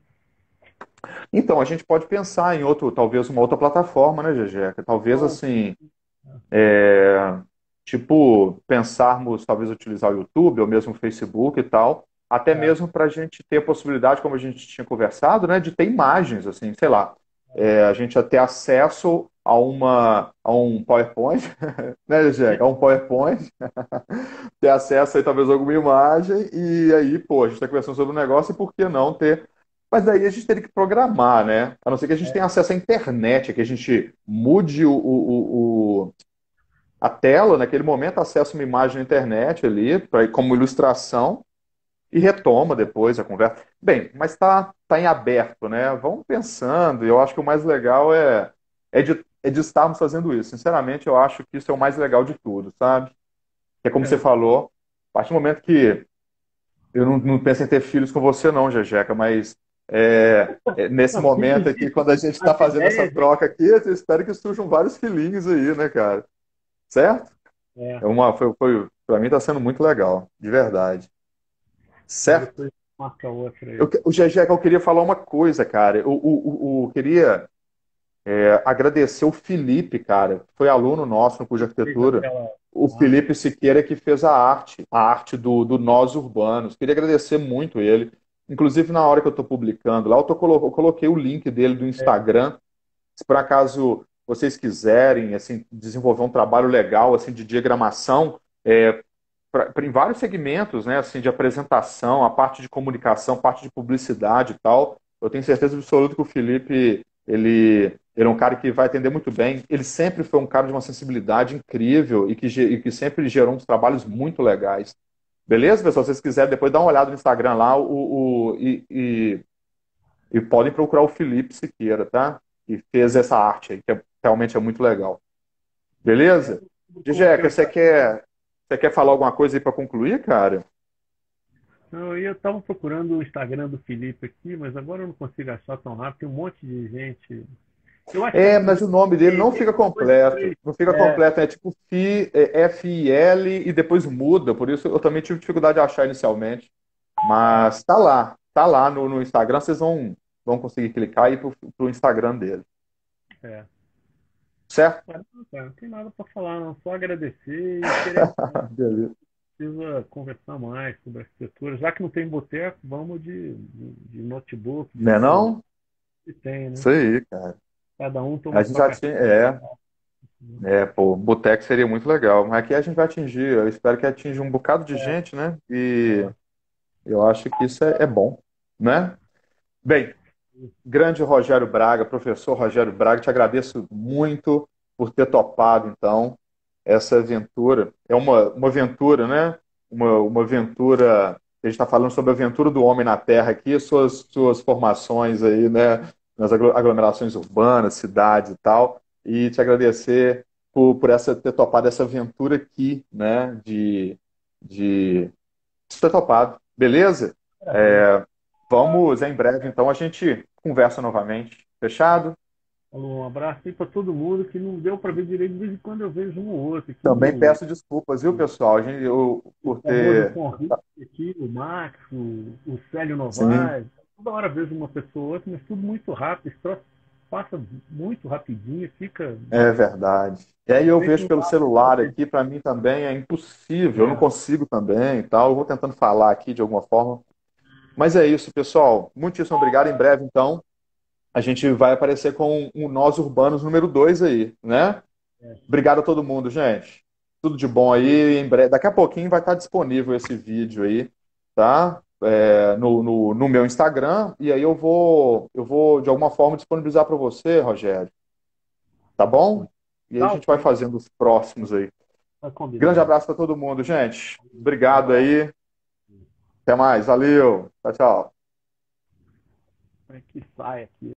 Então, a gente pode pensar em outro, talvez uma outra plataforma, né, Jejeca? Talvez Então, assim, tipo, pensarmos, talvez utilizar o YouTube ou mesmo o Facebook e tal, até é, mesmo para a gente ter a possibilidade, como a gente tinha conversado, né, de ter imagens, assim, sei lá, a gente já ter acesso a um PowerPoint, né, Jejeca? A um PowerPoint, ter acesso aí talvez a alguma imagem, e aí, pô, a gente está conversando sobre o negócio, e por que não ter. Mas daí a gente teria que programar, né? A não ser que a gente tenha acesso à internet, que a gente mude a tela, naquele momento, acessa uma imagem na internet ali, como ilustração, e retoma depois a conversa. Bem, mas tá em aberto, né? Vamos pensando, e eu acho que o mais legal é de estarmos fazendo isso. Sinceramente, eu acho que isso é o mais legal de tudo, sabe? É como você é, falou, a partir do momento que eu não penso em ter filhos com você, não, Jejeca, mas nesse não, momento aqui, quando a gente está as fazendo essa ideias, troca aqui, eu espero que surjam vários filhinhos aí, né, cara? Certo? é, Para mim está sendo muito legal, de verdade. e Certo? depois marca outra aí. O Jejeca, eu queria falar uma coisa, cara. Eu queria agradecer o Felipe, cara, que foi aluno nosso no curso de Fez arquitetura. aquela. O Ah, Felipe Siqueira que fez a arte do Nós Urbanos. Queria agradecer muito ele. Inclusive, na hora que eu estou publicando lá, eu coloquei o link dele do é, Instagram. Se por acaso vocês quiserem assim, desenvolver um trabalho legal assim, de diagramação, em vários segmentos, né, assim, de apresentação, a parte de comunicação, a parte de publicidade e tal. Eu tenho certeza absoluta que o Felipe, ele é um cara que vai atender muito bem. Ele sempre foi um cara de uma sensibilidade incrível e que sempre gerou uns trabalhos muito legais. Beleza, pessoal? Se vocês quiserem, depois dá uma olhada no Instagram lá e podem procurar o Felipe Siqueira, tá? Que fez essa arte aí, que realmente é muito legal. é, Beleza? eu Jeca, coloquei pra. você quer falar alguma coisa aí para concluir, cara? Não, eu estava procurando o Instagram do Felipe aqui, mas agora eu não consigo achar tão rápido. Tem um monte de gente. Eu acho que é Mas o nome dele não fica depois completo. Não fica é, completo, é tipo FIL e depois muda. Por isso eu também tive dificuldade de achar inicialmente. Mas tá lá no Instagram. Vocês vão conseguir clicar e ir pro Instagram dele. é. Certo? Mas, não, cara, não tem nada para falar, não. Só agradecer e querer Beleza. precisa conversar mais sobre arquitetura. Já que não tem boteco, vamos de notebook, de Não é celular, não? que tem, né? Isso aí, cara. Cada um A toma gente sua já café. tinha. Pô, boteco seria muito legal. Mas aqui a gente vai atingir. Eu espero que atinja um bocado de gente, né? E É, eu acho que isso é bom, né? Bem, grande Rogério Braga, professor Rogério Braga, te agradeço muito por ter topado, então, essa aventura. É uma aventura, né? Uma aventura. A gente está falando sobre a aventura do homem na Terra aqui, suas formações aí, né? Nas aglomerações urbanas, cidades e tal. E te agradecer por ter topado essa aventura aqui, né? De ter topado. Beleza? agradeço. Vamos, em breve, então, a gente conversa novamente. Fechado? Falou, um abraço aí para todo mundo que não deu para ver direito. De vez em quando eu vejo um ou outro aqui, Também peço desculpas, viu, pessoal? o Por famoso ter. Conrito aqui, o Max, o Célio Sim, Novaes. Toda hora vejo uma pessoa ou outra, mas tudo muito rápido. Esse troço passa muito rapidinho, fica. é verdade. E aí eu Realmente vejo não pelo dá celular pra. aqui, para mim também é impossível, eu não É, consigo também e tal. Eu vou tentando falar aqui de alguma forma. Mas é isso, pessoal. Muitíssimo obrigado. Em breve, então, a gente vai aparecer com o Nós Urbanos número 2 aí, né? é. Obrigado a todo mundo, gente. Tudo de bom aí. Em breve, daqui a pouquinho vai estar disponível esse vídeo aí, tá? No meu Instagram. E aí eu vou de alguma forma disponibilizar para você, Rogério. Tá bom? E aí a Tá gente vai ok, fazendo os próximos aí. tá Grande combinado. abraço para todo mundo, gente. Um Obrigado abraço. aí. Até mais. Valeu. Tchau, tchau. Como é que sai aqui?